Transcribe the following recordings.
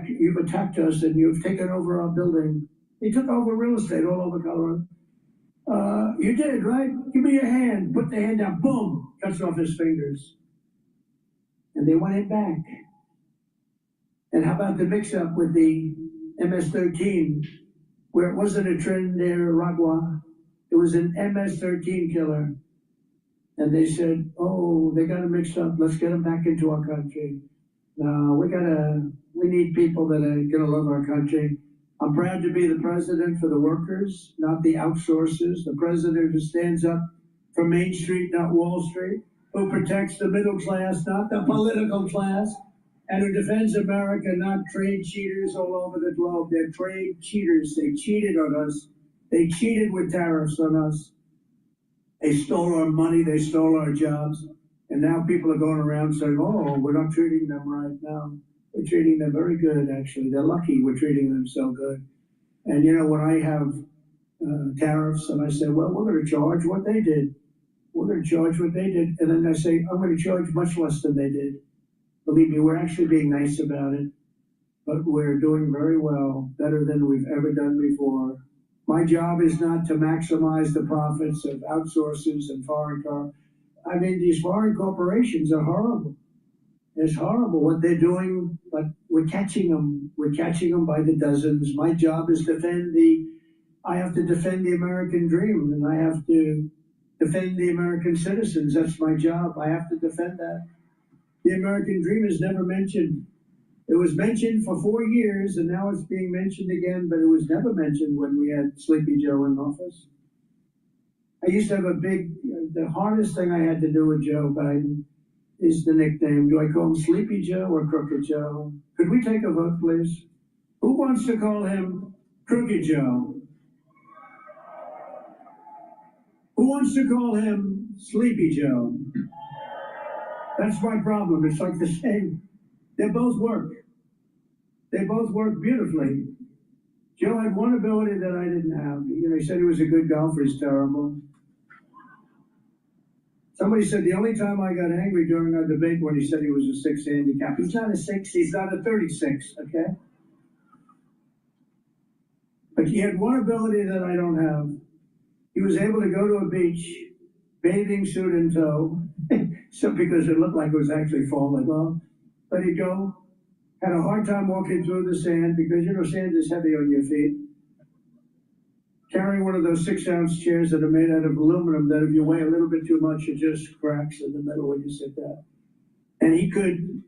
you've attacked us and you've taken over our building. He took over real estate all over Colorado. You did, right? Give me your hand. Put the hand down. Boom. Cuts off his fingers. And they want it back. And how about the mix-up with the MS-13, where it wasn't a Trinidad, it was an MS-13 killer. And they said, oh, they got it mixed up. Let's get them back into our country. No, we need people that are gonna love our country. I'm proud to be the president for the workers, not the outsourcers. The president who stands up for Main Street, not Wall Street, who protects the middle class, not the political class, and who defends America, not trade cheaters all over the globe. They're trade cheaters. They cheated on us. They cheated with tariffs on us. They stole our money. They stole our jobs. And now people are going around saying, oh, we're not treating them right now. We're treating them very good, actually. They're lucky we're treating them so good. And, you know, when I have tariffs and I say, well, we're going to charge what they did. We're going to charge what they did. And then I say, I'm going to charge much less than they did. Believe me, we're actually being nice about it. But we're doing very well, better than we've ever done before. My job is not to maximize the profits of outsourcers and I mean, these foreign corporations are horrible. It's horrible what they're doing, but we're catching them. We're catching them by the dozens. My job is I have to defend the American dream, and I have to defend the American citizens. That's my job. I have to defend that. The American dream is never mentioned. It was mentioned for 4 years, and now it's being mentioned again, but it was never mentioned when we had Sleepy Joe in office. I used to have the hardest thing I had to do with Joe Biden is the nickname. Do I call him Sleepy Joe or Crooked Joe? Could we take a vote, please? Who wants to call him Crooked Joe? Who wants to call him Sleepy Joe? That's my problem. It's like the same. They both work. They both work beautifully. Joe had one ability that I didn't have. You know, he said he was a good golfer. He's terrible. Somebody said the only time I got angry during our debate when he said he was a 6 handicap. He's not a 6, he's not a 36, okay? But he had one ability that I don't have. He was able to go to a beach, bathing suit in tow, so because it looked like it was actually falling off. But he'd go, had a hard time walking through the sand because, you know, sand is heavy on your feet. Carrying one of those 6-ounce chairs that are made out of aluminum that if you weigh a little bit too much, it just cracks in the middle when you sit down. And he could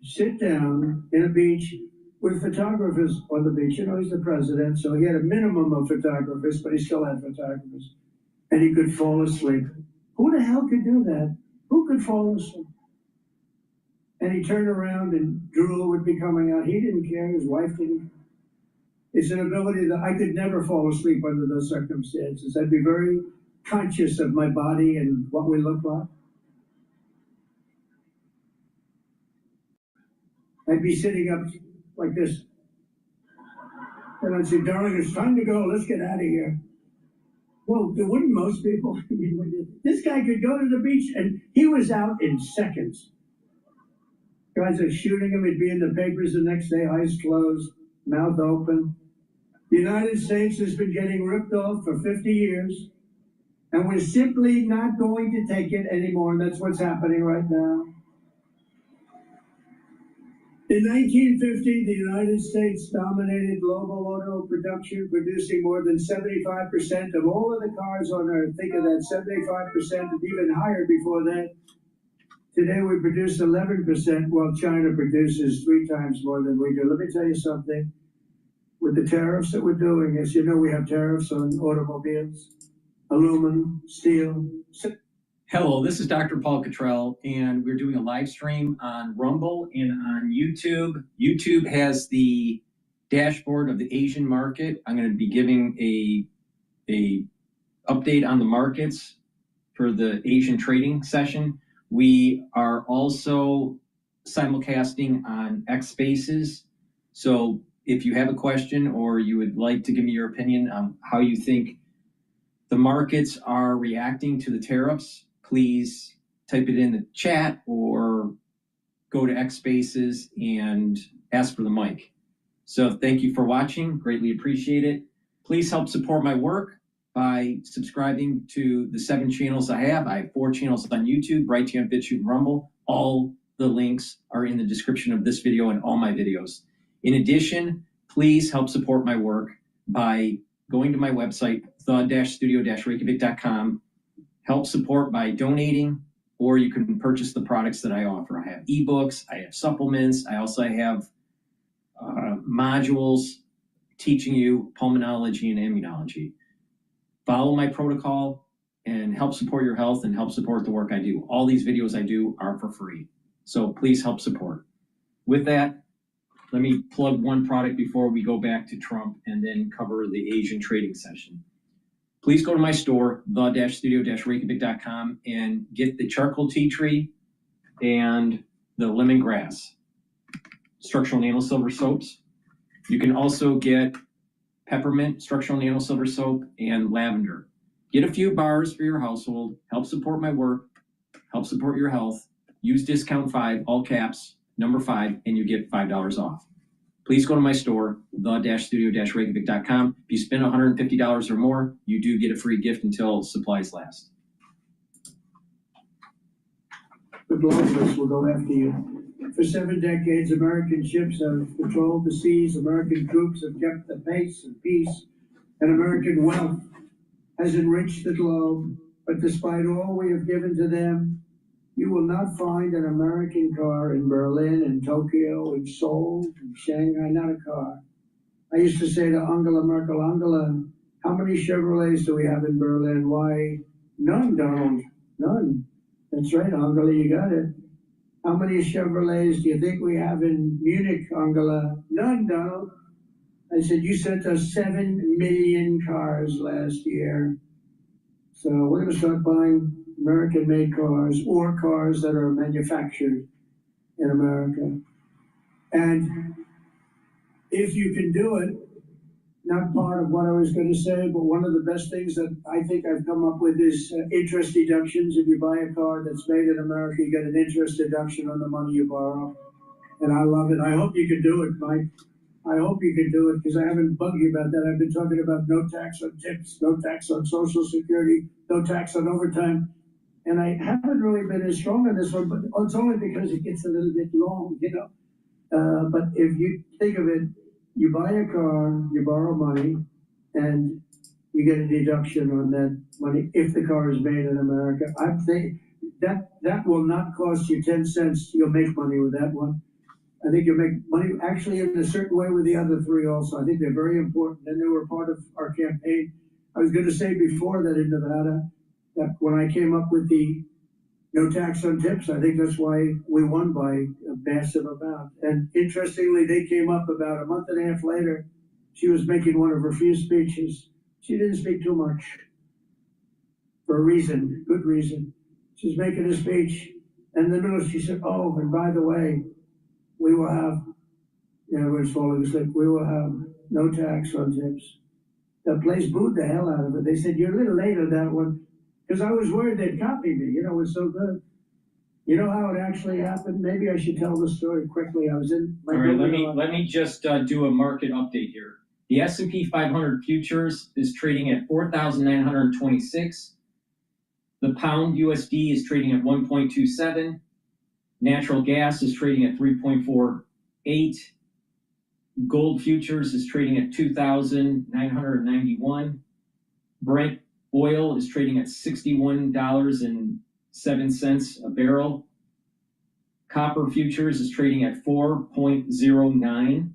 sit down in a beach with photographers on the beach. You know, he's the president, so he had a minimum of photographers, but he still had photographers. And he could fall asleep. Who the hell could do that? Who could fall asleep? And he turned around and drool would be coming out. He didn't care, his wife didn't care. It's an ability that I could never fall asleep under those circumstances. I'd be very conscious of my body and what we look like. I'd be sitting up like this. And I'd say, darling, it's time to go. Let's get out of here. Well, wouldn't most people? This guy could go to the beach and he was out in seconds. Guys are shooting him. He'd be in the papers the next day, eyes closed, mouth open. The United States has been getting ripped off for 50 years, and we're simply not going to take it anymore, and that's what's happening right now. In 1950, the United States dominated global auto production, producing more than 75% of all of the cars on Earth. Think of that, 75% and even higher before that. Today we produce 11%, while China produces 3 times more than we do. Let me tell you something. With the tariffs that we're doing, as you know, we have tariffs on automobiles, aluminum, steel. Hello, this is Dr. Paul Cottrell, and we're doing a live stream on Rumble and on YouTube. YouTube has the dashboard of the Asian market. I'm going to be giving a update on the markets for the Asian trading session. We are also simulcasting on X Spaces. So if you have a question or you would like to give me your opinion on how you think the markets are reacting to the tariffs, please type it in the chat or go to X Spaces and ask for the mic. So thank you for watching. Greatly appreciate it. Please help support my work by subscribing to the 7 channels I have. I have 4 channels on YouTube, Brighteon, Bitchute, and Rumble. All the links are in the description of this video and all my videos. In addition, please help support my work by going to my website, the-studio-reykjavik.com. Help support by donating, or you can purchase the products that I offer. I have ebooks, I have supplements, I also have modules teaching you pulmonology and immunology. Follow my protocol and help support your health and help support the work I do. All these videos I do are for free, so please help support. With that, let me plug one product before we go back to Trump and then cover the Asian trading session. Please go to my store, the-studio-reykjavik.com, and get the charcoal tea tree and the lemongrass structural nanosilver soaps. You can also get peppermint structural nanosilver soap and lavender. Get a few bars for your household, help support my work, help support your health. Use discount 5, all caps, number 5, and you get $5 off. Please go to my store, the-studio-reykjavik.com. If you spend $150 or more, you do get a free gift until supplies last. The globalists will go after you. For 7 decades, American ships have patrolled the seas, American troops have kept the pace of peace, and American wealth has enriched the globe. But despite all we have given to them, you will not find an American car in Berlin, in Tokyo, in Seoul, in Shanghai, not a car. I used to say to Angela Merkel, Angela, how many Chevrolets do we have in Berlin? Why, none, Donald, none. That's right, Angela, you got it. How many Chevrolets do you think we have in Munich, Angela? None, Donald. I said, you sent us 7 million cars last year. So we're going to start buying American-made cars or cars that are manufactured in America. And if you can do it, not part of what I was going to say, but one of the best things that I think I've come up with is interest deductions. If you buy a car that's made in America, you get an interest deduction on the money you borrow. And I love it. I hope you can do it, Mike. I hope you can do it, because I haven't bugged you about that. I've been talking about no tax on tips, no tax on Social Security, no tax on overtime. And I haven't really been as strong on this one, but it's only because it gets a little bit long, you know. But if you think of it, you buy a car, you borrow money, and you get a deduction on that money if the car is made in America. I think that will not cost you 10 cents. You'll make money with that one. I think you'll make money actually in a certain way with the other 3 also. I think they're very important, and they were part of our campaign. I was going to say before that in Nevada, that when I came up with the no tax on tips, I think that's why we won by a massive amount. And interestingly, they came up about a month and a half later. She was making one of her few speeches. She didn't speak too much for a reason, good reason. She's making a speech, and in the middle she said, oh, and by the way, we will have, everyone's falling asleep, we will have no tax on tips. The place booed the hell out of it. They said, you're a little late on that one. Because I was worried they'd copy me, it was so good. You know how it actually happened? Maybe I should tell the story quickly. I was in my. All right, let me just do a market update here. The S&P 500 futures is trading at 4,926. The pound USD is trading at 1.27. Natural gas is trading at 3.48. Gold futures is trading at 2,991. Brent oil is trading at $61.07 a barrel. Copper futures is trading at 4.09.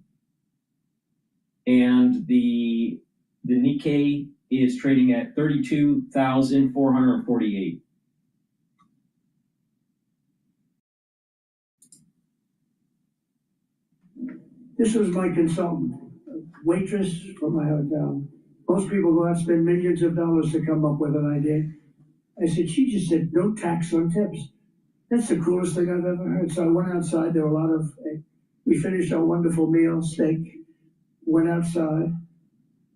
And the Nikkei is trading at 32,448. This was my consultant, a waitress from my hotel. Most people go out and spend millions of dollars to come up with an idea. I said, she just said, no tax on tips. That's the coolest thing I've ever heard. So I went outside. There were a lot of, we finished our wonderful meal, steak, went outside,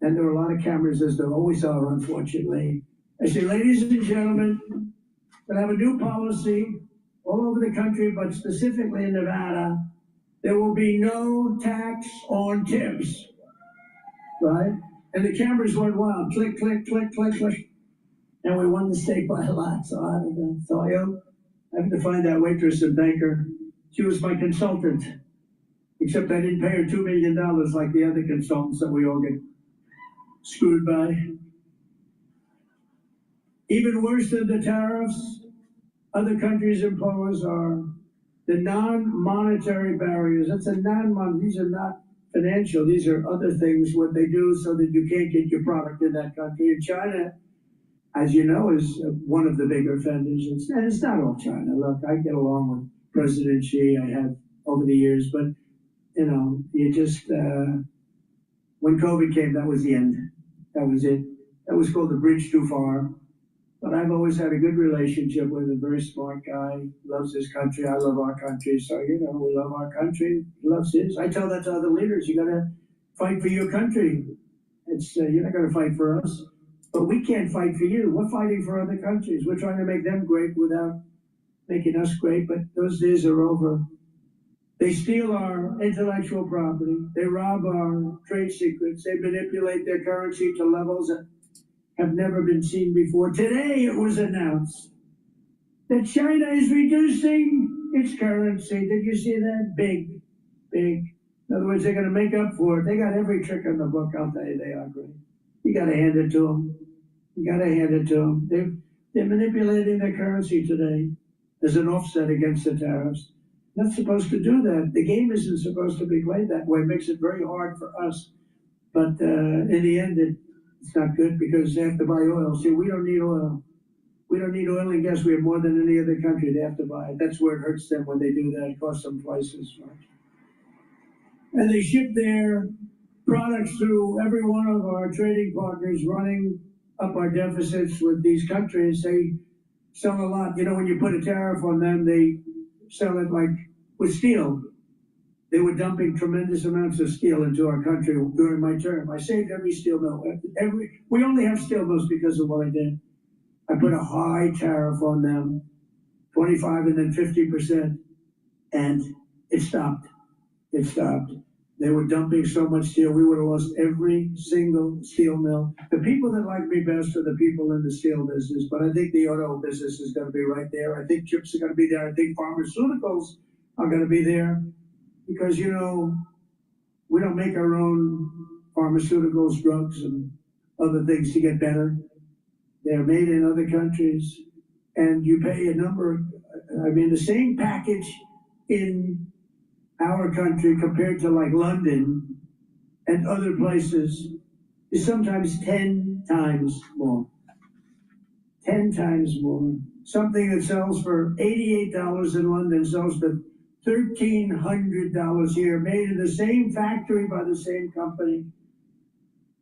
and there were a lot of cameras, as there always are, unfortunately. I said, ladies and gentlemen, we have a new policy. all over the country, but specifically in Nevada, there will be no tax on tips, right? And the cameras went wild, click, click, click, click, click. And we won the state by a lot, so I don't know. So I have to find that waitress and thank her. She was my consultant, except I didn't pay her $2 million like the other consultants that we all get screwed by. Even worse than the tariffs other countries impose are the non-monetary barriers. That's a non-monetary, these are not financial, these are other things, what they do so that you can't get your product in that country. And China, as you know, is one of the big offenders. And it's not all China. Look, I get along with President Xi, I have over the years, but you know, you just, when COVID came, that was the end. That was it. That was called the bridge too far. But I've always had a good relationship with a very smart guy, loves his country. I love our country. So, you know, we love our country. He loves his. I tell that to other leaders. You got to fight for your country. It's you're not going to fight for us. But we can't fight for you. We're fighting for other countries. We're trying to make them great without making us great. But those days are over. They steal our intellectual property. They rob our trade secrets. They manipulate their currency to levels that have never been seen before. Today it was announced that China is reducing its currency. Did you see that? Big. In other words, they're going to make up for it. They got every trick in the book. I'll tell you, they are great. You got to hand it to them. They're manipulating their currency today as an offset against the tariffs. Not supposed to do that. The game isn't supposed to be played that way. It makes it very hard for us. But in the end, it's not good because they have to buy oil. See, we don't need oil. We don't need oil and gas. We have more than any other country. They have to buy it. That's where it hurts them when they do that. It costs them twice as much. And they ship their products through every one of our trading partners, running up our deficits with these countries. They sell a lot. You know, when you put a tariff on them, they sell it like with steel. They were dumping tremendous amounts of steel into our country during my term. I saved every steel mill. We only have steel mills because of what I did. I put a high tariff on them, 25 and then 50%, and it stopped. They were dumping so much steel, we would have lost every single steel mill. The people that like me best are the people in the steel business, but I think the auto business is going to be right there. I think chips are going to be there. I think pharmaceuticals are going to be there. Because, you know, we don't make our own pharmaceuticals, drugs, and other things to get better. They're made in other countries. And you pay a number, I mean, the same package in our country compared to like London and other places is sometimes 10 times more. 10 times more. Something that sells for $88 in London sells for $1,300 here, made in the same factory by the same company.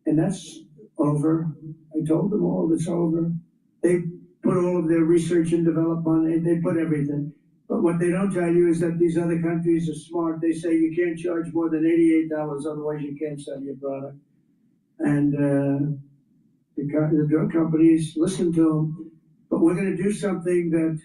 And that's over. I told them all it's over. They put all of their research and development, they put everything. But what they don't tell you is that these other countries are smart. They say you can't charge more than $88, otherwise you can't sell your product. And the drug companies listen to them. But we're going to do something that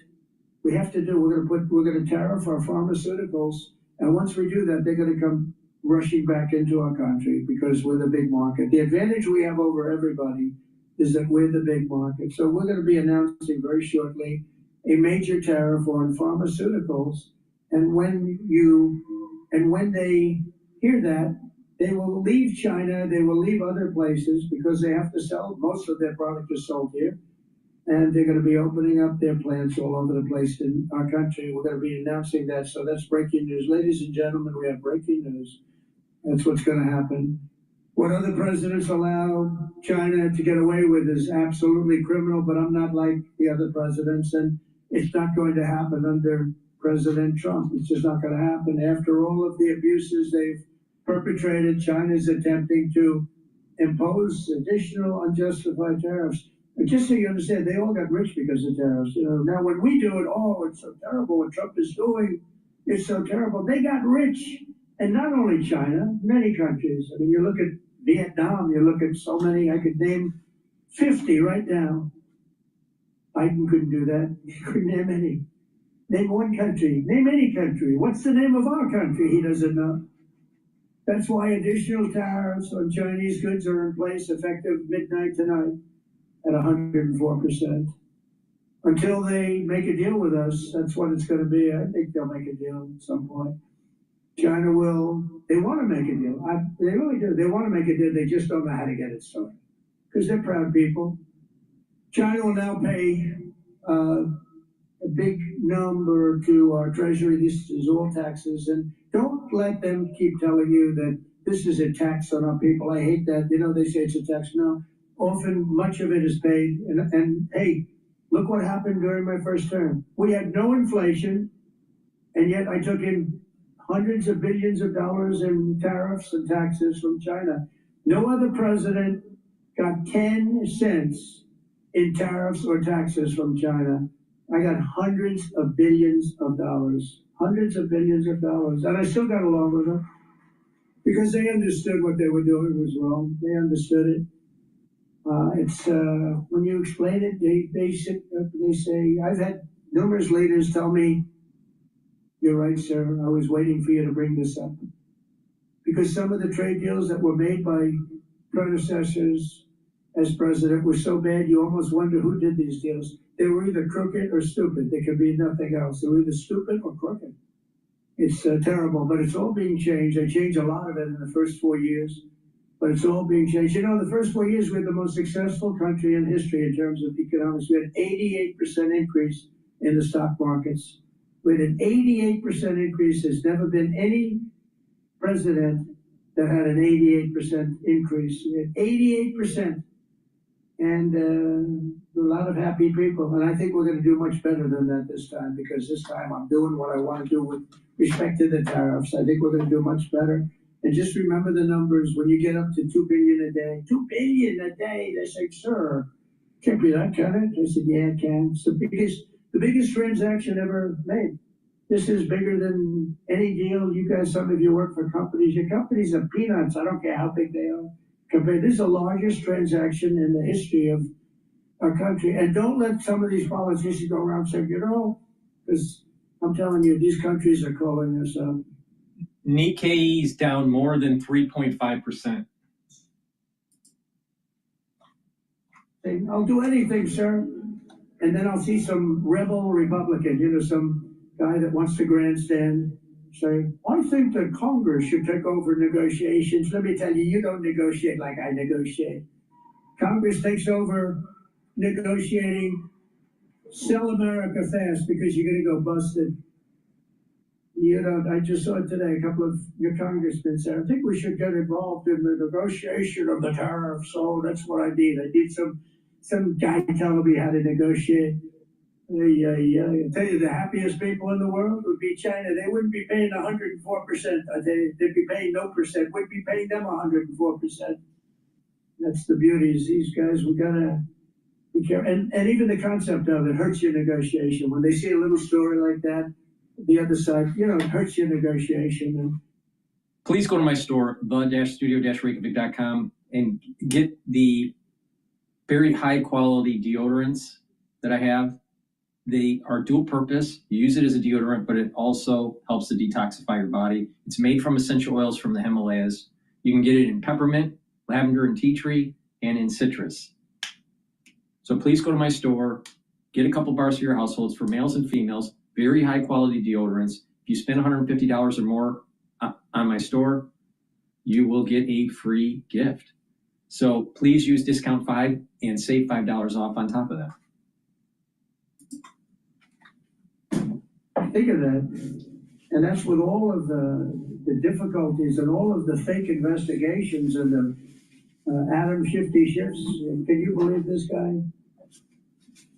we have to do. We're going to tariff our pharmaceuticals, and once we do that, they're going to come rushing back into our country because we're the big market. The advantage we have over everybody is that we're the big market. So we're going to be announcing very shortly a major tariff on pharmaceuticals, and when they hear that, they will leave China. They will leave other places because they have to sell. Most of their product is sold here. And they're going to be opening up their plants all over the place in our country. We're going to be announcing that. So that's breaking news. Ladies and gentlemen, we have breaking news. That's what's going to happen. What other presidents allow China to get away with is absolutely criminal, but I'm not like the other presidents. And it's not going to happen under President Trump. It's just not going to happen. After all of the abuses they've perpetrated, China's attempting to impose additional unjustified tariffs. And just so you understand, they all got rich because of tariffs. You know, now when we do it, oh, it's so terrible. What Trump is doing is so terrible. They got rich, and not only China, many countries. I mean, you look at Vietnam. You look at so many. I could name 50 right now. Biden couldn't do that. He couldn't name any. Name one country. Name any country. What's the name of our country? He doesn't know. That's why additional tariffs on Chinese goods are in place effective midnight tonight at 104%. Until they make a deal with us, that's what it's going to be. I think they'll make a deal at some point. China will, they want to make a deal. They really do. They want to make a deal. They just don't know how to get it started because they're proud people. China will now pay a big number to our treasury. This is all taxes. And don't let them keep telling you that this is a tax on our people. I hate that. You know, they say it's a tax. No, often much of it is paid. And hey, look what happened during my first term. We had no inflation, and yet I took in hundreds of billions of dollars in tariffs and taxes from China. No other president got 10 cents in tariffs or taxes from China. I got hundreds of billions of dollars, and I still got along with them because they understood what they were doing was wrong. They understood it. It's when you explain it, they say, I've had numerous leaders tell me, "You're right, sir. I was waiting for you to bring this up," because some of the trade deals that were made by predecessors as president were so bad you almost wonder who did these deals. They were either crooked or stupid. They could be nothing else. They were either stupid or crooked. It's terrible, but it's all being changed. I changed a lot of it in the first 4 years, but it's all being changed. You know, the first 4 years, we were the most successful country in history in terms of economics. We had 88% increase in the stock markets. We had an 88% increase. There's never been any president that had an 88% increase. We had 88%. And a lot of happy people. And I think we're going to do much better than that this time, because this time I'm doing what I want to do with respect to the tariffs. I think we're going to do much better. And just remember the numbers. When you get up to 2 billion a day, 2 billion a day, they say, "Sir, can't be that, can it?" I said, "Yeah, it can." It's the biggest transaction ever made. This is bigger than any deal. You guys, some of you work for companies. Your companies are peanuts. I don't care how big they are. This is the largest transaction in the history of our country. And don't let some of these politicians go around saying, you know, because I'm telling you, these countries are calling us up. Nikkei's down more than 3.5%. I'll do anything, sir. And then I'll see some rebel Republican, you know, some guy that wants to grandstand, say, "I think that Congress should take over negotiations." Let me tell you, you don't negotiate like I negotiate. Congress takes over negotiating. Sell America fast, because you're going to go busted. You know, I just saw it today. A couple of your congressmen said, "I think we should get involved in the negotiation of the tariffs." So that's what I need. I need some guy telling me how to negotiate. I tell you, the happiest people in the world would be China. They wouldn't be paying 104%. They'd be paying no percent. We'd be paying them 104%. That's the beauty. Is these guys, we gotta be careful. And even the concept of it hurts your negotiation. When they see a little story like that, the other side, you know, it hurts your negotiation. And please go to my store, the-studio-reykjavik.com, and get the very high quality deodorants that I have. They are dual purpose. You use it as a deodorant, but it also helps to detoxify your body. It's made from essential oils from the Himalayas. You can get it in peppermint, lavender and tea tree, and in citrus. So please go to my store, get a couple bars for your households for males and females, very high quality deodorants. If you spend $150 or more on my store, you will get a free gift. So please use discount 5 and save $5 off on top of that. think of that. And that's with all of the difficulties and all of the fake investigations and the Adam Shifty shifts. Can you believe this guy?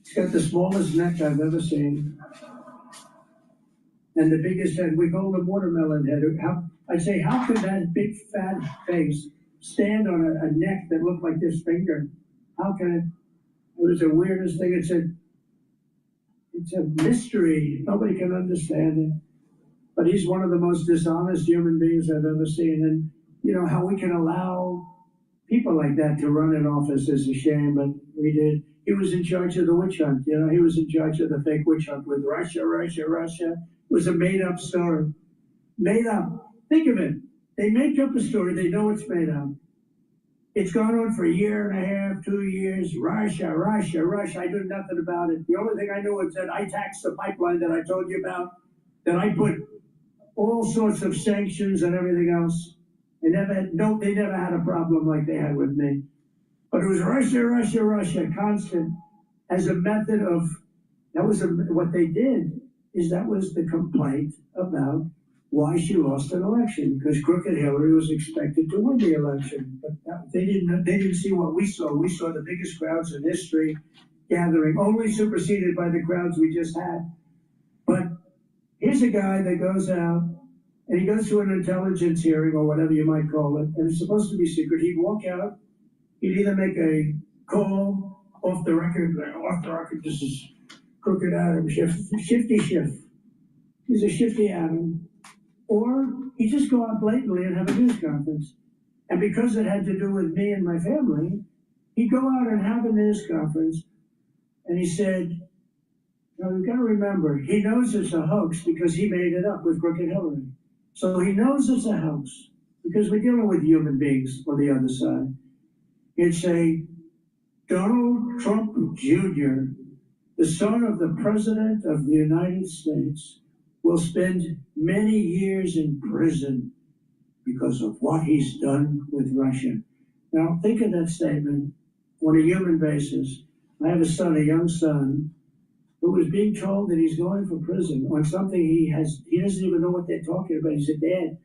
He's got the smallest neck I've ever seen. And the biggest head. We call him watermelon head. I'd say, how could that big fat face stand on a neck that looked like this finger? How can it? It was the weirdest thing. It's a mystery. Nobody can understand it. But he's one of the most dishonest human beings I've ever seen. And, you know, how we can allow people like that to run an office is a shame, but we did. he was in charge of the witch hunt. You know, he was in charge of the fake witch hunt with Russia. It was a made-up story. Made up. Think of it. They make up a story. They know it's made up. It's gone on for a year and a half, 2 years. Russia. I knew nothing about it. The only thing I knew was that I taxed the pipeline that I told you about, that I put all sorts of sanctions and everything else. They never had a problem like they had with me. But it was Russia, constant, as a method of, what they did is that was the complaint about why she lost an election, because crooked Hillary was expected to win the election. But they didn't see what we saw. We saw the biggest crowds in history gathering, only superseded by the crowds we just had. But here's a guy that goes out, and he goes to an intelligence hearing, or whatever you might call it, and it's supposed to be secret. He'd walk out, he'd either make a call off the record, this is crooked Adam Schiff, shifty Schiff. He's a shifty Adam. Or he'd just go out blatantly and have a news conference. And because it had to do with me and my family, he'd go out and have a news conference. And he said, now you've got to remember, he knows it's a hoax because he made it up with crooked Hillary. So he knows it's a hoax because we're dealing with human beings on the other side. He'd say, Donald Trump Jr., the son of the President of the United States, will spend many years in prison because of what he's done with Russia. Now, think of that statement on a human basis. I have a young son, who was being told that he's going for prison on something he doesn't even know what they're talking about. He said, Dad,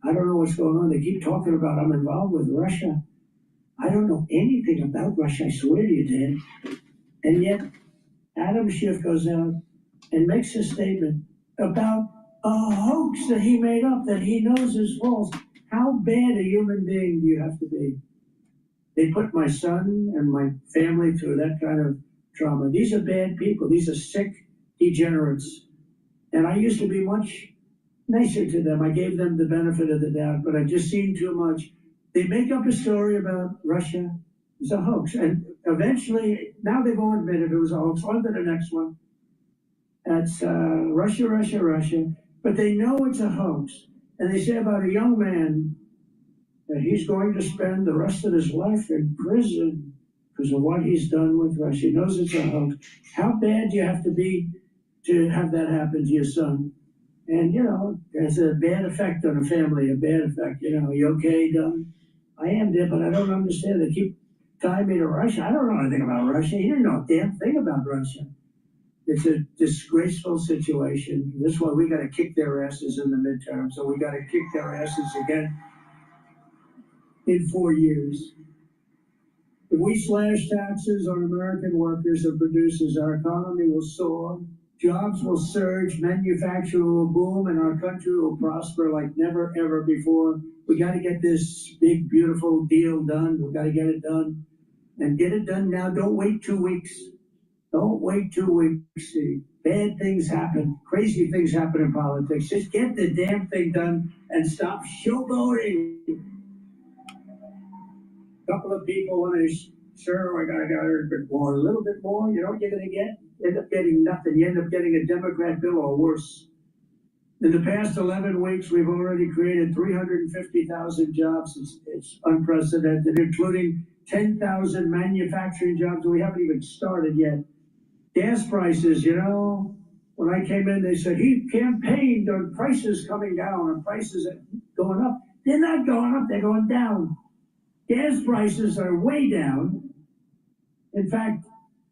I don't know what's going on. They keep talking about I'm involved with Russia. I don't know anything about Russia, I swear to you, Dad. And yet, Adam Schiff goes out and makes a statement about a hoax that he made up, that he knows is false. How bad a human being do you have to be? They put my son and my family through that kind of trauma. These are bad people. These are sick degenerates. And I used to be much nicer to them. I gave them the benefit of the doubt, but I've just seen too much. They make up a story about Russia. It's a hoax. And eventually, now they won't admit it was a hoax. On to the next one. That's Russia. But they know it's a hoax. And they say about a young man that he's going to spend the rest of his life in prison because of what he's done with Russia. He knows it's a hoax. How bad do you have to be to have that happen to your son? And, there's a bad effect on a family, a bad effect. You okay, Don? I am, dear, but I don't understand. They keep tying me to Russia. I don't know anything about Russia. He didn't know a damn thing about Russia. It's a disgraceful situation. That's why we got to kick their asses in the midterm. So we got to kick their asses again in 4 years. If we slash taxes on American workers and producers, our economy will soar, jobs will surge, manufacturing will boom, and our country will prosper like never, ever before. We got to get this big, beautiful deal done. We got to get it done. And get it done now. Don't wait 2 weeks. Don't wait 2 weeks. See, bad things happen. Crazy things happen in politics. Just get the damn thing done and stop showboating. A couple of people want to, sir, I got to get a little bit more. You know what you're going to get? You end up getting nothing. You end up getting a Democrat bill or worse. In the past 11 weeks, we've already created 350,000 jobs. It's unprecedented, including 10,000 manufacturing jobs. We haven't even started yet. Gas prices, when I came in, they said he campaigned on prices coming down and prices going up. They're not going up, they're going down. Gas prices are way down. In fact,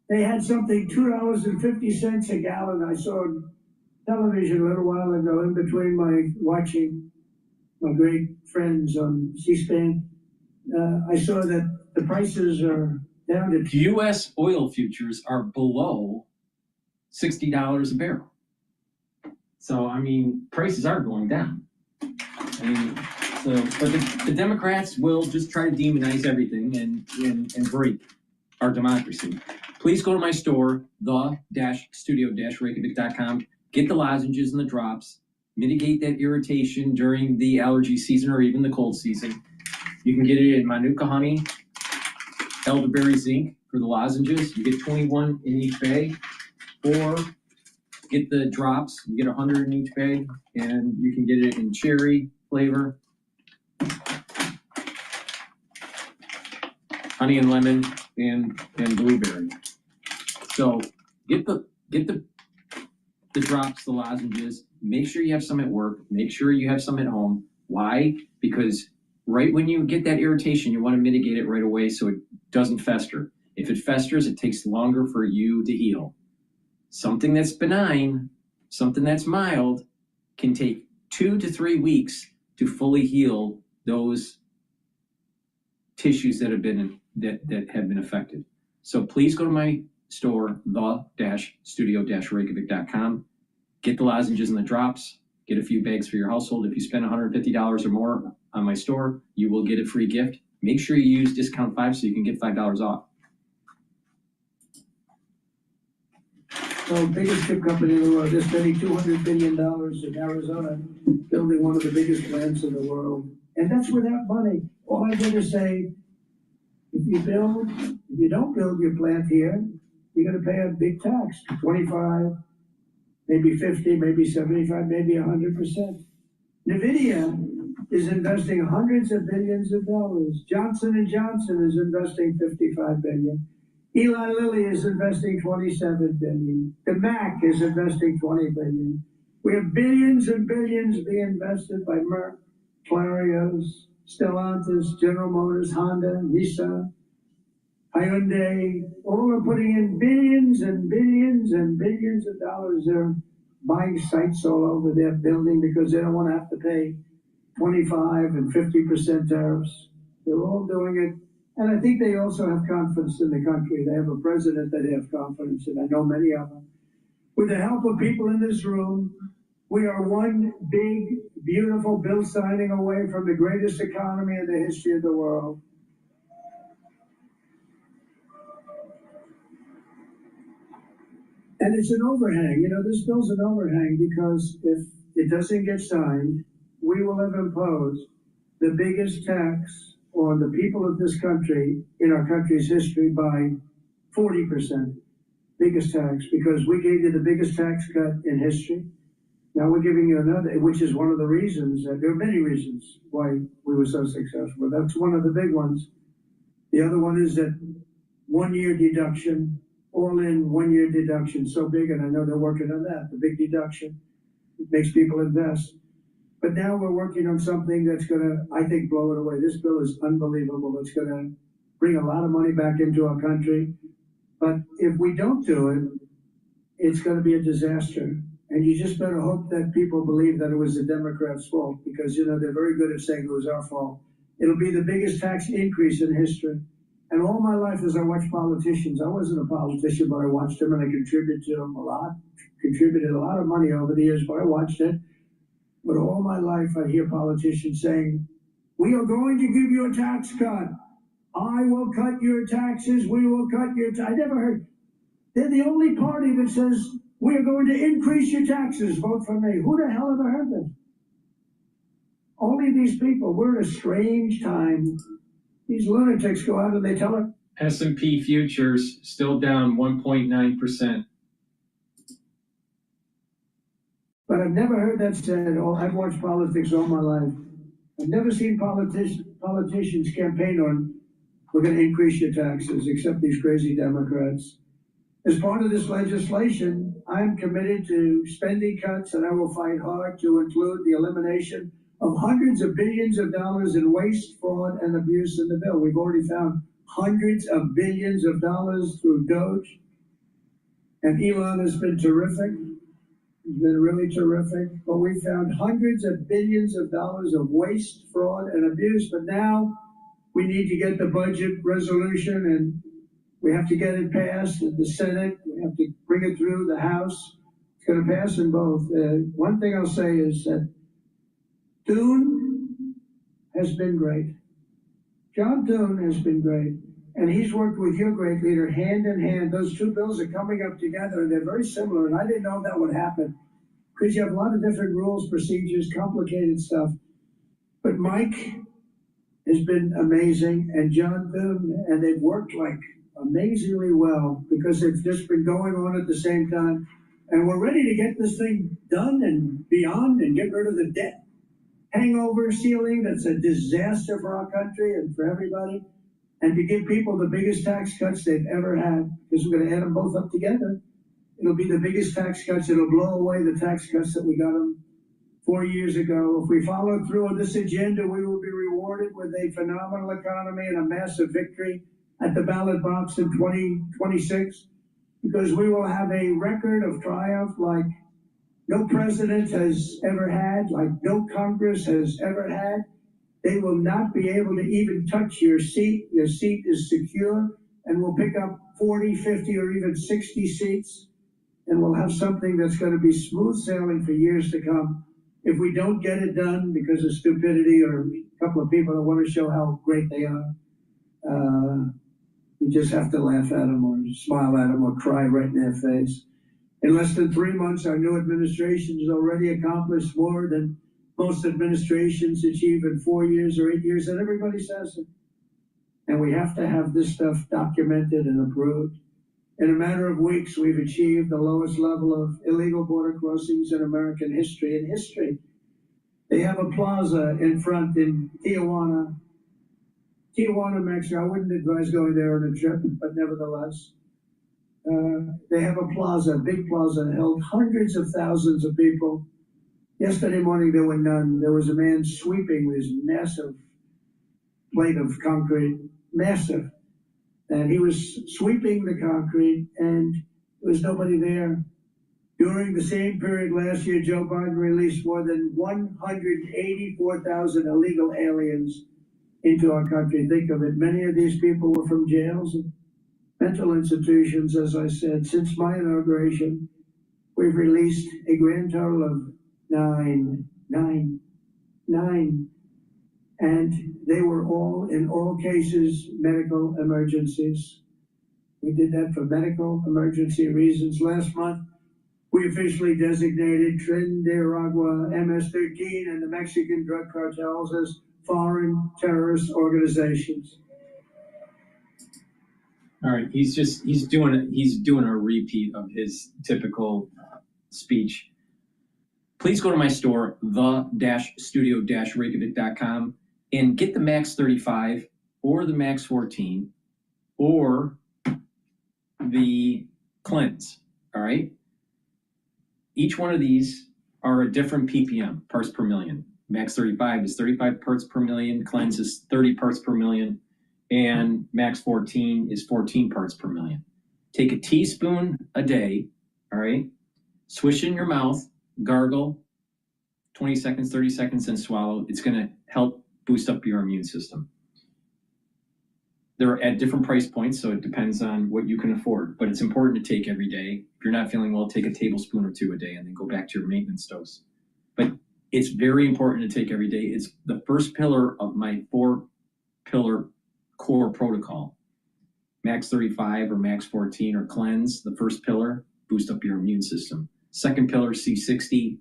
they had something $2.50 a gallon. I saw on television a little while ago in between watching my great friends on C-SPAN. I saw that the prices are down to U.S. oil futures are below $60 a barrel. So, prices are going down. But the Democrats will just try to demonize everything and break our democracy. Please go to my store, the-studio-reykjavik.com. Get the lozenges and the drops. Mitigate that irritation during the allergy season or even the cold season. You can get it in Manuka honey, elderberry zinc, for the lozenges. You get 21 in each bag, or get the drops. You get 100 in each bag, and you can get it in cherry flavor, honey and lemon, and blueberry. So get the drops, the lozenges. Make sure you have some at work. Make sure you have some at home. Why? Because right when you get that irritation, you want to mitigate it right away so it doesn't fester. If it festers, it takes longer for you to heal. Something that's benign, something that's mild, can take 2 to 3 weeks to fully heal those tissues that have been affected. So please go to my store, the-studio-reykjavik.com. Get the lozenges and the drops. Get a few bags for your household. If you spend $150 or more on my store, you will get a free gift. Make sure you use discount 5 so you can get $5 off. So biggest chip company in the world, they're spending $200 billion in Arizona, building one of the biggest plants in the world. And that's without money. All I gotta say, if you don't build your plant here, you're gonna pay a big tax, 25, maybe 50, maybe 75, maybe 100%. NVIDIA is investing hundreds of billions of dollars. Johnson & Johnson is investing $55 billion. Eli Lilly is investing $27 billion. The Mac is investing $20 billion. We have billions and billions being invested by Merck, Clarios, Stellantis, General Motors, Honda, Nissan, Hyundai. All are putting in billions and billions and billions of dollars. They're buying sites all over their building because they don't want to have to pay 25 and 50% tariffs. They're all doing it. And I think they also have confidence in the country. They have a president that they have confidence in. I know many of them. With the help of people in this room, we are one big, beautiful bill signing away from the greatest economy in the history of the world. And it's an overhang. You know, this bill's an overhang because if it doesn't get signed, we will have imposed the biggest tax on the people of this country in our country's history by 40%. Biggest tax, because we gave you the biggest tax cut in history. Now we're giving you another, which is one of the reasons, there are many reasons why we were so successful. That's one of the big ones. The other one is that 1 year deduction, all in 1 year deduction, so big, and I know they're working on that, the big deduction. It makes people invest. But now we're working on something that's gonna, I think, blow it away. This bill is unbelievable. It's gonna bring a lot of money back into our country. But if we don't do it, it's gonna be a disaster. And you just better hope that people believe that it was the Democrats' fault, because, you know, they're very good at saying it was our fault. It'll be the biggest tax increase in history. And all my life as I watched politicians, I wasn't a politician, but I watched them and I contributed to them a lot, contributed a lot of money over the years, but I watched it. But all my life I hear politicians saying, we are going to give you a tax cut. I will cut your taxes. We will cut your I never heard. They're the only party that says, we are going to increase your taxes. Vote for me. Who the hell ever heard this? Only these people. We're in a strange time. These lunatics go out and they tell us. S&P futures still down 1.9%. But I've never heard that said. Oh, I've watched politics all my life. I've never seen politicians campaign on, we're going to increase your taxes, except these crazy Democrats. As part of this legislation, I'm committed to spending cuts, and I will fight hard to include the elimination of hundreds of billions of dollars in waste, fraud, and abuse in the bill. We've already found hundreds of billions of dollars through Doge, and Elon has been terrific. He's been really terrific, but we found hundreds of billions of dollars of waste, fraud, and abuse. But now we need to get the budget resolution, and we have to get it passed in the Senate. We have to bring it through the House. It's going to pass in both. One thing I'll say is that Thune has been great. John Thune has been great. And he's worked with your great leader hand in hand. Those two bills are coming up together, and they're very similar. And I didn't know that would happen because you have a lot of different rules, procedures, complicated stuff. But Mike has been amazing, and John Thune, and they've worked like amazingly well because they've just been going on at the same time. And we're ready to get this thing done and beyond and get rid of the debt hangover ceiling that's a disaster for our country and for everybody. And to give people the biggest tax cuts they've ever had, because we're going to add them both up together. It'll be the biggest tax cuts. It'll blow away the tax cuts that we got them 4 years ago. If we follow through on this agenda, we will be rewarded with a phenomenal economy and a massive victory at the ballot box in 2026, because we will have a record of triumph like no president has ever had, like no Congress has ever had. They will not be able to even touch your seat. Your seat is secure, and we'll pick up 40, 50, or even 60 seats, and we'll have something that's going to be smooth sailing for years to come. If we don't get it done because of stupidity or a couple of people that want to show how great they are, you just have to laugh at them or smile at them or cry right in their face. In less than 3 months, our new administration has already accomplished more than most administrations achieve in 4 years or 8 years, and everybody says it. And we have to have this stuff documented and approved. In a matter of weeks, we've achieved the lowest level of illegal border crossings in American history. In history, they have a plaza in front in Tijuana, Mexico. I wouldn't advise going there on a trip, but nevertheless, they have a plaza, a big plaza, held hundreds of thousands of people. Yesterday morning, there were none. There was a man sweeping this massive plate of concrete, massive. And he was sweeping the concrete, and there was nobody there. During the same period last year, Joe Biden released more than 184,000 illegal aliens into our country. Think of it. Many of these people were from jails and mental institutions, as I said. Since my inauguration, we've released a grand total of nine. And they were all, in all cases, medical emergencies. We did that for medical emergency reasons. Last month, we officially designated Trinidad, MS-13, and the Mexican drug cartels as foreign terrorist organizations. All right, he's doing a repeat of his typical speech. Please go to my store, the-studio-reykjavik.com, and get the Max 35 or the Max 14 or the Cleanse. All right. Each one of these are a different ppm, parts per million. Max 35 is 35 parts per million. Cleanse is 30 parts per million. And Max 14 is 14 parts per million. Take a teaspoon a day, all right? Swish in your mouth, gargle, 20 seconds, 30 seconds, and swallow. It's going to help boost up your immune system. They're at different price points, so it depends on what you can afford. But it's important to take every day. If you're not feeling well, take a tablespoon or two a day and then go back to your maintenance dose. But it's very important to take every day. It's the first pillar of my 4-pillar core protocol. Max 35 or Max 14 or Cleanse, the first pillar, boost up your immune system. Second pillar, C60,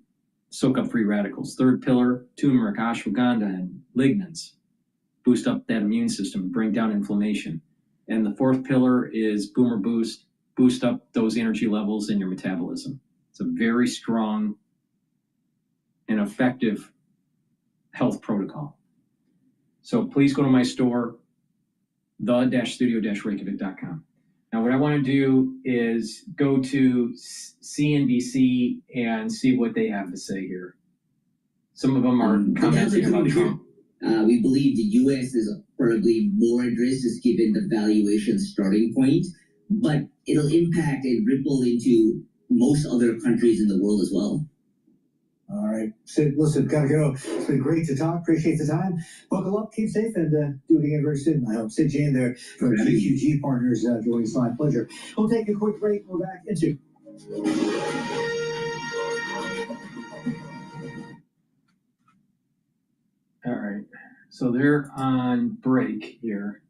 soak up free radicals. Third pillar, turmeric, ashwagandha, and lignans, boost up that immune system, bring down inflammation. And the fourth pillar is Boomer Boost, boost up those energy levels in your metabolism. It's a very strong and effective health protocol. So please go to my store, the-studio-reykjavik.com. Now, what I want to do is go to CNBC and see what they have to say here. Some of them are commenting about Trump. We believe the U.S. is probably more at risk just given the valuation starting point, but it'll impact and ripple into most other countries in the world as well. All right, Sid, listen, gotta go. It's been great to talk. Appreciate the time. Buckle up, keep safe, and do it again very soon. I hope. Sid Jane there from GQG Partners joining us. My pleasure. We'll take a quick break. We're back into. All right, so they're on break here.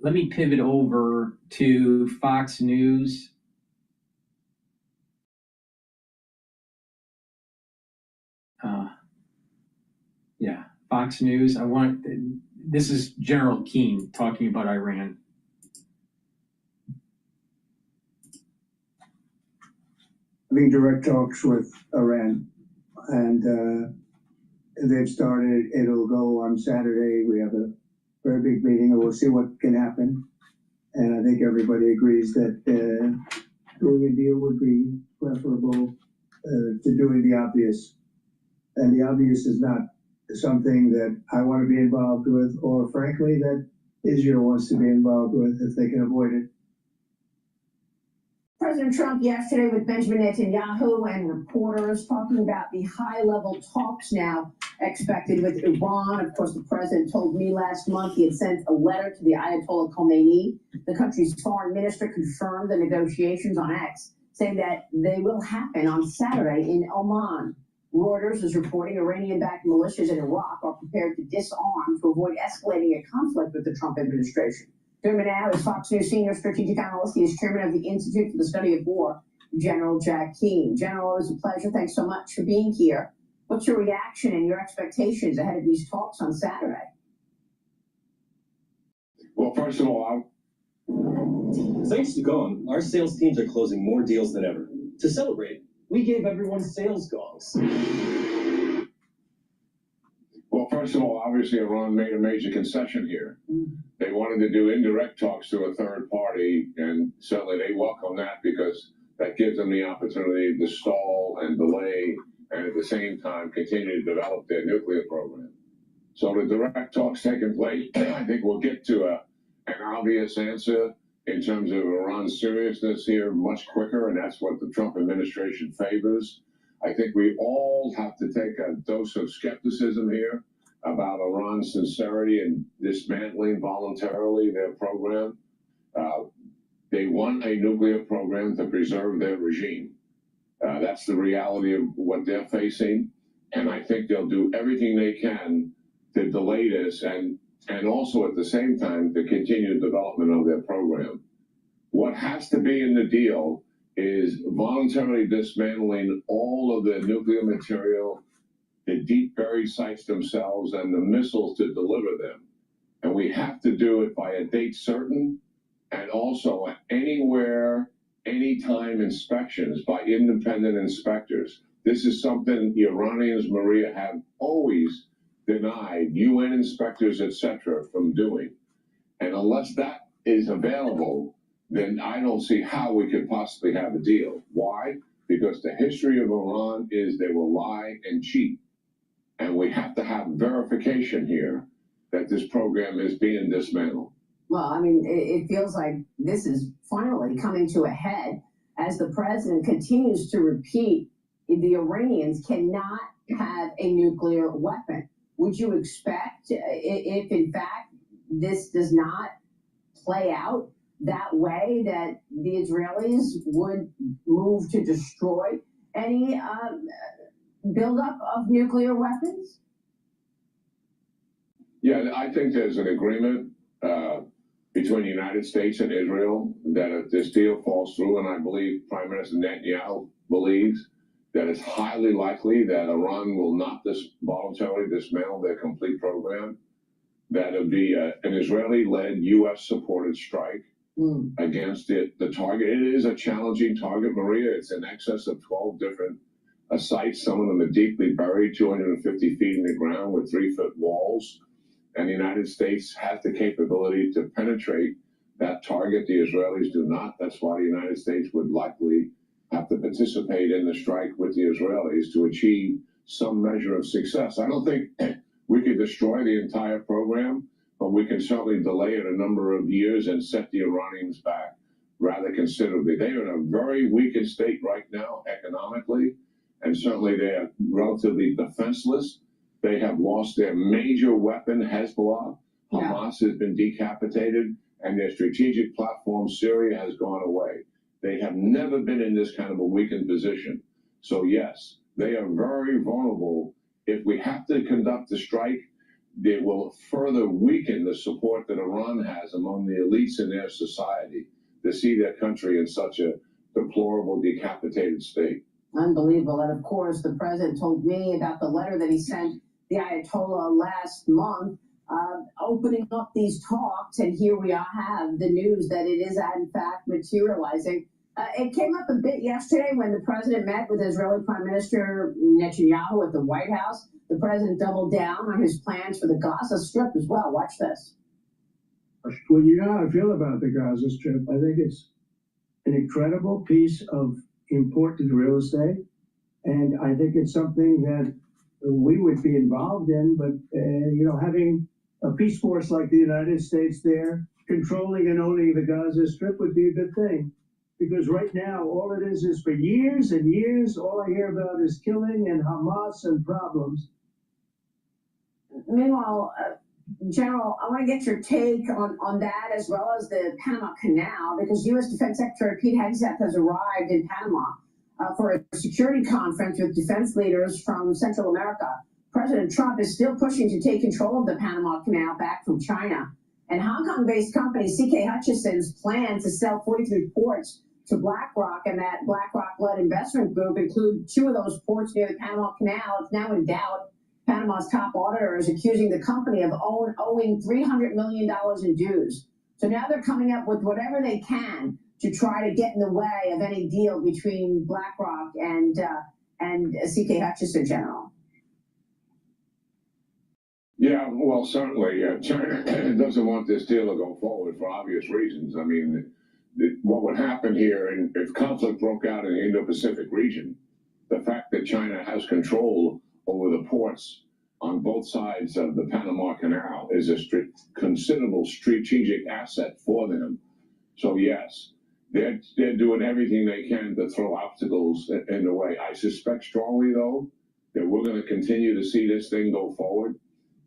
Let me pivot over to Fox News. Fox News. This is General Keane talking about Iran. Having direct talks with Iran, and they've started. It'll go on Saturday. We have a very big meeting, and we'll see what can happen. And I think everybody agrees that doing a deal would be preferable to doing the obvious. And the obvious is not something that I want to be involved with, or frankly, that Israel wants to be involved with if they can avoid it. President Trump yesterday with Benjamin Netanyahu and reporters talking about the high-level talks now expected with Iran. Of course, the president told me last month he had sent a letter to the Ayatollah Khomeini. The country's foreign minister confirmed the negotiations on X, saying that they will happen on Saturday in Oman. Reuters is reporting Iranian-backed militias in Iraq are prepared to disarm to avoid escalating a conflict with the Trump administration. Joining me now is Fox News senior strategic analyst. He is chairman of the Institute for the Study of War, General Jack Keane. General, it was a pleasure. Thanks so much for being here. What's your reaction and your expectations ahead of these talks on Saturday? Well, first of all, thanks to Gone, our sales teams are closing more deals than ever. To celebrate, we gave everyone sales gongs. Well, first of all, obviously Iran made a major concession here. They wanted to do indirect talks to a third party, and certainly they welcome that because that gives them the opportunity to stall and delay and at the same time continue to develop their nuclear program. So the direct talks taking place, I think we'll get to an obvious answer in terms of Iran's seriousness here much quicker, and that's what the Trump administration favors. I think we all have to take a dose of skepticism here about Iran's sincerity in dismantling voluntarily their program. They want a nuclear program to preserve their regime. That's the reality of what they're facing, and I think they'll do everything they can to delay this and also at the same time to continue development of their program. What has to be in the deal is voluntarily dismantling all of the nuclear material, the deep buried sites themselves, and the missiles to deliver them. And we have to do it by a date certain, and also anywhere, anytime inspections by independent inspectors. This is something the Iranians, Maria, have always denied UN inspectors, etc., from doing. And unless that is available, then I don't see how we could possibly have a deal. Why? Because the history of Iran is they will lie and cheat. And we have to have verification here that this program is being dismantled. Well, I mean, it feels like this is finally coming to a head as the president continues to repeat the Iranians cannot have a nuclear weapon. Would you expect, if in fact this does not play out that way, that the Israelis would move to destroy any buildup of nuclear weapons? Yeah, I think there's an agreement between the United States and Israel that if this deal falls through, and I believe Prime Minister Netanyahu believes that it's highly likely that Iran will not voluntarily dismantle their complete program, that it would be an Israeli-led, U.S.-supported strike against the target. It is a challenging target, Maria. It's in excess of 12 different sites. Some of them are deeply buried, 250 feet in the ground with 3-foot walls. And the United States has the capability to penetrate that target. The Israelis do not. That's why the United States would likely have to participate in the strike with the Israelis to achieve some measure of success. I don't think we could destroy the entire program, but we can certainly delay it a number of years and set the Iranians back rather considerably. They are in a very weakened state right now economically, and certainly they are relatively defenseless. They have lost their major weapon, Hezbollah. Hamas has been decapitated, and their strategic platform, Syria, has gone away. They have never been in this kind of a weakened position. So yes, they are very vulnerable. If we have to conduct a strike, they will further weaken the support that Iran has among the elites in their society to see their country in such a deplorable, decapitated state. Unbelievable. And of course, the president told me about the letter that he sent the Ayatollah last month, opening up these talks, and here we have the news that it is in fact materializing. It came up a bit yesterday when the president met with Israeli Prime Minister Netanyahu at the White House. The president doubled down on his plans for the Gaza Strip as well. Watch this. Well, you know how I feel about the Gaza Strip. I think it's an incredible piece of important real estate, and I think it's something that we would be involved in. But having a peace force like the United States there, controlling and owning the Gaza Strip would be a good thing. Because right now, all it is for years and years, all I hear about is killing and Hamas and problems. Meanwhile, General, I want to get your take on that as well as the Panama Canal, because U.S. Defense Secretary Pete Hegseth has arrived in Panama for a security conference with defense leaders from Central America. President Trump is still pushing to take control of the Panama Canal back from China. And Hong Kong-based company CK Hutchison's plan to sell 43 ports to BlackRock, and that BlackRock-led investment group include 2 of those ports near the Panama Canal. It's now in doubt. Panama's top auditor is accusing the company of owing $300 million in dues. So now they're coming up with whatever they can to try to get in the way of any deal between BlackRock and CK Hutchison, General. Yeah, well, certainly, China doesn't want this deal to go forward for obvious reasons. I mean, what would happen here, and if conflict broke out in the Indo-Pacific region, the fact that China has control over the ports on both sides of the Panama Canal is a considerable strategic asset for them. So yes, they're doing everything they can to throw obstacles in the way. I suspect strongly, though, that we're going to continue to see this thing go forward.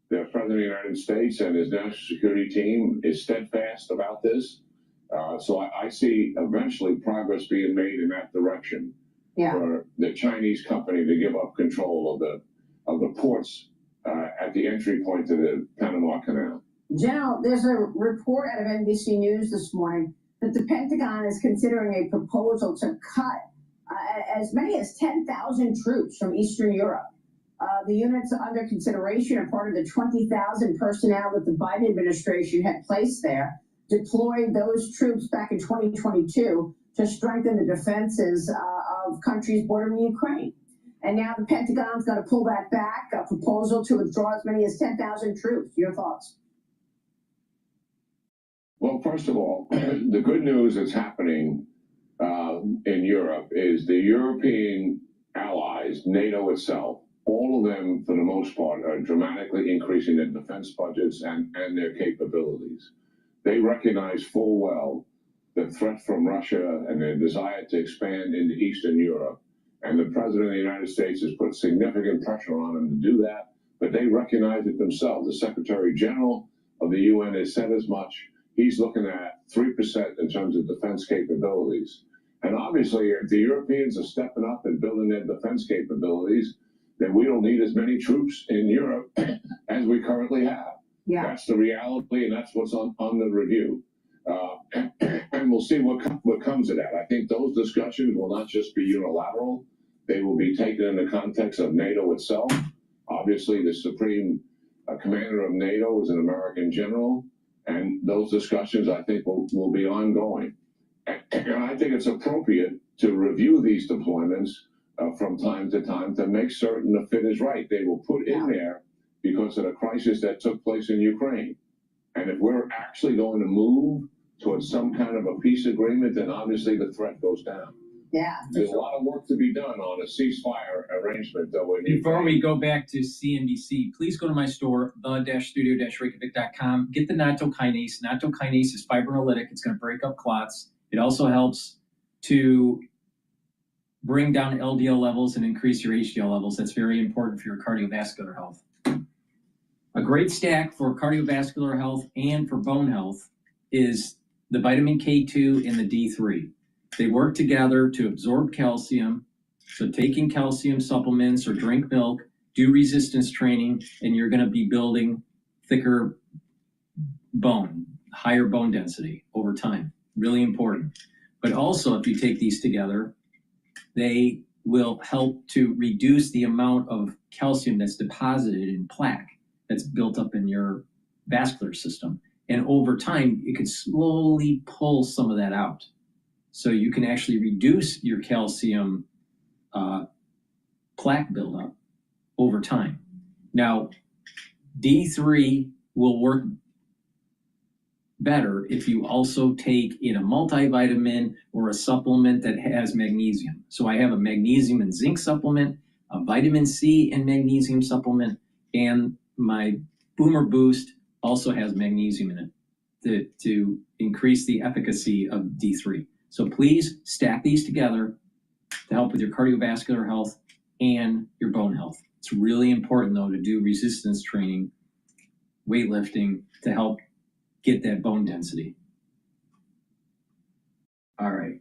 The President of the United States and his national security team is steadfast about this. So I see eventually progress being made in that direction. Yeah. For the Chinese company to give up control of the ports at the entry point to the Panama Canal. General, there's a report out of NBC News this morning that the Pentagon is considering a proposal to cut as many as 10,000 troops from Eastern Europe. The units under consideration are part of the 20,000 personnel that the Biden administration had placed there, deployed those troops back in 2022 to strengthen the defenses of countries bordering Ukraine. And now the Pentagon's going to pull that back, a proposal to withdraw as many as 10,000 troops. Your thoughts? Well, first of all, the good news that's happening in Europe is the European allies, NATO itself, all of them, for the most part, are dramatically increasing their defense budgets and their capabilities. They recognize full well the threat from Russia and their desire to expand into Eastern Europe. And the President of the United States has put significant pressure on them to do that, but they recognize it themselves. The Secretary General of the UN has said as much. He's looking at 3% in terms of defense capabilities. And obviously, if the Europeans are stepping up and building their defense capabilities, then we don't need as many troops in Europe as we currently have. Yeah. That's the reality, and that's what's on the review. And we'll see what comes of that. I think those discussions will not just be unilateral. They will be taken in the context of NATO itself. Obviously, the supreme commander of NATO is an American general, and those discussions, I think, will be ongoing. And I think it's appropriate to review these deployments from time to time to make certain the fit is right. They will put in there because of the crisis that took place in Ukraine. And if we're actually going to move towards some kind of a peace agreement, then obviously the threat goes down. Yeah. There's a lot of work to be done on a ceasefire arrangement, though. Before we go back to CNBC, please go to my store, the-studio-reykjavik.com. Get the nattokinase. Nattokinase is fibrinolytic. It's going to break up clots. It also helps to bring down LDL levels and increase your HDL levels. That's very important for your cardiovascular health. A great stack for cardiovascular health and for bone health is the vitamin K2 and the D3. They work together to absorb calcium. So taking calcium supplements or drink milk, do resistance training, and you're going to be building thicker bone, higher bone density over time. Really important. But also, if you take these together, they will help to reduce the amount of calcium that's deposited in plaque that's built up in your vascular system. And over time, it could slowly pull some of that out. So you can actually reduce your calcium plaque buildup over time. Now, D3 will work better if you also take in a multivitamin or a supplement that has magnesium. So I have a magnesium and zinc supplement, a vitamin C and magnesium supplement, and my Boomer Boost also has magnesium in it to increase the efficacy of D3. So please stack these together to help with your cardiovascular health and your bone health. It's really important, though, to do resistance training, weightlifting, to help get that bone density. All right.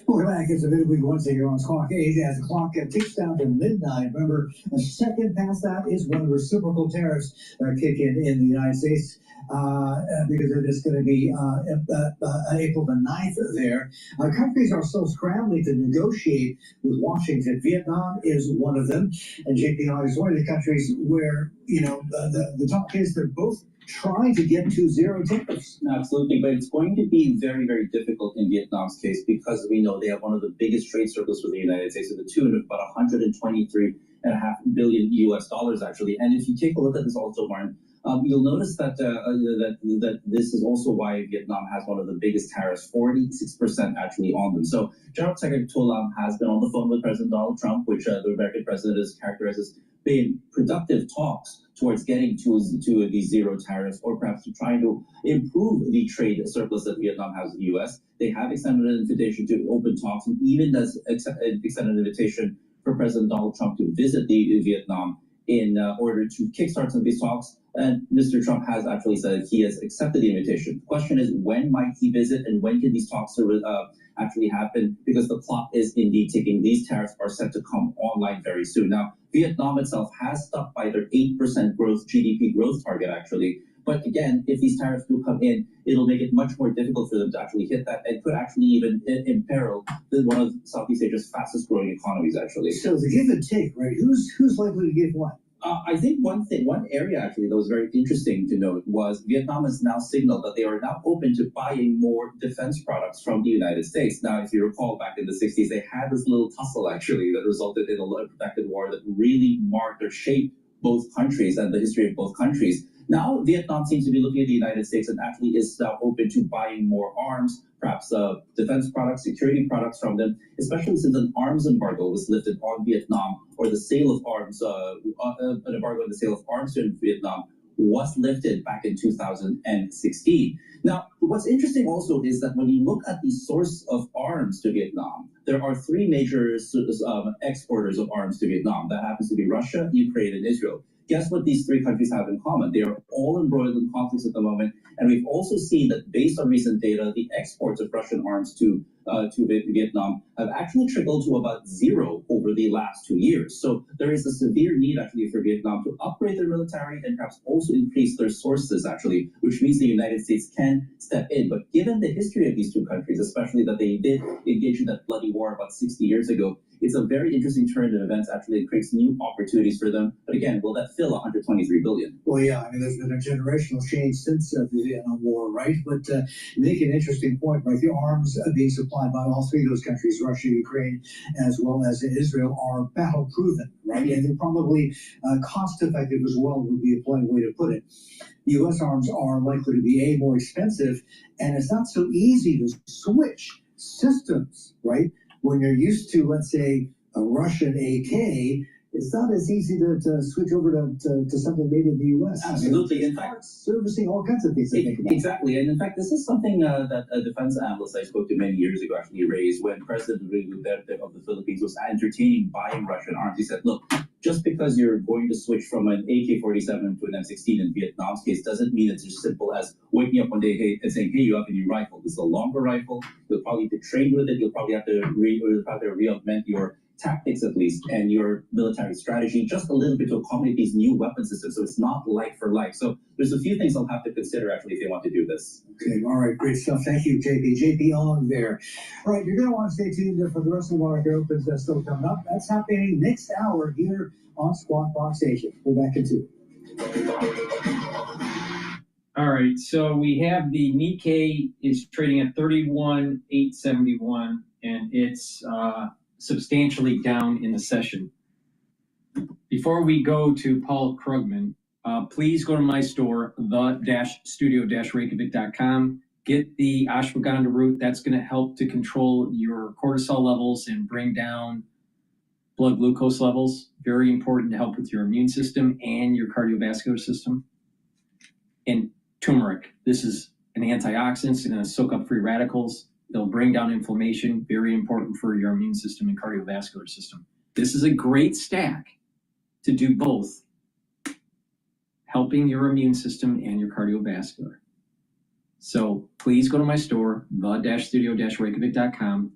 Welcome back. It's a midweek Wednesday here on Squawk 8 as the clock ticks down to midnight. Remember, a second past that is when reciprocal tariffs kick in the United States because it is going to be April the 9th there. Countries are still scrambling to negotiate with Washington. Vietnam is one of them. And JPI is one of the countries where, you know, the talk is they're both trying to get to zero tariffs. Absolutely, but it's going to be very, very difficult in Vietnam's case because we know they have one of the biggest trade surplus with the United States to the tune of about $123.5 billion US dollars, actually. And if you take a look at this also, Martin, you'll notice that that this is also why Vietnam has one of the biggest tariffs, 46% actually on them. So General Secretary To Lam has been on the phone with President Donald Trump, which the American president is characterized as being productive talks towards getting to these zero tariffs, or perhaps to try to improve the trade surplus that Vietnam has with the U.S. They have extended an invitation to open talks, and even does extend an invitation for President Donald Trump to visit Vietnam in order to kickstart some of these talks. And Mr. Trump has actually said he has accepted the invitation. The question is, when might he visit, and when can these talks actually happen? Because the clock is indeed ticking. These tariffs are set to come online very soon. Now, Vietnam itself has stuck by their 8% growth GDP growth target, actually. But again, if these tariffs do come in, it'll make it much more difficult for them to actually hit that, and could actually even imperil one of Southeast Asia's fastest growing economies, actually. So the give and take, right? Who's likely to give what? I think one area actually that was very interesting to note was Vietnam has now signaled that they are now open to buying more defense products from the United States. Now, if you recall, back in the 60s, they had this little tussle actually that resulted in a protracted war that really marked or shaped both countries and the history of both countries. Now, Vietnam seems to be looking at the United States and actually is now open to buying more arms, perhaps defense products, security products from them, especially since an arms embargo was lifted on Vietnam, or the sale of arms, an embargo on the sale of arms to Vietnam was lifted back in 2016. Now, what's interesting also is that when you look at the source of arms to Vietnam, there are three major exporters of arms to Vietnam. That happens to be Russia, Ukraine, and Israel. Guess what these three countries have in common? They are all embroiled in conflicts at the moment. And we've also seen that based on recent data, the exports of Russian arms to Vietnam have actually trickled to about zero over the last 2 years. So there is a severe need actually for Vietnam to upgrade their military and perhaps also increase their sources actually, which means the United States can step in. But given the history of these two countries, especially that they did engage in that bloody war about 60 years ago, it's a very interesting turn of events. Actually, it creates new opportunities for them. But again, will that fill 123 billion? Well, yeah, I mean, there's been a generational change since the Vietnam War, right? But make an interesting point, right? The arms being supplied by all three of those countries, Russia, Ukraine, as well as Israel, are battle-proven, right? And they're probably cost-effective as well, would be a polite way to put it. U.S. arms are likely to be, more expensive, and it's not so easy to switch systems, right? When you're used to, let's say, a Russian AK, it's not as easy to switch over to something made in the U.S. Absolutely. In fact, servicing all kinds of things. Exactly. And in fact, this is something that a defense analyst I spoke to many years ago actually raised when President Duterte of the Philippines was entertaining buying Russian arms. He said, look, just because you're going to switch from an AK-47 to an M16 in Vietnam's case doesn't mean it's as simple as waking up one day and saying, hey, you have a new rifle. This is a longer rifle. You'll probably have to train with it. You'll probably have to re-augment your tactics at least and your military strategy just a little bit to accommodate these new weapon systems. So it's not like for like. So there's a few things I'll have to consider actually if they want to do this. Okay, all right, great stuff. Thank you, JP. JP on there. All right, you're going to want to stay tuned for the rest of our opens that's still coming up. That's happening next hour here on Squawk Box Asia. We're back in 2. All right, so we have the Nikkei is trading at 31,871, and it's substantially down in the session. Before we go to Paul Krugman, please go to my store, the-studio-reykjavik.com. Get the ashwagandha root. That's going to help to control your cortisol levels and bring down blood glucose levels. Very important to help with your immune system and your cardiovascular system. And turmeric. This is an antioxidant. It's going to soak up free radicals. It'll bring down inflammation. Very important for your immune system and cardiovascular system. This is a great stack to do both, helping your immune system and your cardiovascular. So please go to my store, the-studio-reykjavik.com,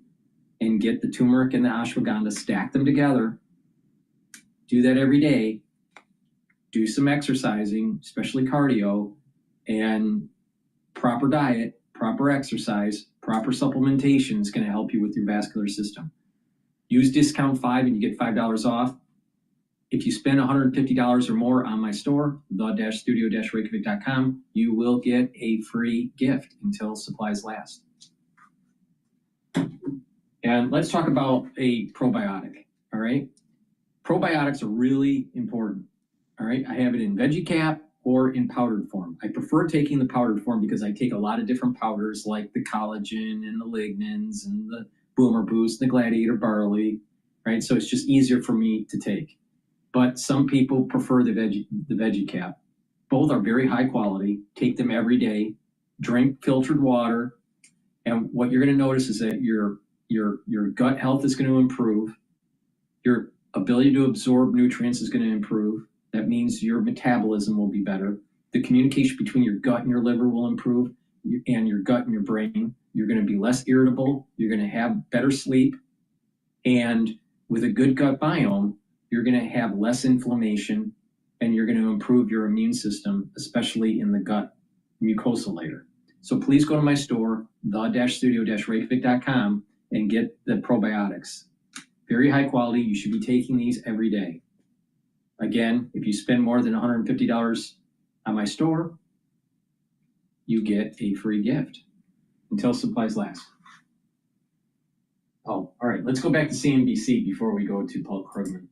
and get the turmeric and the ashwagandha, stack them together. Do that every day. Do some exercising, especially cardio, and proper diet, proper exercise, proper supplementation is going to help you with your vascular system. Use discount 5 and you get $5 off. If you spend $150 or more on my store, the-studio-reykjavik.com, you will get a free gift until supplies last. And let's talk about a probiotic, all right? Probiotics are really important, all right? I have it in veggie cap or in powdered form. I prefer taking the powdered form because I take a lot of different powders like the collagen and the lignans and the Boomer Boost, the Gladiator Barley, right? So it's just easier for me to take. But some people prefer the veggie cap. Both are very high quality. Take them every day. Drink filtered water. And what you're going to notice is that your gut health is going to improve. Your ability to absorb nutrients is going to improve. That means your metabolism will be better. The communication between your gut and your liver will improve, and your gut and your brain. You're going to be less irritable. You're going to have better sleep. And with a good gut biome, you're going to have less inflammation, and you're going to improve your immune system, especially in the gut mucosal layer. So please go to my store, the-studio-reykjavik.com, and get the probiotics. Very high quality. You should be taking these every day. Again, if you spend more than $150 on my store, you get a free gift until supplies last. Oh, all right. Let's go back to CNBC before we go to Paul Krugman.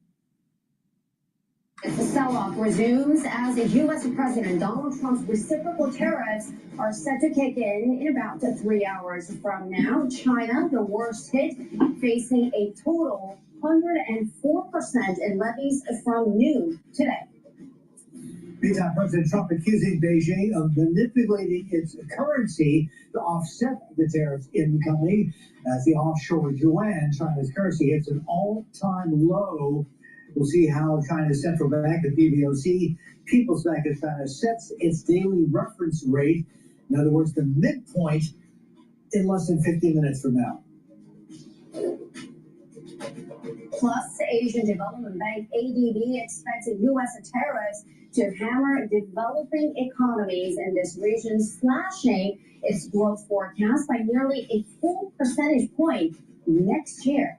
The sell-off resumes as the U.S. President Donald Trump's reciprocal tariffs are set to kick in about 3 hours from now. China, the worst hit, facing a total 104% in levies from noon today. Meantime, President Trump accusing Beijing of manipulating its currency to offset the tariffs incoming as the offshore yuan, China's currency, hits an all-time low. We'll see how China's central bank, the PBOC, People's Bank of China, sets its daily reference rate. In other words, the midpoint in less than 15 minutes from now. Plus, Asian Development Bank, ADB, expects U.S. tariffs to hammer developing economies in this region, slashing its growth forecast by nearly a full percentage point next year.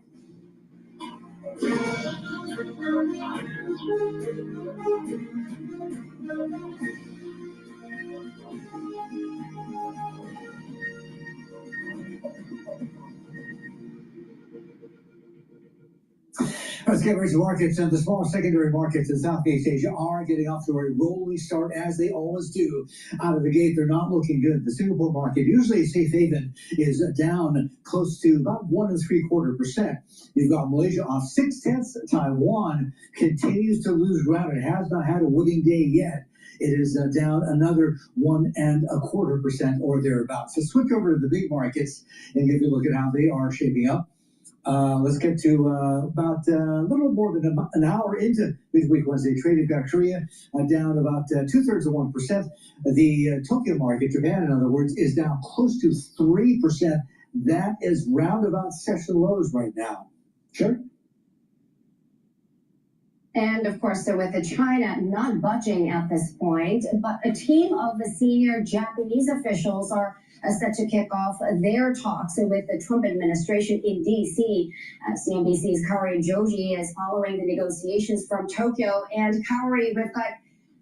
Let's get ready to markets, and the small secondary markets in Southeast Asia are getting off to a rolling start as they always do. Out of the gate, they're not looking good. The Singapore market, usually a safe haven, is down close to about 1 3/4%. You've got Malaysia off 0.6. Taiwan continues to lose ground. It has not had a winning day yet. It is down another 1 1/4% or thereabouts. So switch over to the big markets and give you a look at how they are shaping up. Let's get to about a little more than an hour into this week Wednesday trade. You've got Korea down about 2/3 of 1%. The Tokyo market, Japan in other words, is down close to 3%. That is roundabout session lows right now. Sure. And of course, so with China not budging at this point, but a team of the senior Japanese officials are set to kick off their talks with the Trump administration in D.C. CNBC's Kaori Joji is following the negotiations from Tokyo. And Kaori, we've got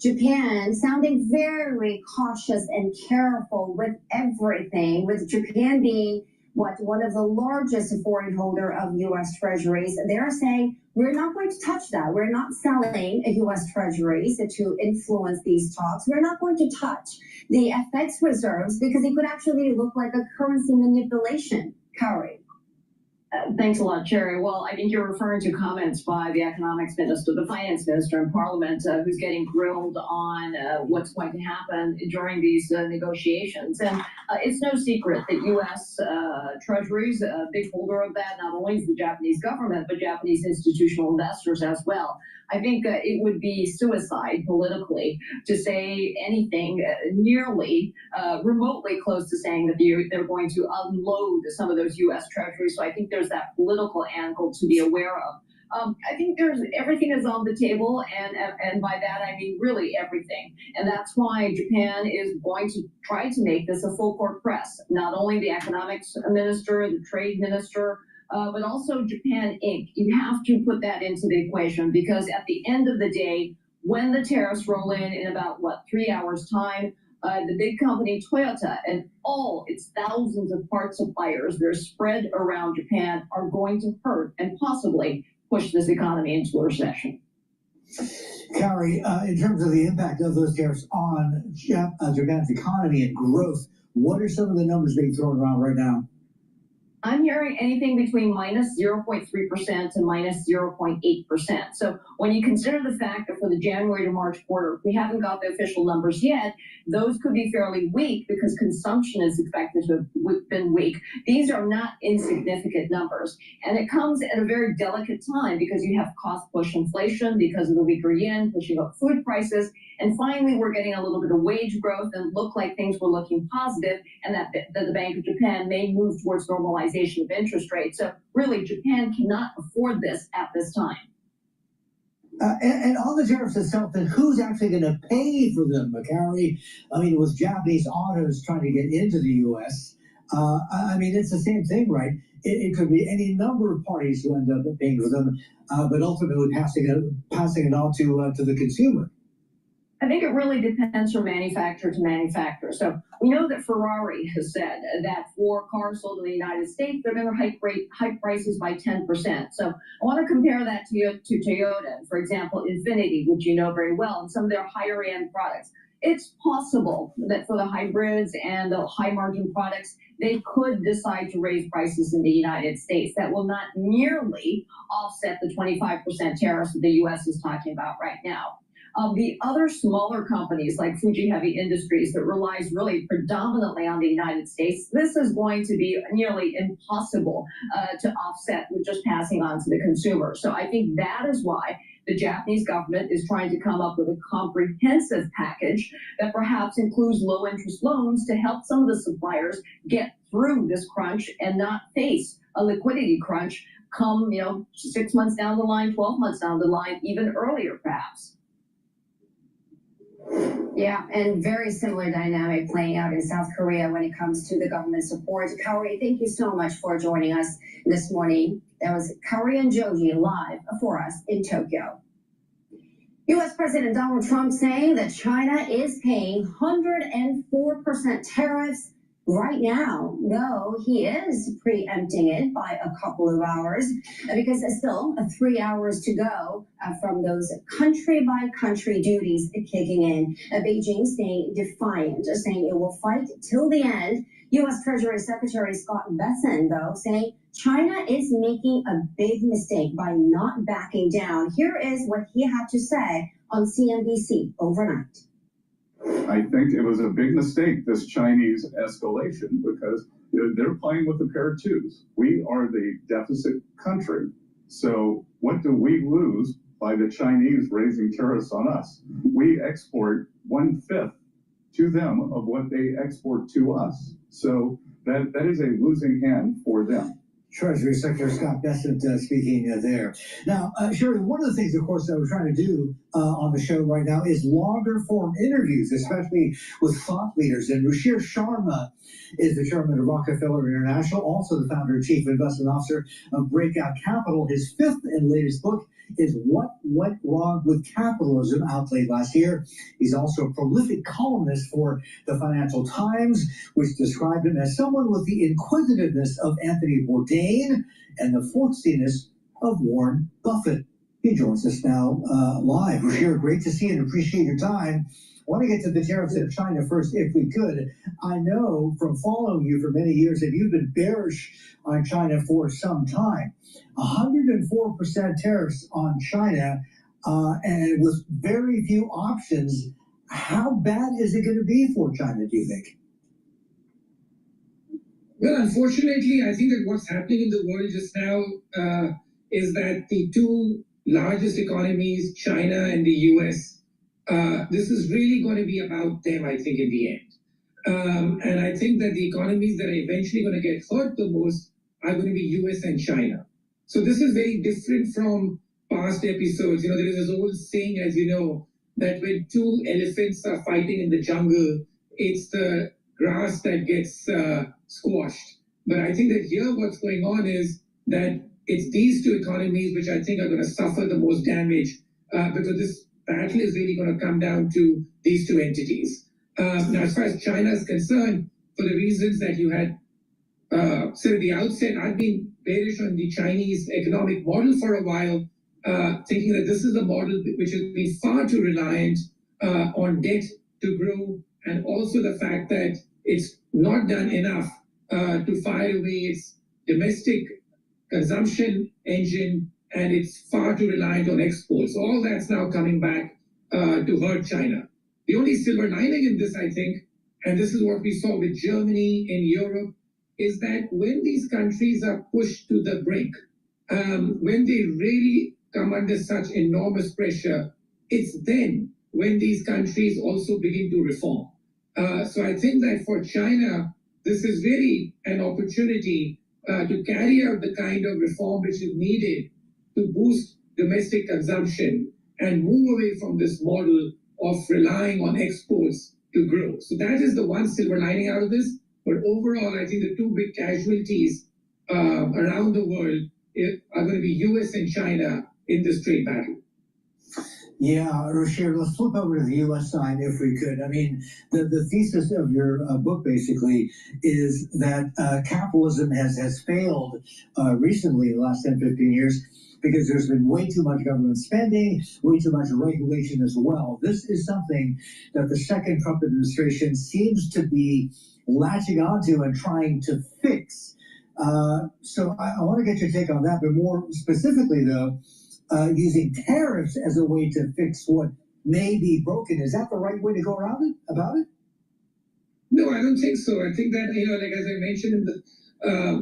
Japan sounding very cautious and careful with everything, with Japan being one of the largest foreign holder of U.S. Treasuries. They're saying we're not going to touch that. We're not selling U.S. Treasuries to influence these talks. We're not going to touch the FX reserves because it could actually look like a currency manipulation. Kaori. Thanks a lot, Cherry. Well, I think you're referring to comments by the economics minister, the finance minister in Parliament, who's getting grilled on what's going to happen during these negotiations. And it's no secret that U.S. Treasuries, a big holder of that, not only is the Japanese government, but Japanese institutional investors as well. I think it would be suicide politically to say anything nearly remotely close to saying that they're going to unload some of those U.S. Treasuries. So I think there's that political angle to be aware of. I think everything is on the table, and by that I mean really everything. And that's why Japan is going to try to make this a full court press. Not only the economics minister, the trade minister, but also Japan Inc. You have to put that into the equation because at the end of the day, when the tariffs roll in about 3 hours time, the big company Toyota and all its thousands of part suppliers that are spread around Japan are going to hurt and possibly push this economy into a recession. Kaori, in terms of the impact of those tariffs on Japan's economy and growth, what are some of the numbers being thrown around right now? I'm hearing anything between minus 0.3% to minus 0.8%. So when you consider the fact that for the January to March quarter, we haven't got the official numbers yet, those could be fairly weak because consumption is expected to have been weak. These are not insignificant numbers. And it comes at a very delicate time because you have cost push inflation because of the weaker yen, pushing up food prices. And finally, we're getting a little bit of wage growth and look like things were looking positive and that the Bank of Japan may move towards normalization of interest rates. So really, Japan cannot afford this at this time. And on the tariffs itself, then who's actually going to pay for them, Kaori? I mean, with Japanese autos trying to get into the U.S., I mean, it's the same thing, right? It could be any number of parties who end up paying for them, but ultimately passing it on to the consumer. I think it really depends from manufacturer to manufacturer. So we know that Ferrari has said that for cars sold in the United States, they're going to hike prices by 10%. So I want to compare that to Toyota, for example, Infiniti, which you know very well, and some of their higher end products. It's possible that for the hybrids and the high margin products, they could decide to raise prices in the United States. That will not nearly offset the 25% tariffs that the U.S. is talking about right now. The other smaller companies like Fuji Heavy Industries that relies really predominantly on the United States, this is going to be nearly impossible to offset with just passing on to the consumer. So I think that is why the Japanese government is trying to come up with a comprehensive package that perhaps includes low interest loans to help some of the suppliers get through this crunch and not face a liquidity crunch come, 6 months down the line, 12 months down the line, even earlier perhaps. Yeah, and very similar dynamic playing out in South Korea when it comes to the government support. Kaori, thank you so much for joining us this morning. That was Kaori and Joji live for us in Tokyo. U.S. President Donald Trump saying that China is paying 104% tariffs right now, though he is preempting it by a couple of hours because there's still 3 hours to go from those country-by-country duties kicking in. Beijing staying defiant, saying it will fight till the end. U.S. Treasury Secretary Scott Bessent, though, saying China is making a big mistake by not backing down. Here is what he had to say on CNBC overnight. I think it was a big mistake, this Chinese escalation, because they're playing with a pair of twos. We are the deficit country. So what do we lose by the Chinese raising tariffs on us? We export 1/5 to them of what they export to us. So that is a losing hand for them. Treasury Secretary Scott Bessent speaking there. Now, Sherry, one of the things, of course, that we're trying to do on the show right now is longer form interviews, especially with thought leaders. And Ruchir Sharma is the chairman of Rockefeller International, also the founder and chief investment officer of Breakout Capital. His fifth and latest book is What Went Wrong with Capitalism, out late last year. He's also a prolific columnist for the Financial Times, which described him as someone with the inquisitiveness of Anthony Bourdain and the foxiness of Warren Buffett. He joins us now live. Ruchir, great to see you and appreciate your time. I want to get to the tariffs in China first, if we could. I know from following you for many years that you've been bearish on China for some time. 104% tariffs on China, and with very few options. How bad is it going to be for China, do you think? Well, unfortunately, I think that what's happening in the world just now is that the two largest economies, China and the US, this is really going to be about them, I think, in the end. And I think that the economies that are eventually going to get hurt the most are going to be US and China. So this is very different from past episodes. You know, there is this old saying, as you know, that when two elephants are fighting in the jungle, it's the grass that gets squashed. But I think that here what's going on is that it's these two economies which I think are going to suffer the most damage because this battle is really going to come down to these two entities. Now, as far as China is concerned, for the reasons that you had said at the outset, I've been bearish on the Chinese economic model for a while, thinking that this is a model which has been far too reliant on debt to grow, and also the fact that it's not done enough to fire away its domestic consumption engine, and it's far too reliant on exports. So all that's now coming back to hurt China. The only silver lining in this, I think, and this is what we saw with Germany in Europe, is that when these countries are pushed to the brink, when they really come under such enormous pressure, it's then when these countries also begin to reform. So I think that for China, this is really an opportunity to carry out the kind of reform which is needed to boost domestic consumption and move away from this model of relying on exports to grow. So that is the one silver lining out of this. But overall, I think the two big casualties around the world are going to be US and China in this trade battle. Yeah, Ruchir, let's flip over to the U.S. side if we could. I mean, the thesis of your book basically is that capitalism has failed recently in the last 10, 15 years because there's been way too much government spending, way too much regulation as well. This is something that the second Trump administration seems to be latching onto and trying to fix. So I want to get your take on that, but more specifically, though, using tariffs as a way to fix what may be broken. Is that the right way to go around it, about it? No, I don't think so. I think that, you know, like as I mentioned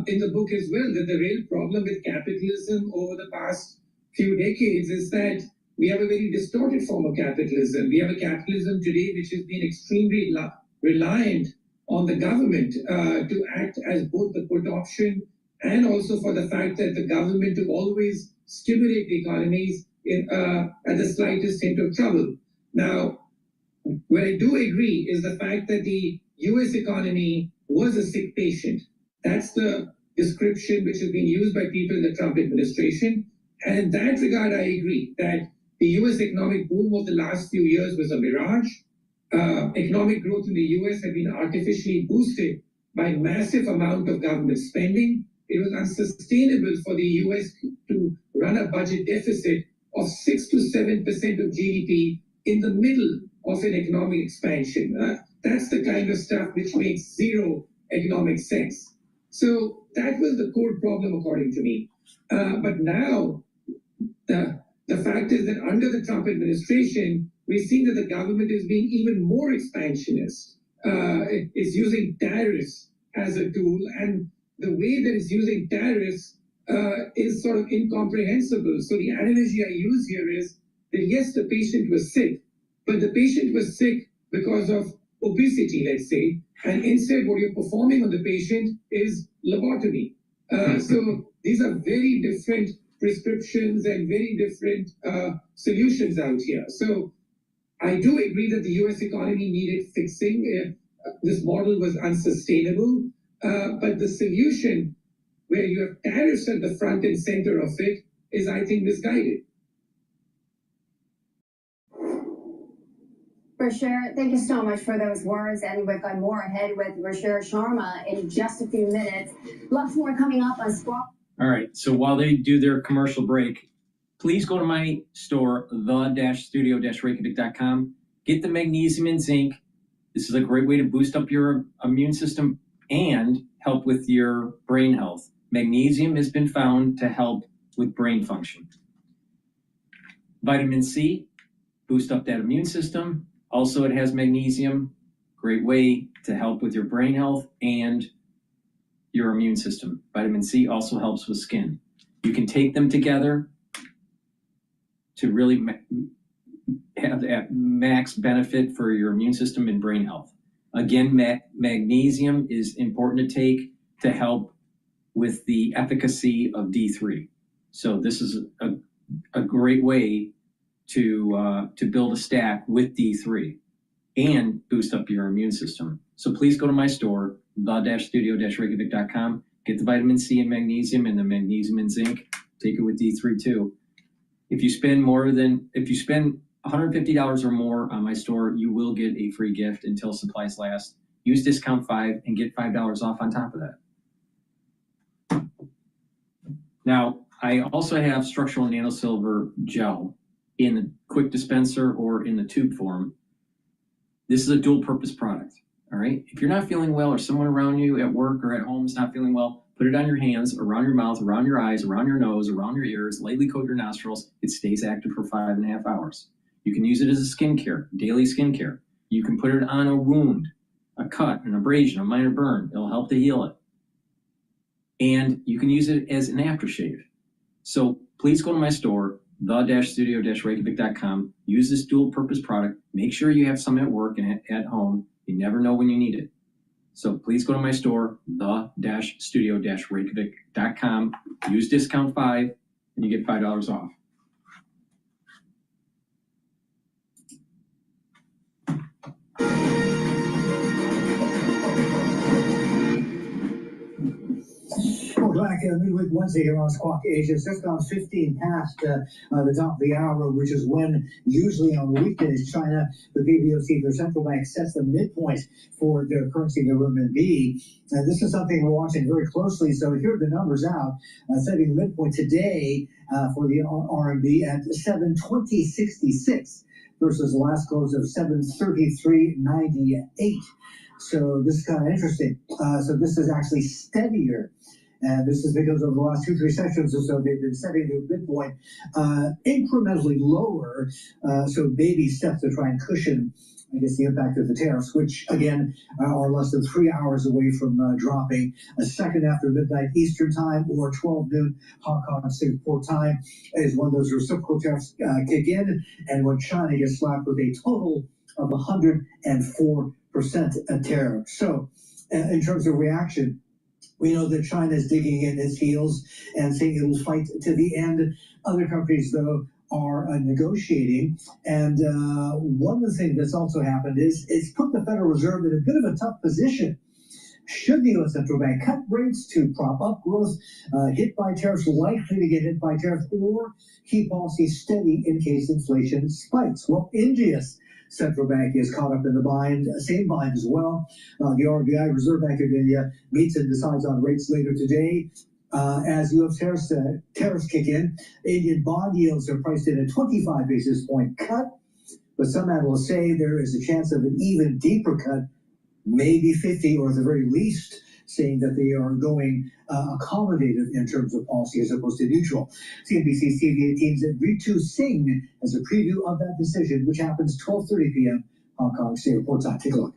in the book as well, that the real problem with capitalism over the past few decades is that we have a very distorted form of capitalism. We have a capitalism today which has been extremely reliant on the government to act as both the put option and also for the fact that the government to always stimulate the economies at the slightest hint of trouble. Now, what I do agree is the fact that the US economy was a sick patient. That's the description which has been used by people in the Trump administration. And in that regard, I agree that the US economic boom of the last few years was a mirage. Economic growth in the US had been artificially boosted by massive amount of government spending. It was unsustainable for the US to run a budget deficit of 6 to 7% of GDP in the middle of an economic expansion. That's the kind of stuff which makes zero economic sense. So that was the core problem, according to me. But now, the fact is that under the Trump administration, we've seen that the government is being even more expansionist. It's using tariffs as a tool, and the way that it's using tariffs is sort of incomprehensible. So the analogy I use here is that yes, the patient was sick, but the patient was sick because of obesity, let's say, and instead what you're performing on the patient is lobotomy. So these are very different prescriptions and very different solutions out here. So I do agree that the US economy needed fixing. This model was unsustainable, but the solution where you have tariffs at the front and center of it is, I think, misguided. Brasher, thank you so much for those words. And we've got more ahead with Brasher Sharma in just a few minutes. Lots more coming up on Squawk. All right, so while they do their commercial break, please go to my store, the-studio-reykjavik.com. Get the magnesium and zinc. This is a great way to boost up your immune system and help with your brain health. Magnesium has been found to help with brain function. Vitamin C, boost up that immune system. Also, it has magnesium, great way to help with your brain health and your immune system. Vitamin C also helps with skin. You can take them together to really have that max benefit for your immune system and brain health. Again, magnesium is important to take to help with the efficacy of D3. So this is a great way to build a stack with D3 and boost up your immune system. So please go to my store, the-studio-reykjavik.com, get the vitamin C and magnesium and the magnesium and zinc. Take it with D3 too. If you spend $150 or more on my store, you will get a free gift until supplies last. Use discount 5 and get $5 off on top of that. Now, I also have structural nanosilver gel in the quick dispenser or in the tube form. This is a dual purpose product, all right? If you're not feeling well or someone around you at work or at home is not feeling well, put it on your hands, around your mouth, around your eyes, around your nose, around your ears, lightly coat your nostrils. It stays active for 5.5 hours. You can use it as a skincare, daily skincare. You can put it on a wound, a cut, an abrasion, a minor burn. It'll help to heal it. And you can use it as an aftershave. So please go to my store, the-studio-reykjavik.com. Use this dual purpose product. Make sure you have some at work and at home. You never know when you need it. So please go to my store, the-studio-reykjavik.com. Use discount 5 and you get $5 off. We're back midweek Wednesday here on Squawk Asia. It's just gone 15 past the top of the hour, which is when usually on weekdays China, the PBOC, their central bank, sets the midpoint for their currency, the renminbi. And this is something we're watching very closely. So here are the numbers out, setting the midpoint today for the RMB at 720.66 versus the last close of 733.98. So this is kind of interesting. So this is actually steadier. And this is because over the last 2-3 sessions or so, they've been setting their midpoint incrementally lower. So baby steps to try and cushion, I guess, the impact of the tariffs, which, again, are less than 3 hours away from dropping a second after midnight Eastern time or 12 noon Hong Kong Singapore time is when those reciprocal tariffs kick in and when China gets slapped with a total of 104% tariff. So in terms of reaction, we know that China is digging in its heels and saying it will fight to the end. Other countries, though, are negotiating. And one of the things that's also happened is it's put the Federal Reserve in a bit of a tough position. Should the U.S. Central Bank cut rates to prop up growth, hit by tariffs, likely to get hit by tariffs, or keep policy steady in case inflation spikes? Well, India's central bank is caught up in the bind, same bind as well. The RBI, Reserve Bank of India, meets and decides on rates later today. As U.S. tariffs kick in, Indian bond yields are priced in a 25 basis point cut, but some analysts say there is a chance of an even deeper cut, maybe 50, or at the very least, saying that they are going accommodative in terms of policy as opposed to neutral. CNBC's TV 18's Ritu Singh has a preview of that decision, which happens 12:30 p.m. Hong Kong Singapore time. Take a look.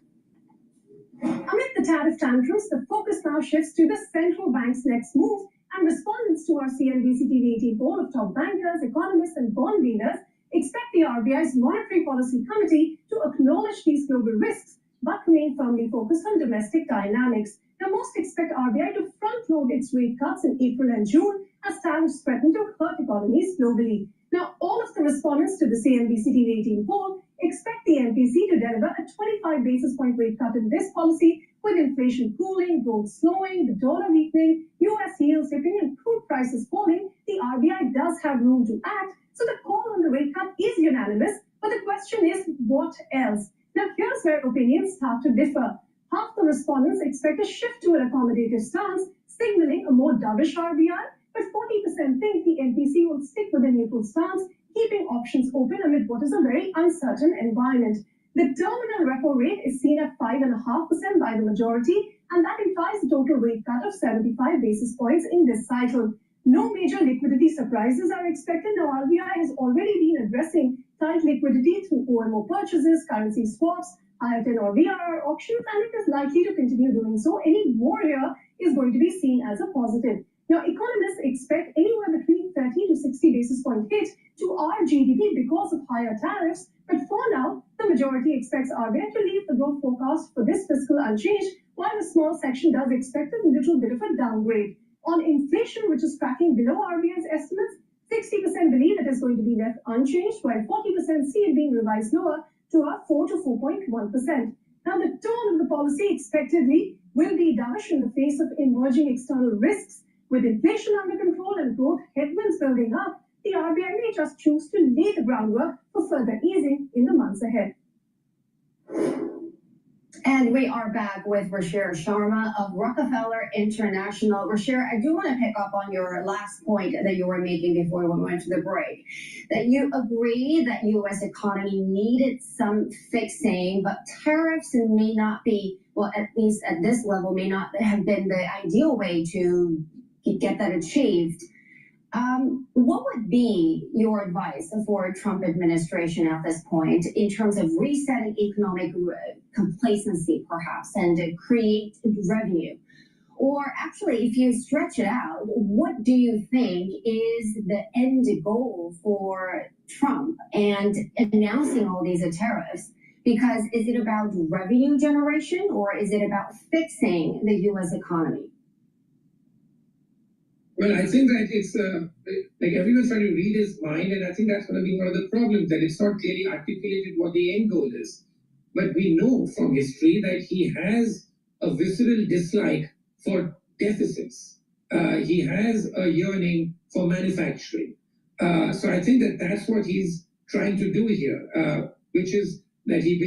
Amid the tariff tantrums, the focus now shifts to the central bank's next move, and respondents to our CNBC TV 18 poll of top bankers, economists, and bond leaders expect the RBI's Monetary Policy Committee to acknowledge these global risks, but remain firmly focused on domestic dynamics. Now, most expect RBI to front-load its rate cuts in April and June as tariffs threaten to hurt economies globally. Now, all of the respondents to the CNBC TV18 poll expect the MPC to deliver a 25 basis point rate cut in this policy, with inflation cooling, growth slowing, the dollar weakening, US yields dipping, and crude prices falling. The RBI does have room to act, so the call on the rate cut is unanimous, but the question is, what else? Now, here's where opinions start to differ. Half the respondents expect a shift to an accommodative stance, signaling a more dovish RBI, but 40% think the MPC will stick with a neutral stance, keeping options open amid what is a very uncertain environment. The terminal repo rate is seen at 5.5% by the majority, and that implies a total rate cut of 75 basis points in this cycle. No major liquidity surprises are expected. Now, RBI has already been addressing tight liquidity through OMO purchases, currency swaps, higher tenor VRR auctions, and it is likely to continue doing so. Any more here is going to be seen as a positive. Now, economists expect anywhere between 30 to 60 basis point hit to our GDP because of higher tariffs, but for now, the majority expects RBI to leave the growth forecast for this fiscal unchanged, while a small section does expect a little bit of a downgrade. On inflation, which is tracking below RBI's estimates, 60% believe it is going to be left unchanged, while 40% see it being revised lower to a 4 to 4.1%. Now, the tone of the policy expectedly will be dovish in the face of emerging external risks. With inflation under control and growth headwinds building up, the RBI may just choose to lay the groundwork for further easing in the months ahead. And we are back with Rashir Sharma of Rockefeller International. Rashir, I do want to pick up on your last point that you were making before we went to the break, that you agree that U.S. economy needed some fixing, but tariffs may not be, well, at least at this level, may not have been the ideal way to get that achieved. What would be your advice for a Trump administration at this point in terms of resetting economic complacency, perhaps, and to create revenue? Or actually, if you stretch it out, what do you think is the end goal for Trump and announcing all these tariffs? Because is it about revenue generation, or is it about fixing the U.S. economy? Well, I think that it's like everyone's trying to read his mind, and I think that's going to be one of the problems, that it's not clearly articulated what the end goal is. But we know from history that he has a visceral dislike for deficits. He has a yearning for manufacturing. So I think that that's what he's trying to do here, which is that he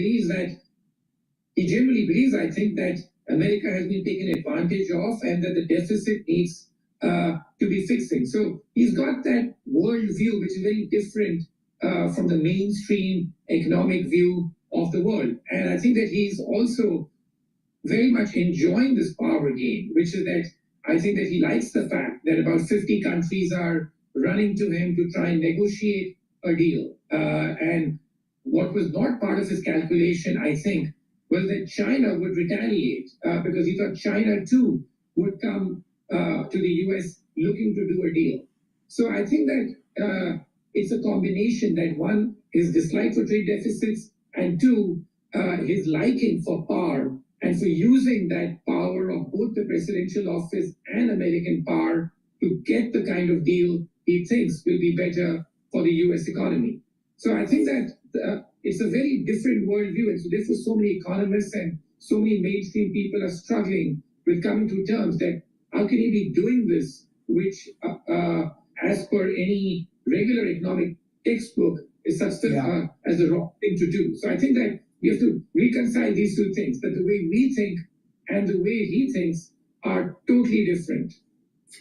generally believes, I think, that America has been taken advantage of and that the deficit needs to be fixing. So he's got that worldview, which is very different from the mainstream economic view of the world. And I think that he's also very much enjoying this power game, which is that I think that he likes the fact that about 50 countries are running to him to try and negotiate a deal. And what was not part of his calculation, I think, was that China would retaliate because he thought China too would come to the US looking to do a deal. So I think that it's a combination that, one, his dislike for trade deficits, and two, his liking for power and for using that power of both the presidential office and American power to get the kind of deal he thinks will be better for the US economy. So I think that it's a very different worldview, and so therefore so many economists and so many mainstream people are struggling with coming to terms that how can he be doing this, which, as per any regular economic textbook, is such as the wrong thing to do. So I think that we have to reconcile these two things, that the way we think and the way he thinks are totally different.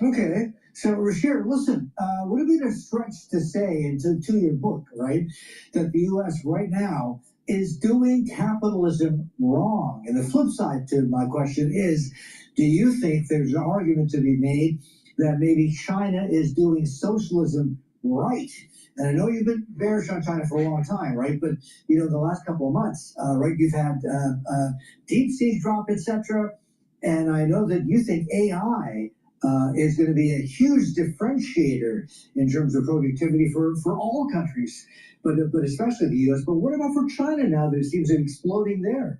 Okay. So, Rashir, listen, would it be a stretch to say, and to your book, right, that the U.S. right now is doing capitalism wrong? And the flip side to my question is, do you think there's an argument to be made that maybe China is doing socialism right? And I know you've been bearish on China for a long time, right? But, you know, the last couple of months, right, you've had DeepSeek drop, etc. And I know that you think AI is going to be a huge differentiator in terms of productivity for all countries, but especially the U.S. But what about for China now that it seems to be exploding there?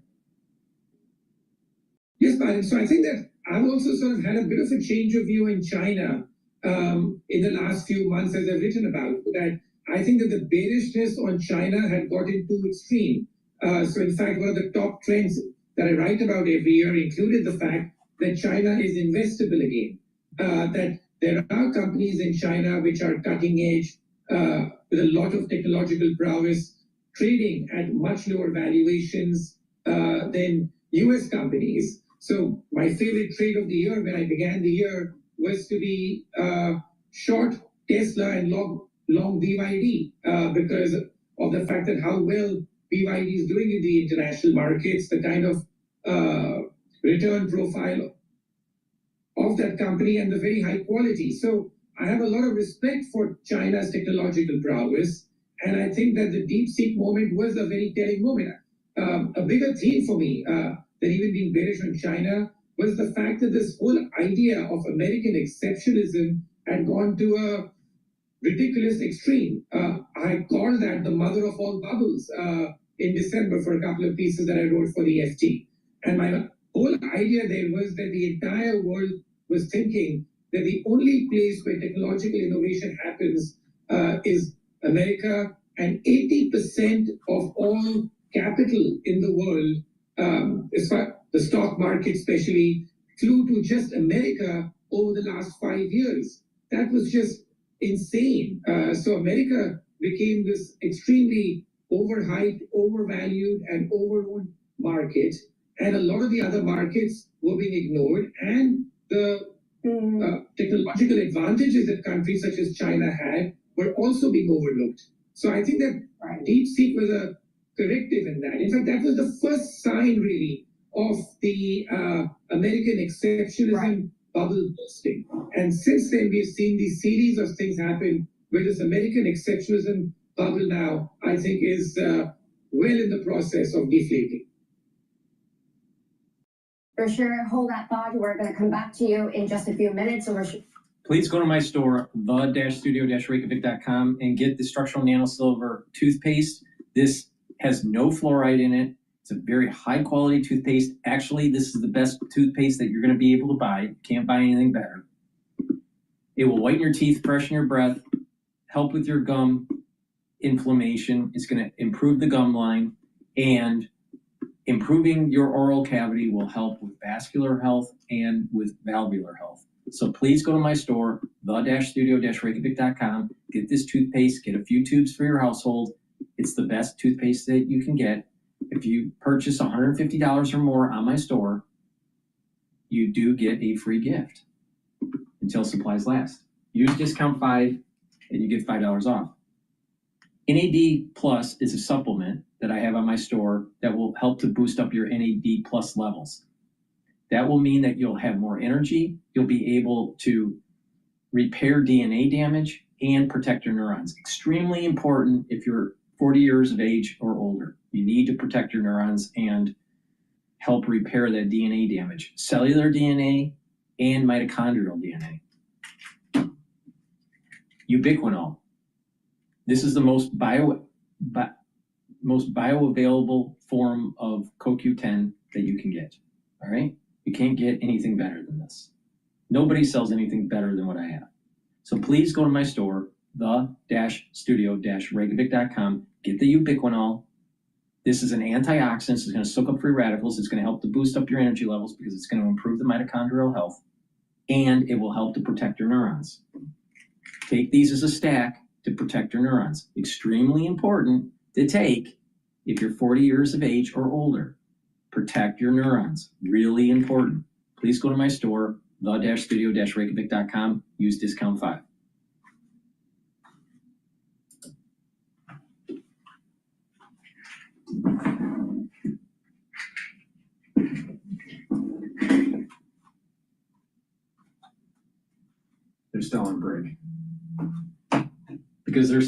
Yes, Biden. So I think that I've also sort of had a bit of a change of view in China in the last few months, as I've written about, that I think that the bearishness on China had gotten too extreme. So in fact, one of the top trends that I write about every year included the fact that China is investable again, that there are companies in China which are cutting edge with a lot of technological prowess, trading at much lower valuations than US companies. So my favorite trade of the year when I began the year was to be short Tesla and long BYD because of the fact that how well BYD is doing in the international markets, the kind of return profile of that company and the very high quality. So I have a lot of respect for China's technological prowess, and I think that the DeepSeek moment was a very telling moment. A bigger theme for me than even being bearish on China was the fact that this whole idea of American exceptionalism had gone to a ridiculous extreme. I called that the mother of all bubbles in December for a couple of pieces that I wrote for the FT. And my whole idea there was that the entire world was thinking that the only place where technological innovation happens is America, and 80% of all capital in the world, as far the stock market especially, flew to just America over the last 5 years. That was just insane. So America became this extremely overhyped, overvalued, and overowned market, and a lot of the other markets were being ignored, and the technological advantages that countries such as China had were also being overlooked. So I think that DeepSeek was a corrective in that. In fact, that was the first sign, really, of the American exceptionalism bubble bursting. And since then, we've seen these series of things happen where this American exceptionalism bubble now, I think, is well in the process of deflating. For sure, hold that thought. We're going to come back to you in just a few minutes. Please go to my store, the-studio-reykjavik.com, and get the structural nanosilver toothpaste. This has no fluoride in it. It's a very high quality toothpaste. Actually, this is the best toothpaste that you're going to be able to buy. You can't buy anything better. It will whiten your teeth, freshen your breath, help with your gum inflammation. It's going to improve the gum line, and improving your oral cavity will help with vascular health and with valvular health. So please go to my store, the-studio-reykjavik.com, get this toothpaste, get a few tubes for your household. It's the best toothpaste that you can get. If you purchase $150 or more on my store, you do get a free gift until supplies last. Use discount 5 and you get $5 off. NAD Plus is a supplement that I have on my store that will help to boost up your NAD Plus levels. That will mean that you'll have more energy, you'll be able to repair DNA damage and protect your neurons. Extremely important if you're 40 years of age or older. You need to protect your neurons and help repair that DNA damage. Cellular DNA and mitochondrial DNA. Ubiquinol. This is the most bioavailable form of CoQ10 that you can get. All right? You can't get anything better than this. Nobody sells anything better than what I have. So please go to my store, the-studio-reykjavik.com, get the Ubiquinol. This is an antioxidant. It's going to soak up free radicals. It's going to help to boost up your energy levels because it's going to improve the mitochondrial health, and it will help to protect your neurons. Take these as a stack to protect your neurons. Extremely important to take if you're 40 years of age or older. Protect your neurons. Really important. Please go to my store, the-studio-reykjavik.com. Use discount 5. They're still on break. Because they're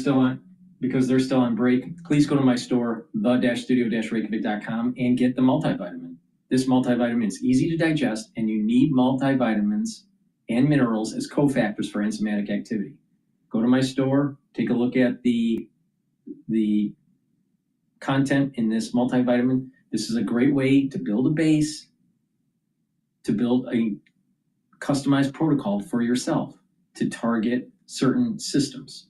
still on break, please go to my store, the-studio-reykjavik.com, and get the multivitamin. This multivitamin is easy to digest, and you need multivitamins and minerals as cofactors for enzymatic activity. Go to my store, take a look at the content in this multivitamin. This is a great way to build a base, to build a customized protocol for yourself to target certain systems.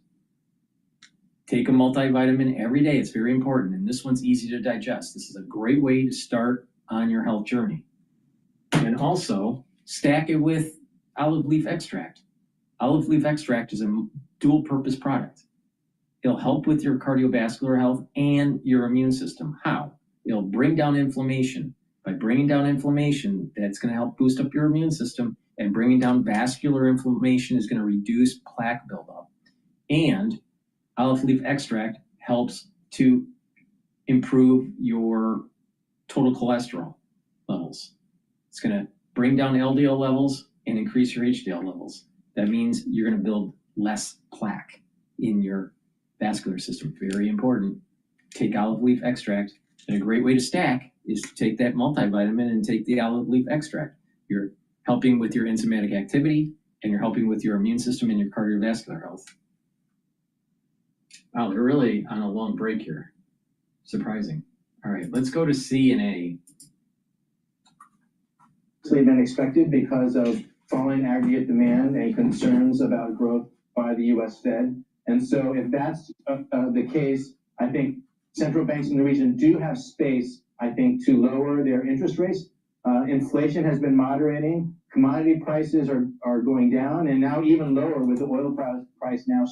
Take a multivitamin every day. It's very important. And this one's easy to digest. This is a great way to start on your health journey. And also stack it with olive leaf extract. Olive leaf extract is a dual purpose product. It'll help with your cardiovascular health and your immune system. How? It'll bring down inflammation. By bringing down inflammation, that's going to help boost up your immune system, and bringing down vascular inflammation is going to reduce plaque buildup. And olive leaf extract helps to improve your total cholesterol levels. It's going to bring down LDL levels and increase your HDL levels. That means you're going to build less plaque in your vascular system. Very important. Take olive leaf extract. And a great way to stack is to take that multivitamin and take the olive leaf extract. You're helping with your enzymatic activity, and you're helping with your immune system and your cardiovascular health. Wow, they're really on a long break here. Surprising. All right, let's go to C and A. Been expected because of falling aggregate demand and concerns about growth by the U.S. Fed. And so if that's the case, I think central banks in the region do have space, I think, to lower their interest rates. Inflation has been moderating. Commodity prices are going down, and now even lower with the oil price now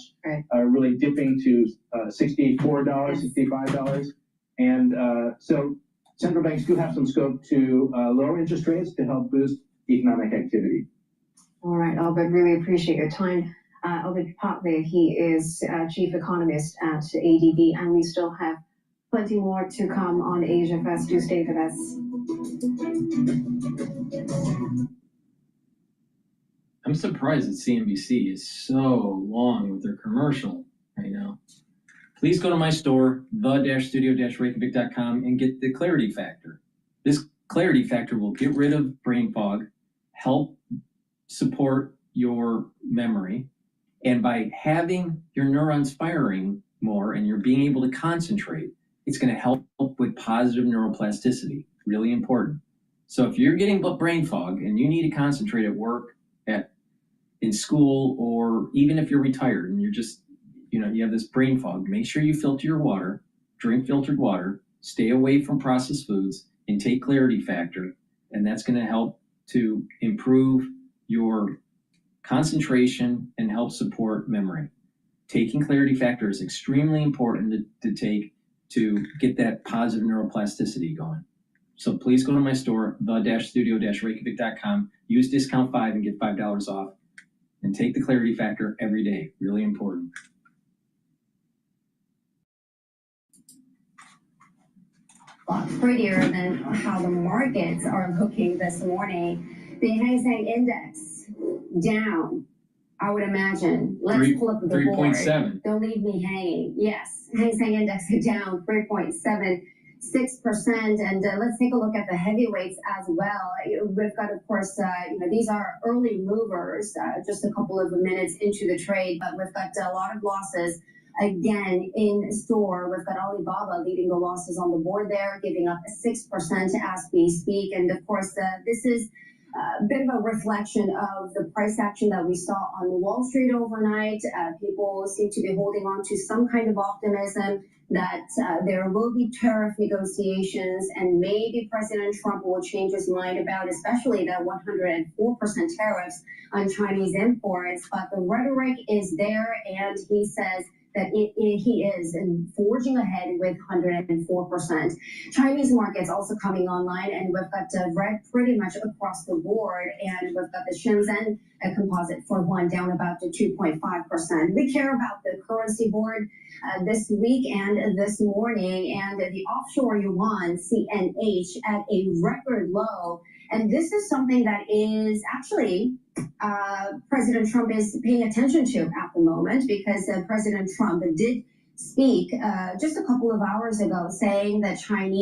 really dipping to $64, $65. And so central banks do have some scope to lower interest rates to help boost economic activity. All right, Albert, really appreciate your time. Albert Potley, he is chief economist at ADB, and we still have plenty more to come on Asia Fest. Do stay with us. I'm surprised that CNBC is so long with their commercial right now. Please go to my store, the-studio-reykjavik.com, and get the Clarity Factor. This Clarity Factor will get rid of brain fog, help support your memory, and by having your neurons firing more and you're being able to concentrate, it's going to help with positive neuroplasticity. Really important. So if you're getting brain fog and you need to concentrate at work, in school, or even if you're retired and you're just, you have this brain fog, make sure you filter your water, drink filtered water, stay away from processed foods, and take Clarity Factor. And that's going to help to improve your concentration and help support memory. Taking Clarity Factor is extremely important to take to get that positive neuroplasticity going. So please go to my store, the-studio-reykjavik.com, use discount 5 and get $5 off, and take the Clarity Factor every day. Really important. Prettier than how the markets are looking this morning. The Hang Seng Index down, I would imagine. Let's flip the board. 3.7. Don't leave me hanging. Yes, Hang Seng Index down 3.76%. And let's take a look at the heavyweights as well. We've got, of course, these are early movers, just a couple of minutes into the trade, but we've got a lot of losses. Again, in store, we've got Alibaba leading the losses on the board there, giving up 6% as we speak. And of course, this is a bit of a reflection of the price action that we saw on Wall Street overnight. People seem to be holding on to some kind of optimism that there will be tariff negotiations, and maybe President Trump will change his mind about especially that 104% tariffs on Chinese imports. But the rhetoric is there, and he says that he is forging ahead with 104%. Chinese markets also coming online, and we've got red pretty much across the board, and we've got the Shenzhen composite for one down about to 2.5%. We care about the currency board this week and this morning, and the offshore yuan CNH at a record low. And this is something that is actually President Trump is paying attention to at the moment, because President Trump did speak just a couple of hours ago saying that China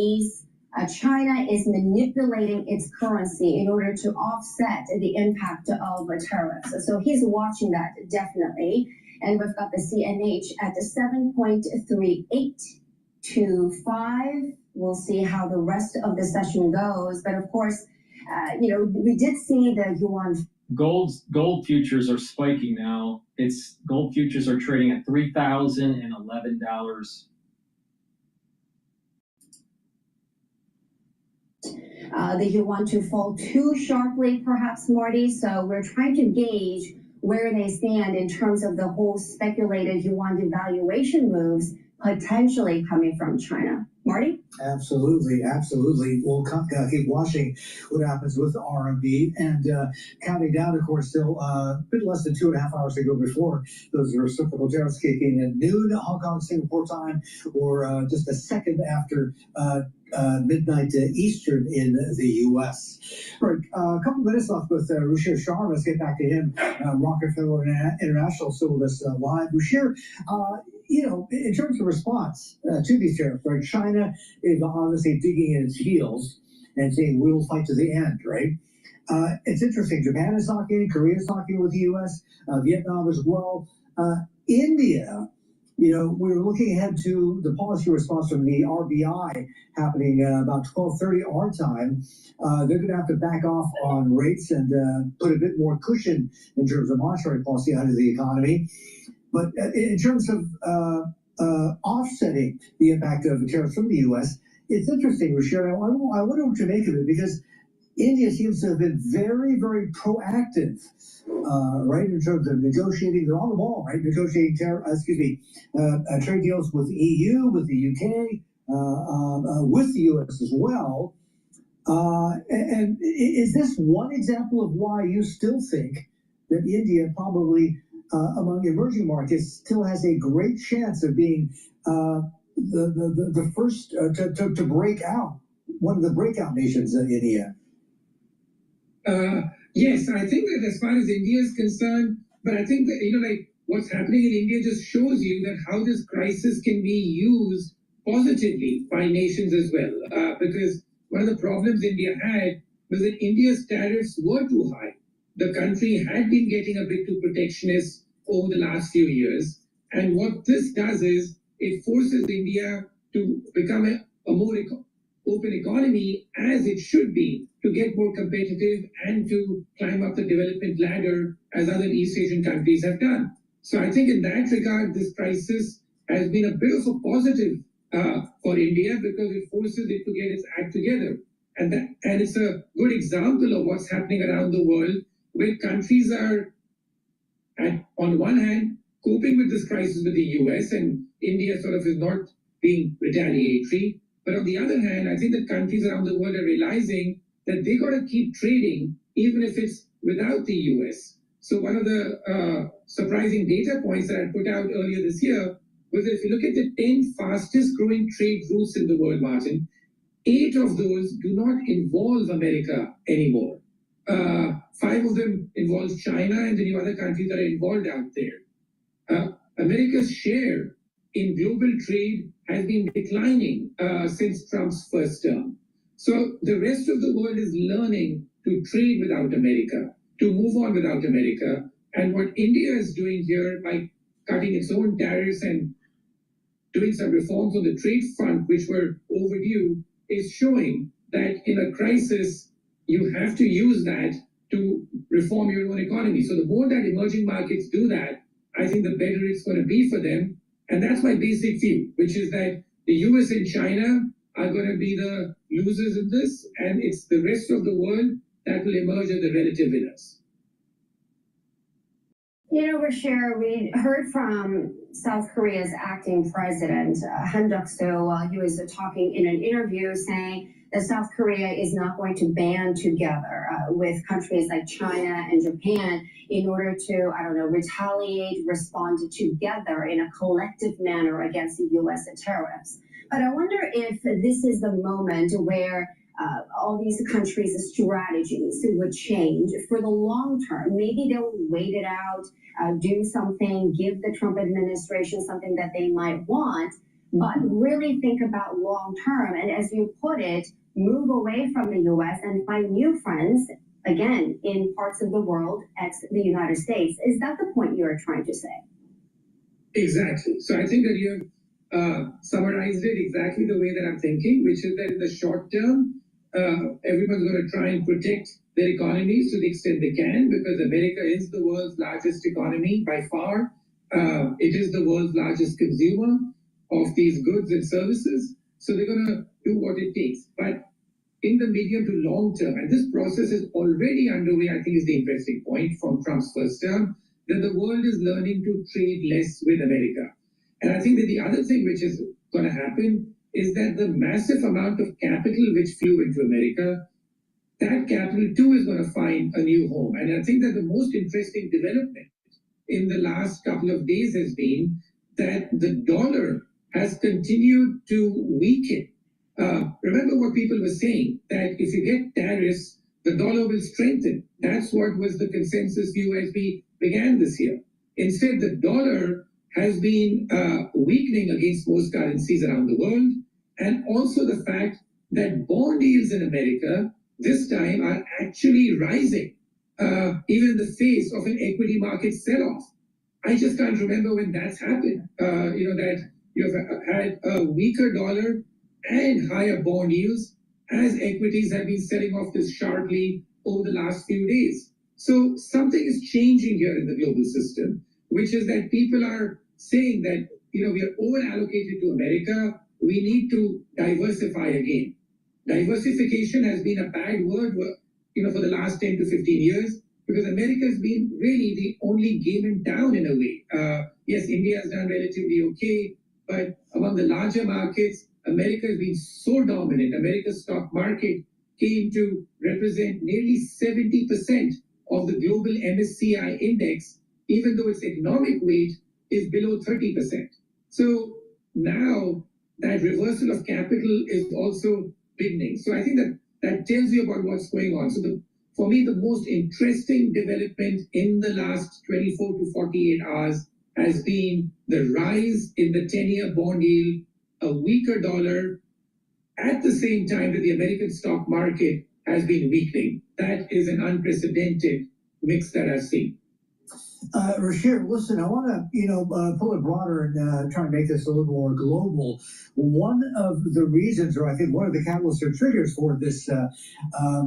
is manipulating its currency in order to offset the impact of tariffs. So he's watching that definitely. And we've got the CNH at 7.3825. We'll see how the rest of the session goes. But of course, we did see the yuan. gold futures are spiking now. Gold futures are trading at $3,011. The yuan to fall too sharply, perhaps, Marty. So we're trying to gauge where they stand in terms of the whole speculated yuan devaluation moves potentially coming from China. Marty? Absolutely. We'll keep watching what happens with the RMB and counting down, of course, still a bit less than 2.5 hours to go before those reciprocal tariffs kick in at noon Hong Kong, Singapore time, or just a second after midnight Eastern in the U.S. All right, a couple minutes left with Ruchir Shah. Let's get back to him. Rockefeller International still with us live. Ruchir, in terms of response to these tariffs, right? China is obviously digging in its heels and saying we'll fight to the end, right? It's interesting. Japan is talking, Korea is talking with the U.S., Vietnam as well. India, we're looking ahead to the policy response from the RBI happening about 12:30 our time. They're going to have to back off on rates and put a bit more cushion in terms of monetary policy out of the economy. But in terms of offsetting the impact of the tariffs from the U.S., it's interesting, Ruchir. I wonder what you make of it, because India seems to have been very, very proactive, right, in terms of negotiating. They're on the ball, right, negotiating trade deals with the EU, with the UK, with the U.S. as well. And is this one example of why you still think that India probably, among emerging markets, still has a great chance of being the first to break out, one of the breakout nations in India? Yes, I think that as far as India is concerned, but I think that, what's happening in India just shows you that how this crisis can be used positively by nations as well. Because one of the problems India had was that India's tariffs were too high. The country had been getting a bit too protectionist over the last few years. And what this does is it forces India to become a more open economy, as it should be, to get more competitive and to climb up the development ladder as other East Asian countries have done. So I think in that regard, this crisis has been a bit of a positive for India, because it forces it to get its act together. And it's a good example of what's happening around the world, where countries are, on one hand, coping with this crisis with the US, and India sort of is not being retaliatory. But on the other hand, I think that countries around the world are realizing that they got to keep trading, even if it's without the US. So one of the surprising data points that I put out earlier this year was that if you look at the 10 fastest growing trade routes in the world, Martin, 8 of those do not involve America anymore. 5 of them involve China and the new other countries that are involved out there. America's share in global trade has been declining since Trump's first term. So the rest of the world is learning to trade without America, to move on without America. And what India is doing here by cutting its own tariffs and doing some reforms on the trade front, which were overdue, is showing that in a crisis, you have to use that to reform your own economy. So the more that emerging markets do that, I think the better it's going to be for them. And that's my basic view, which is that the US and China are going to be the losers in this, and it's the rest of the world that will emerge as the relative winners. Ruchir, we heard from South Korea's acting president, Han Duck-soo, while he was talking in an interview, saying that South Korea is not going to band together with countries like China and Japan in order to, retaliate, respond together in a collective manner against the U.S. tariffs. But I wonder if this is the moment where all these countries' strategies would change for the long term. Maybe they'll wait it out, do something, give the Trump administration something that they might want, but really think about long term. And as you put it, move away from the U.S. and find new friends, again, in parts of the world, ex the United States. Is that the point you're trying to say? Exactly. So I think that you have summarized it exactly the way that I'm thinking, which is that in the short term, everyone's going to try and protect their economies to the extent they can, because America is the world's largest economy by far. It is the world's largest consumer of these goods and services. So they're going to do what it takes. But in the medium to long term, and this process is already underway, I think is the interesting point from Trump's first term, that the world is learning to trade less with America. And I think that the other thing which is going to happen is that the massive amount of capital which flew into America, that capital too is going to find a new home. And I think that the most interesting development in the last couple of days has been that the dollar has continued to weaken. Remember what people were saying, that if you get tariffs, the dollar will strengthen. That's what was the consensus view as we began this year. Instead, the dollar has been weakening against most currencies around the world, and also the fact that bond yields in America this time are actually rising, even in the face of an equity market sell-off. I just can't remember when that's happened. That you've had a weaker dollar and higher bond yields as equities have been selling off this sharply over the last few days. So something is changing here in the global system, which is that people are saying that we are over allocated to America. We need to diversify again. Diversification has been a bad word, for the last 10 to 15 years, because America has been really the only game in town in a way. Yes, India has done relatively okay, but among the larger markets, America has been so dominant. America's stock market came to represent nearly 70% of the global MSCI index, even though its economic weight is below 30%. So now that reversal of capital is also beginning. So I think that tells you about what's going on. So for me, the most interesting development in the last 24 to 48 hours has been the rise in the 10-year bond yield, a weaker dollar, at the same time that the American stock market has been weakening. That is an unprecedented mix that I've seen. Rashir, listen, I want to, pull it broader and try and make this a little more global. One of the reasons, or I think one of the catalysts or triggers for this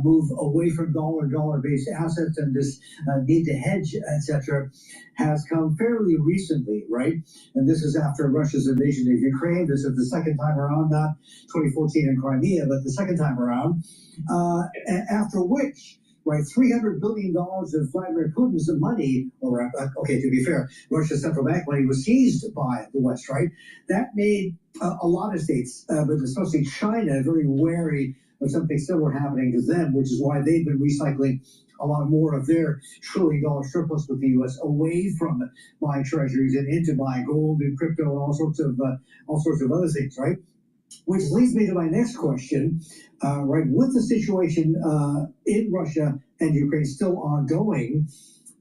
move away from dollar-based assets and this need to hedge, etc., has come fairly recently, right? And this is after Russia's invasion of Ukraine. This is the second time around, not 2014 in Crimea, but the second time around, after which, right, $300 billion of Vladimir Putin's money, or okay, to be fair, Russia's central bank money was seized by the West, right? That made a lot of states, but especially China, very wary of something similar happening to them, which is why they've been recycling a lot more of their trillion-dollar surplus with the U.S. away from buying treasuries and into buying gold and crypto and all sorts of other things, right? Which leads me to my next question, right? With the situation in Russia and Ukraine still ongoing,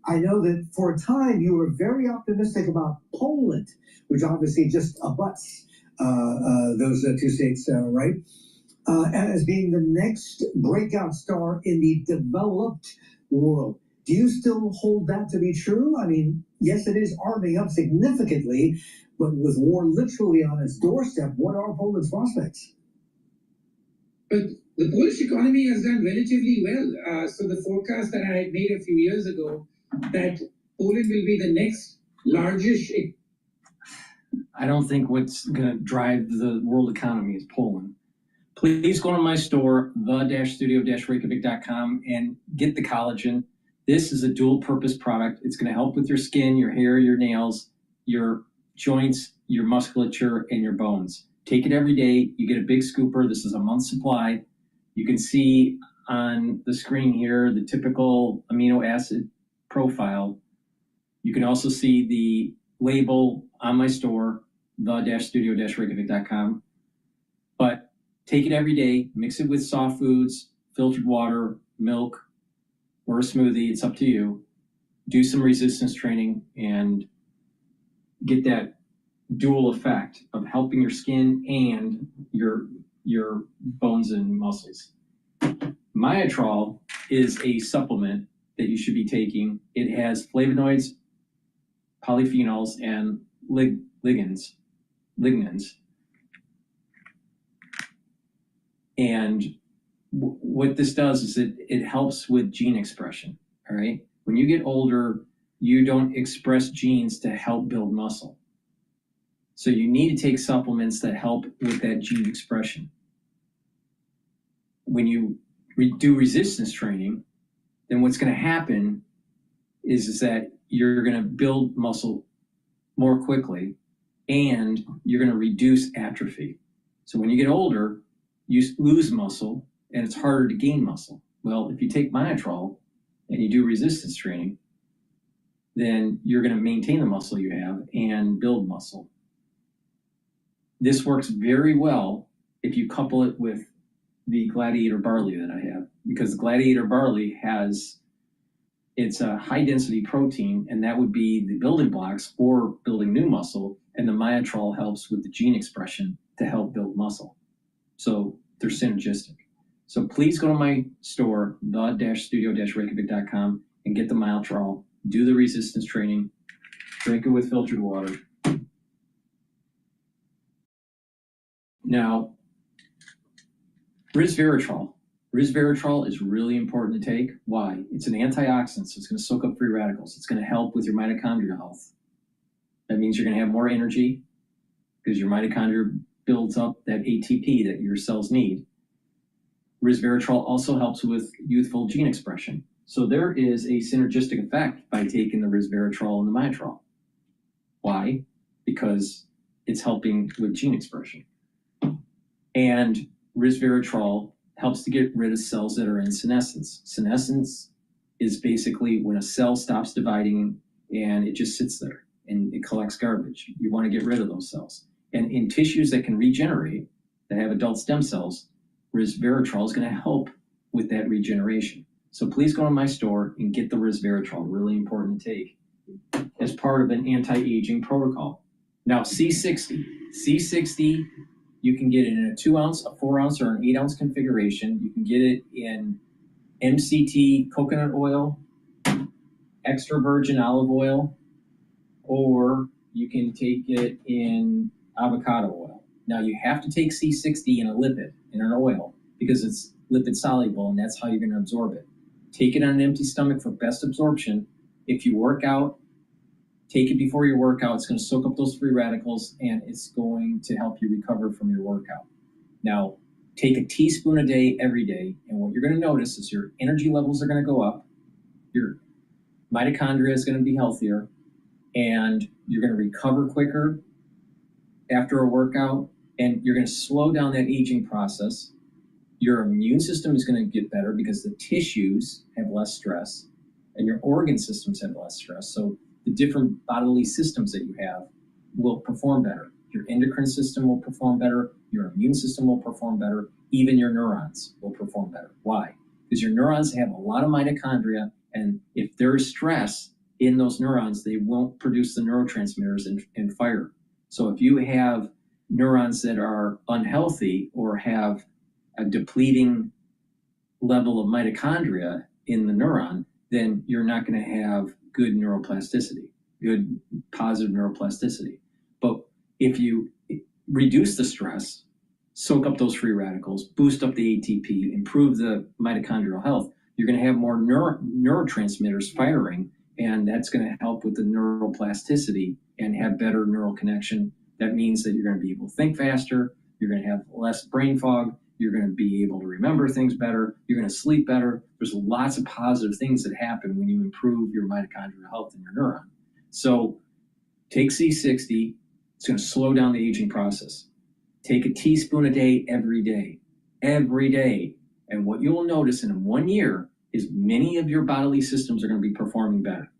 I know that for a time you were very optimistic about Poland, which obviously just abuts those two states, right? As being the next breakout star in the developed world. Do you still hold that to be true? I mean, yes, it is arming up significantly, but with war literally on its doorstep, what are Poland's prospects? But the Polish economy has done relatively well. So the forecast that I had made a few years ago, that Poland will be the next largest. I don't think what's going to drive the world economy is Poland. Please go to my store, the-studio-reykjavik.com, and get the collagen. This is a dual-purpose product. It's going to help with your skin, your hair, your nails, your joints, your musculature, and your bones. Take it every day. You get a big scooper. This is a month's supply. You can see on the screen here the typical amino acid profile. You can also see the label on my store, the-studio-reykjavik.com. But take it every day, mix it with soft foods, filtered water, milk, or a smoothie. It's up to you. Do some resistance training and get that dual effect of helping your skin and your bones and muscles. Myotrol is a supplement that you should be taking. It has flavonoids, polyphenols, and lignans. And what this does is it helps with gene expression. All right. When you get older, you don't express genes to help build muscle. So you need to take supplements that help with that gene expression. When you do resistance training, then what's going to happen is that you're going to build muscle more quickly and you're going to reduce atrophy. So when you get older, you lose muscle and it's harder to gain muscle. Well, if you take Myotrol and you do resistance training, then you're going to maintain the muscle you have and build muscle. This works very well if you couple it with the Gladiator barley that I have, because Gladiator barley it's a high density protein, and that would be the building blocks for building new muscle, and the Myotrol helps with the gene expression to help build muscle. So they're synergistic. So please go to my store, the-studio-reykjavik.com, and get the Myotrol, do the resistance training, drink it with filtered water. Now, resveratrol. Resveratrol is really important to take. Why? It's an antioxidant, so it's going to soak up free radicals. It's going to help with your mitochondrial health. That means you're going to have more energy because your mitochondria builds up that ATP that your cells need. Resveratrol also helps with youthful gene expression. So there is a synergistic effect by taking the resveratrol and the Myotrol. Why? Because it's helping with gene expression. And resveratrol helps to get rid of cells that are in senescence. Senescence is basically when a cell stops dividing and it just sits there and it collects garbage. You want to get rid of those cells. And in tissues that can regenerate, that have adult stem cells, resveratrol is going to help with that regeneration. So please go to my store and get the resveratrol, really important to take as part of an anti-aging protocol. Now, C60. C60, you can get it in a 2 ounce, a 4 ounce, or an 8 ounce configuration. You can get it in MCT coconut oil, extra virgin olive oil, or you can take it in avocado oil. Now you have to take C60 in a lipid, in an oil, because it's lipid soluble and that's how you're going to absorb it. Take it on an empty stomach for best absorption. If you work out, take it before your workout. It's going to soak up those free radicals and it's going to help you recover from your workout. Now, take a teaspoon a day every day, and what you're going to notice is your energy levels are going to go up, your mitochondria is going to be healthier, and you're going to recover quicker after a workout, and you're going to slow down that aging process. Your immune system is going to get better because the tissues have less stress and your organ systems have less stress. So the different bodily systems that you have will perform better. Your endocrine system will perform better. Your immune system will perform better. Even your neurons will perform better. Why? Because your neurons have a lot of mitochondria, and if there is stress in those neurons, they won't produce the neurotransmitters and fire. So if you have neurons that are unhealthy or have a depleting level of mitochondria in the neuron, then you're not going to have good neuroplasticity, good positive neuroplasticity. But if you reduce the stress, soak up those free radicals, boost up the ATP, improve the mitochondrial health, you're going to have more neurotransmitters firing, and that's going to help with the neuroplasticity and have better neural connection. That means that you're going to be able to think faster, you're going to have less brain fog, you're going to be able to remember things better, you're going to sleep better. There's lots of positive things that happen when you improve your mitochondrial health in your neuron. So take C60, it's going to slow down the aging process. Take a teaspoon a day every day. And what you'll notice in 1 year is many of your bodily systems are going to be performing better.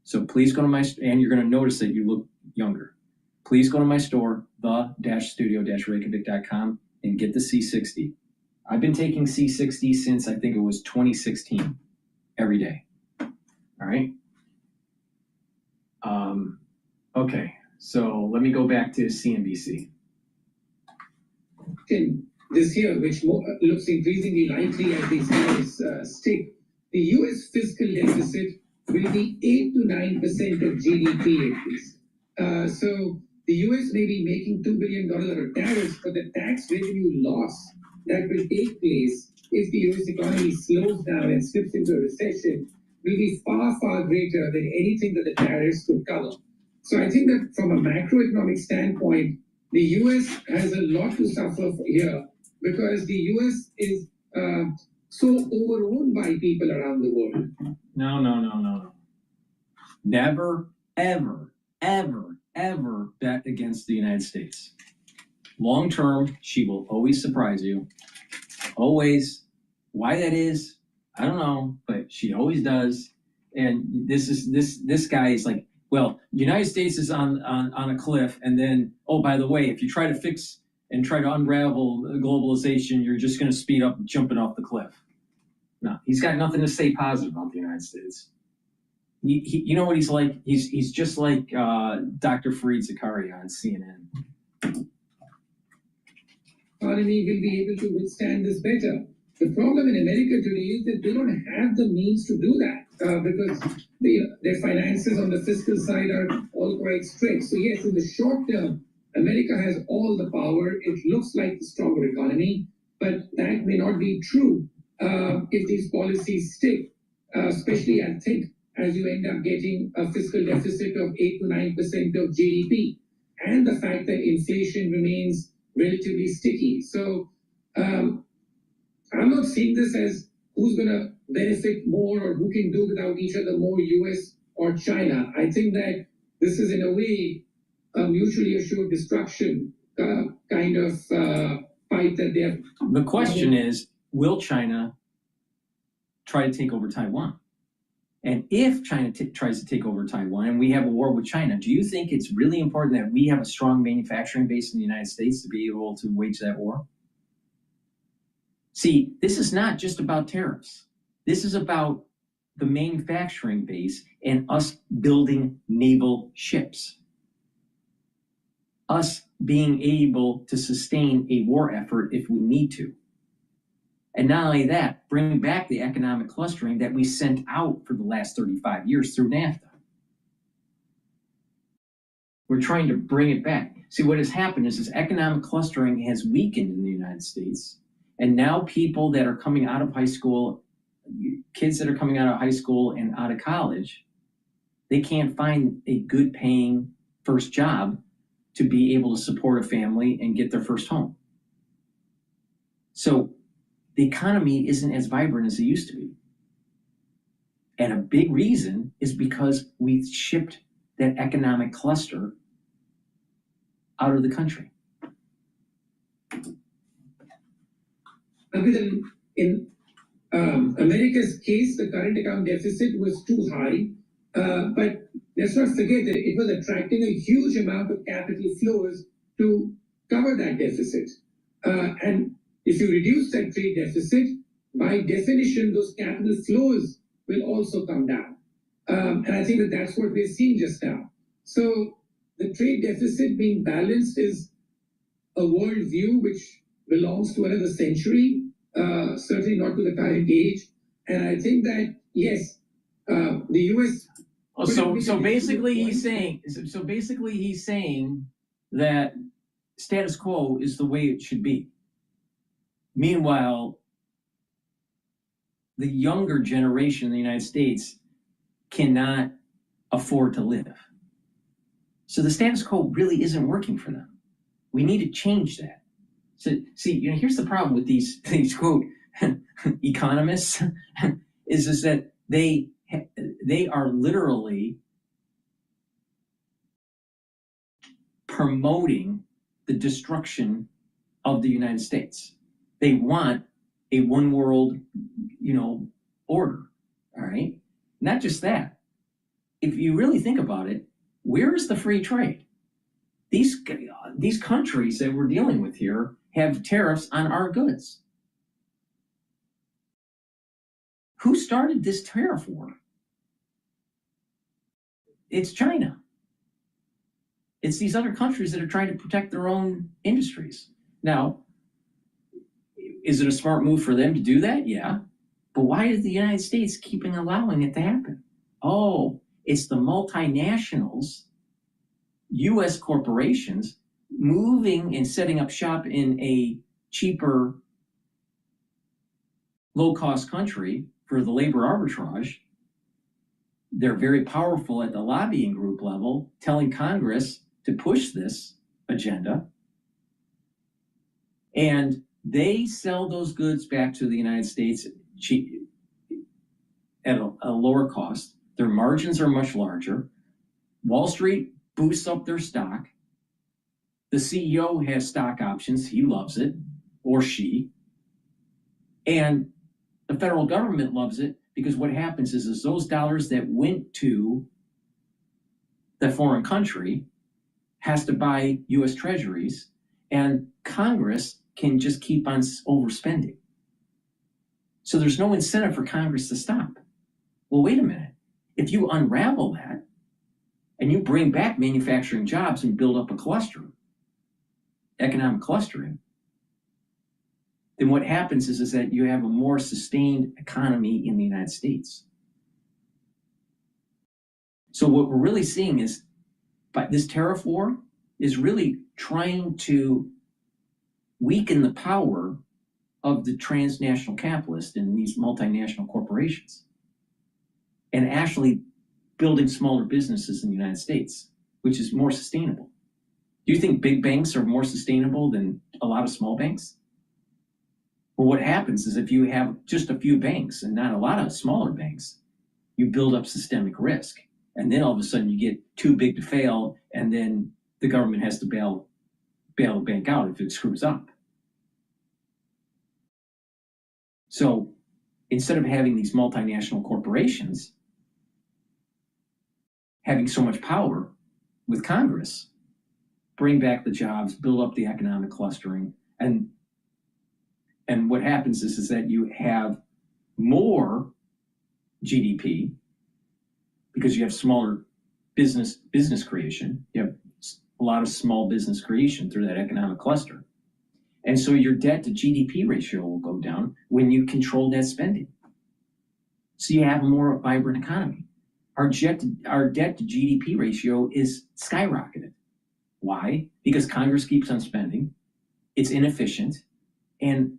So please go to and you're going to notice that you look younger. Please go to my store, the-studio-reykjavik.com, and get the C60. I've been taking C60 since I think it was 2016, every day. All right. Okay, so let me go back to CNBC. This year, which looks increasingly likely as these numbers stick, the U.S. fiscal deficit will be 8 to 9% of GDP at least. So the U.S. may be making $2 billion of tariffs, but the tax revenue loss that will take place if the US economy slows down and slips into a recession will be far, far greater than anything that the tariffs could cover. So I think that from a macroeconomic standpoint, the US has a lot to suffer here because the US is so overowned by people around the world. No. Never, ever, ever, ever bet against the United States. Long term, she will always surprise you. Always. Why that is, I don't know, but she always does. And this guy is like, well, the United States is on a cliff, and then, oh, by the way, if you try to fix and try to unravel globalization, you're just going to speed up jumping off the cliff. No, he's got nothing to say positive about the United States. You know what he's like? He's just like Dr. Fareed Zakaria on CNN. Economy will be able to withstand this better. The problem in America today is that they don't have the means to do that because their finances on the fiscal side are all quite strict. So yes, in the short term, America has all the power. It looks like the stronger economy, but that may not be true if these policies stick, especially I think as you end up getting a fiscal deficit of 8 to 9% of GDP and the fact that inflation remains relatively sticky. So I'm not seeing this as who's going to benefit more or who can do without each other more, US or China. I think that this is in a way a mutually assured destruction kind of fight that they're. The question is, will China try to take over Taiwan? And if China tries to take over Taiwan and we have a war with China, do you think it's really important that we have a strong manufacturing base in the United States to be able to wage that war? See, this is not just about tariffs. This is about the manufacturing base and us building naval ships. Us being able to sustain a war effort if we need to. And not only that, bring back the economic clustering that we sent out for the last 35 years through NAFTA. We're trying to bring it back. See, what has happened is this economic clustering has weakened in the United States. And now people that are coming out of high school, kids that are coming out of high school and out of college, they can't find a good paying first job to be able to support a family and get their first home. So the economy isn't as vibrant as it used to be. And a big reason is because we shipped that economic cluster out of the country. In America's case, the current account deficit was too high, but let's not forget that it was attracting a huge amount of capital flows to cover that deficit. And if you reduce that trade deficit, by definition, those capital flows will also come down. And I think that that's what we're seeing just now. So the trade deficit being balanced is a worldview which belongs to another century, certainly not to the current age. And I think that, yes, the US... So basically he's saying that status quo is the way it should be. Meanwhile, the younger generation in the United States cannot afford to live. So the status quo really isn't working for them. We need to change that. So see, here's the problem with these quote economists is that they are literally promoting the destruction of the United States. They want a one world, order. All right. Not just that. If you really think about it, where is the free trade? These countries that we're dealing with here have tariffs on our goods. Who started this tariff war? It's China. It's these other countries that are trying to protect their own industries. Now, is it a smart move for them to do that? Yeah. But why is the United States keeping allowing it to happen? Oh, it's the multinationals, US corporations, moving and setting up shop in a cheaper low-cost country for the labor arbitrage. They're very powerful at the lobbying group level, telling Congress to push this agenda. And they sell those goods back to the United States cheap, at a lower cost. Their margins are much larger. Wall Street boosts up their stock. The CEO has stock options. He loves it, or she. And the federal government loves it because what happens is those dollars that went to the foreign country has to buy U.S. treasuries, and Congress can just keep on overspending. So there's no incentive for Congress to stop. Well, wait a minute. If you unravel that and you bring back manufacturing jobs and build up a cluster, economic clustering, then what happens is that you have a more sustained economy in the United States. So what we're really seeing is, but this tariff war is really trying to weaken the power of the transnational capitalists and these multinational corporations, and actually building smaller businesses in the United States, which is more sustainable. Do you think big banks are more sustainable than a lot of small banks? Well, what happens is if you have just a few banks and not a lot of smaller banks, you build up systemic risk. And then all of a sudden you get too big to fail, and then the government has to bail the bank out if it screws up. So instead of having these multinational corporations having so much power with Congress, bring back the jobs, build up the economic clustering, and what happens is that you have more GDP because you have smaller business creation. You have a lot of small business creation through that economic cluster. And so your debt to GDP ratio will go down when you control that spending. So you have a more vibrant economy. Our debt to GDP ratio is skyrocketed. Why? Because Congress keeps on spending. It's inefficient. And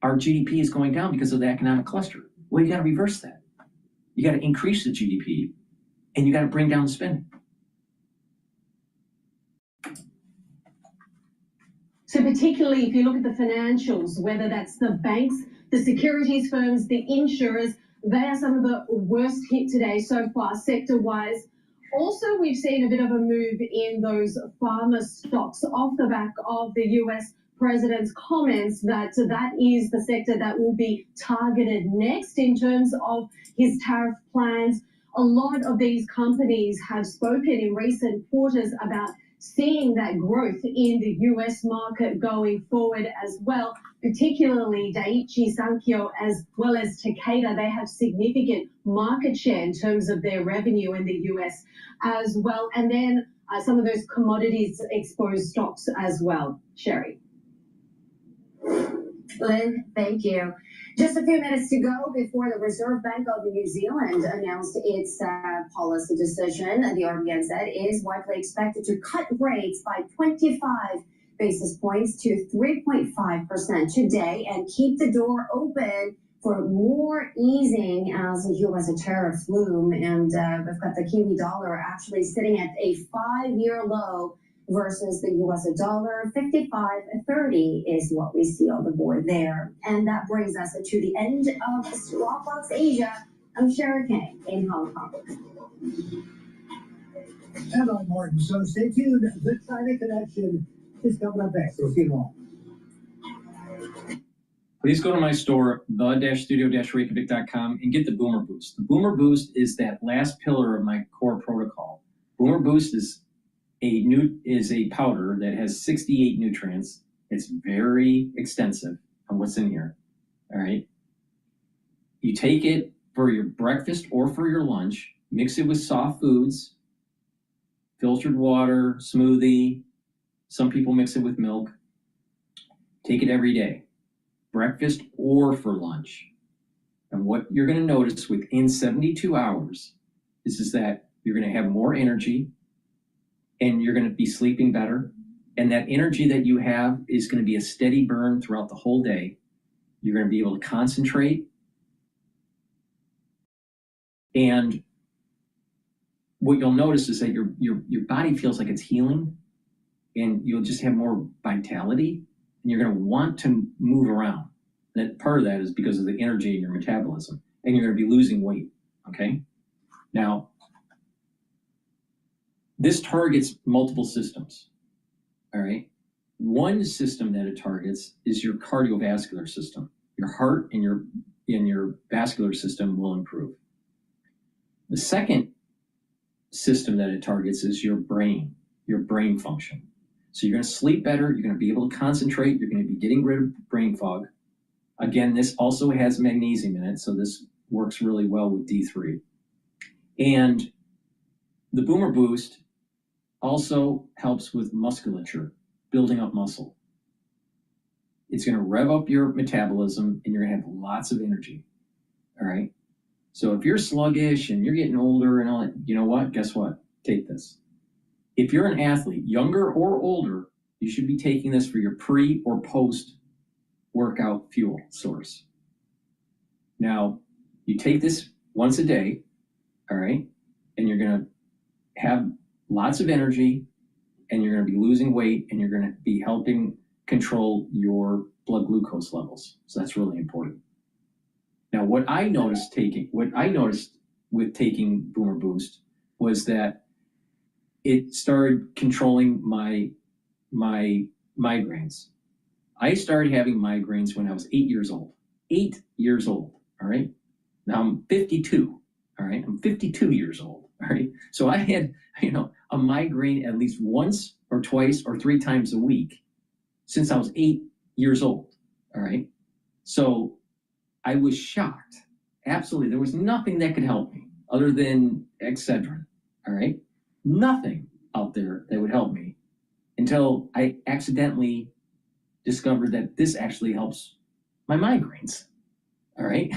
our GDP is going down because of the economic cluster. Well, you got to reverse that. You got to increase the GDP, and you got to bring down the spending. So particularly if you look at the financials, whether that's the banks, the securities firms, the insurers, they are some of the worst hit today so far sector-wise. Also, we've seen a bit of a move in those pharma stocks off the back of the US president's comments that that is the sector that will be targeted next in terms of his tariff plans. A lot of these companies have spoken in recent quarters about seeing that growth in the US market going forward as well, particularly Daiichi Sankyo as well as Takeda. They have significant market share in terms of their revenue in the US as well. And then some of those commodities exposed stocks as well. Sherry. Lynn, thank you. Just a few minutes to go before the Reserve Bank of New Zealand announced its policy decision. The RBN said is widely expected to cut rates by 25 basis points to 3.5% today and keep the door open for more easing as the U.S. tariff loom. And we've got the Kiwi dollar actually sitting at a 5-year low versus the US dollar. 55.30 is what we see on the board there. And that brings us to the end of Swap Box Asia. I'm Sherry Kang in Hong Kong. And I'm Martin, so stay tuned. The China Connection is coming up next. So see you tomorrow. Please go to my store, the-studio-reykjavik.com, and get the Boomer Boost. The Boomer Boost is that last pillar of my core protocol. Boomer Boost is a powder that has 68 nutrients. It's very extensive on what's in here. All right. You take it for your breakfast or for your lunch, mix it with soft foods, filtered water, smoothie. Some people mix it with milk. Take it every day, breakfast or for lunch. And what you're going to notice within 72 hours is that you're going to have more energy, and you're going to be sleeping better. And that energy that you have is going to be a steady burn throughout the whole day. You're going to be able to concentrate. And what you'll notice is that your body feels like it's healing, and you'll just have more vitality, and you're going to want to move around. And part of that is because of the energy in your metabolism, and you're going to be losing weight, okay? Now, this targets multiple systems, all right? One system that it targets is your cardiovascular system. Your heart and your vascular system will improve. The second system that it targets is your brain function. So you're going to sleep better, you're going to be able to concentrate, you're going to be getting rid of brain fog. Again, this also has magnesium in it, so this works really well with D3. And the Boomer Boost also helps with musculature, building up muscle. It's going to rev up your metabolism, and you're going to have lots of energy, all right? So if you're sluggish and you're getting older and all that, you know what? Guess what? Take this. If you're an athlete, younger or older, you should be taking this for your pre or post workout fuel source. Now, you take this once a day, all right? And you're going to have lots of energy, and you're going to be losing weight, and you're going to be helping control your blood glucose levels. So that's really important. Now, what I noticed with taking Boomer Boost was that it started controlling my migraines. I started having migraines when I was 8 years old. 8 years old, all right? Now I'm 52, all right? I'm 52 years old, all right? So I had, a migraine at least once or twice or 3 times a week since I was 8 years old, all right? So I was shocked. Absolutely. There was nothing that could help me other than Excedrin, all right? Nothing out there that would help me until I accidentally discovered that this actually helps my migraines, all right?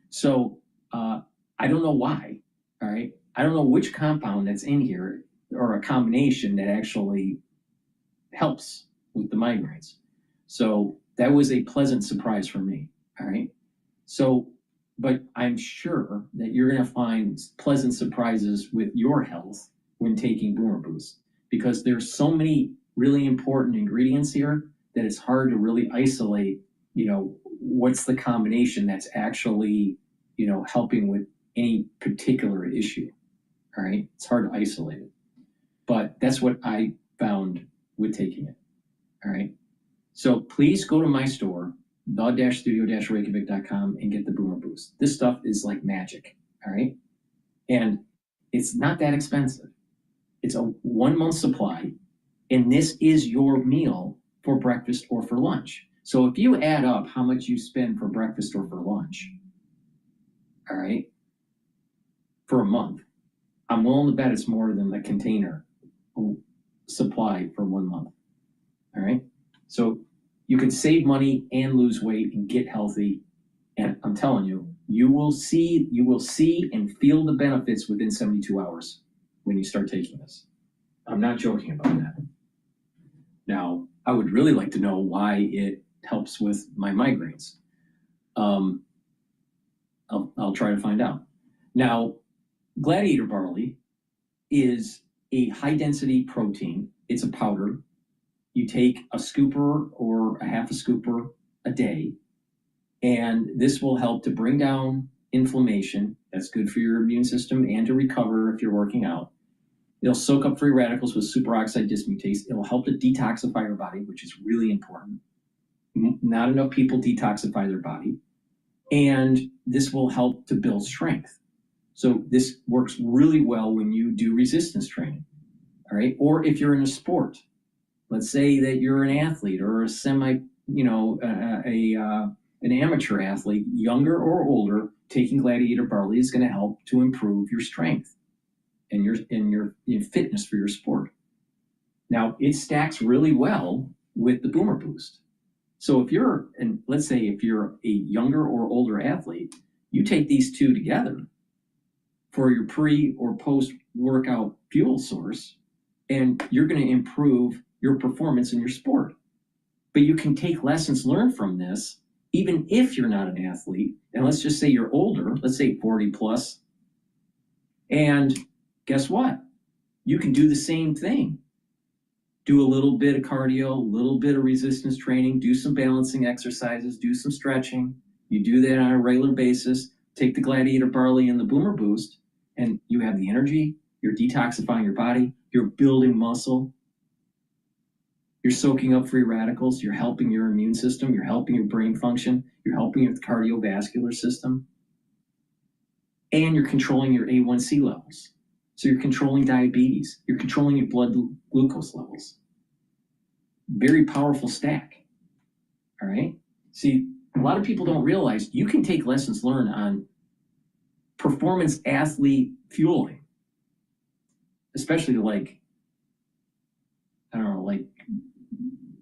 So I don't know why, all right? I don't know which compound that's in here or a combination that actually helps with the migraines. So that was a pleasant surprise for me, all right? So, but I'm sure that you're going to find pleasant surprises with your health when taking Boomer Boost, because there's so many really important ingredients here that it's hard to really isolate, what's the combination that's actually, helping with any particular issue, all right? It's hard to isolate it, but that's what I found with taking it, all right? So please go to my store, the-studio-reykjavik.com, and get the Boomer Boost. This stuff is like magic, all right? And it's not that expensive. It's a 1 month supply, and this is your meal for breakfast or for lunch. So if you add up how much you spend for breakfast or for lunch, all right, for a month, I'm willing to bet it's more than the container supply for 1 month, all right? So you can save money and lose weight and get healthy. And I'm telling you, you will see and feel the benefits within 72 hours when you start taking this. I'm not joking about that. Now, I would really like to know why it helps with my migraines. I'll try to find out. Now, gladiator barley is a high density protein. It's a powder. You take a scooper or a half a scooper a day, and this will help to bring down inflammation. That's good for your immune system and to recover if you're working out. It'll soak up free radicals with superoxide dismutase. It'll help to detoxify your body, which is really important. Not enough people detoxify their body. And this will help to build strength. So this works really well when you do resistance training, all right? Or if you're in a sport, let's say that you're an athlete or an amateur athlete, younger or older, taking gladiator barley is going to help to improve your strength and your fitness for your sport. Now, it stacks really well with the Boomer Boost. So let's say if you're a younger or older athlete, you take these two together for your pre or post workout fuel source, and you're going to improve your performance in your sport. But you can take lessons learned from this even if you're not an athlete, and let's just say you're older, let's say 40 plus, and guess what? You can do the same thing. Do a little bit of cardio, a little bit of resistance training, do some balancing exercises, do some stretching. You do that on a regular basis, take the Gladiator Barley and the Boomer Boost, and you have the energy, you're detoxifying your body, you're building muscle, you're soaking up free radicals, you're helping your immune system, you're helping your brain function, you're helping your cardiovascular system, and you're controlling your A1C levels. So you're controlling diabetes, you're controlling your blood glucose levels. Very powerful stack, all right? See, a lot of people don't realize you can take lessons learned on performance athlete fueling, especially like, I don't know, like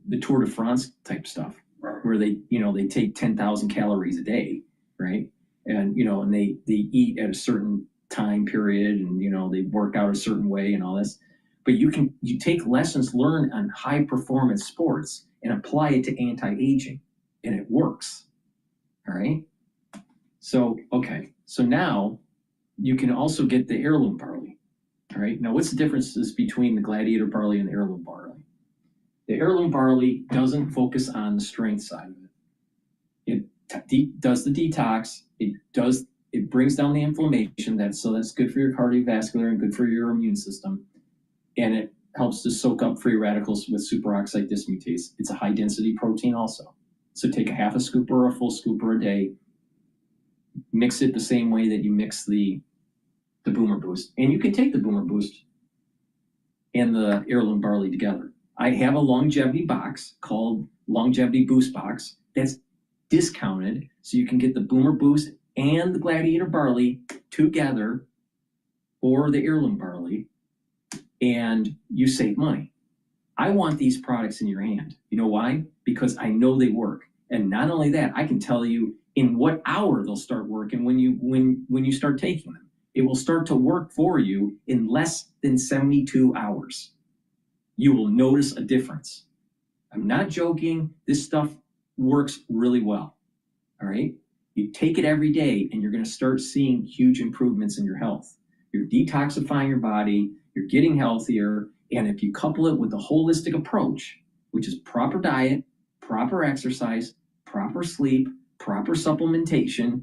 the Tour de France type stuff, where they, they take 10,000 calories a day, right? And, and they eat at a certain time period and, they work out a certain way and all this. But you take lessons learned on high performance sports and apply it to anti-aging, and it works. All right. So, okay. So now you can also get the heirloom barley. All right. Now, what's the differences between the Gladiator barley and the heirloom barley? The heirloom barley doesn't focus on the strength side of it. It does the detox. It brings down the inflammation. That's good for your cardiovascular and good for your immune system. And it helps to soak up free radicals with superoxide dismutase. It's a high density protein also. So take a half a scoop or a full scooper a day, mix it the same way that you mix the Boomer Boost. And you can take the Boomer Boost and the heirloom barley together. I have a longevity box called Longevity Boost Box that's discounted, so you can get the Boomer Boost and the Gladiator barley together, or the heirloom barley, and you save money. I want these products in your hand. You know why? Because I know they work. And not only that, I can tell you in what hour they'll start working when you start taking them. It will start to work for you in less than 72 hours. You will notice a difference. I'm not joking. This stuff works really well. All right? You take it every day and you're going to start seeing huge improvements in your health. You're detoxifying your body, you're getting healthier, and if you couple it with a holistic approach, which is proper diet, proper exercise, proper sleep, proper supplementation,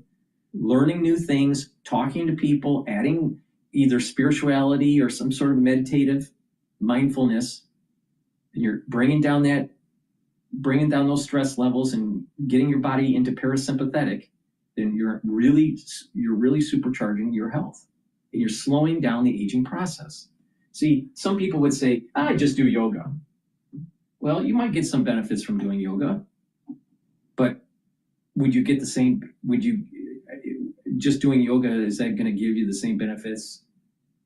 learning new things, talking to people, adding either spirituality or some sort of meditative mindfulness, and you're bringing down those stress levels and getting your body into parasympathetic, then you're really supercharging your health, and you're slowing down the aging process. See, some people would say, I just do yoga. Well, you might get some benefits from doing yoga, but would you just doing yoga, is that going to give you the same benefits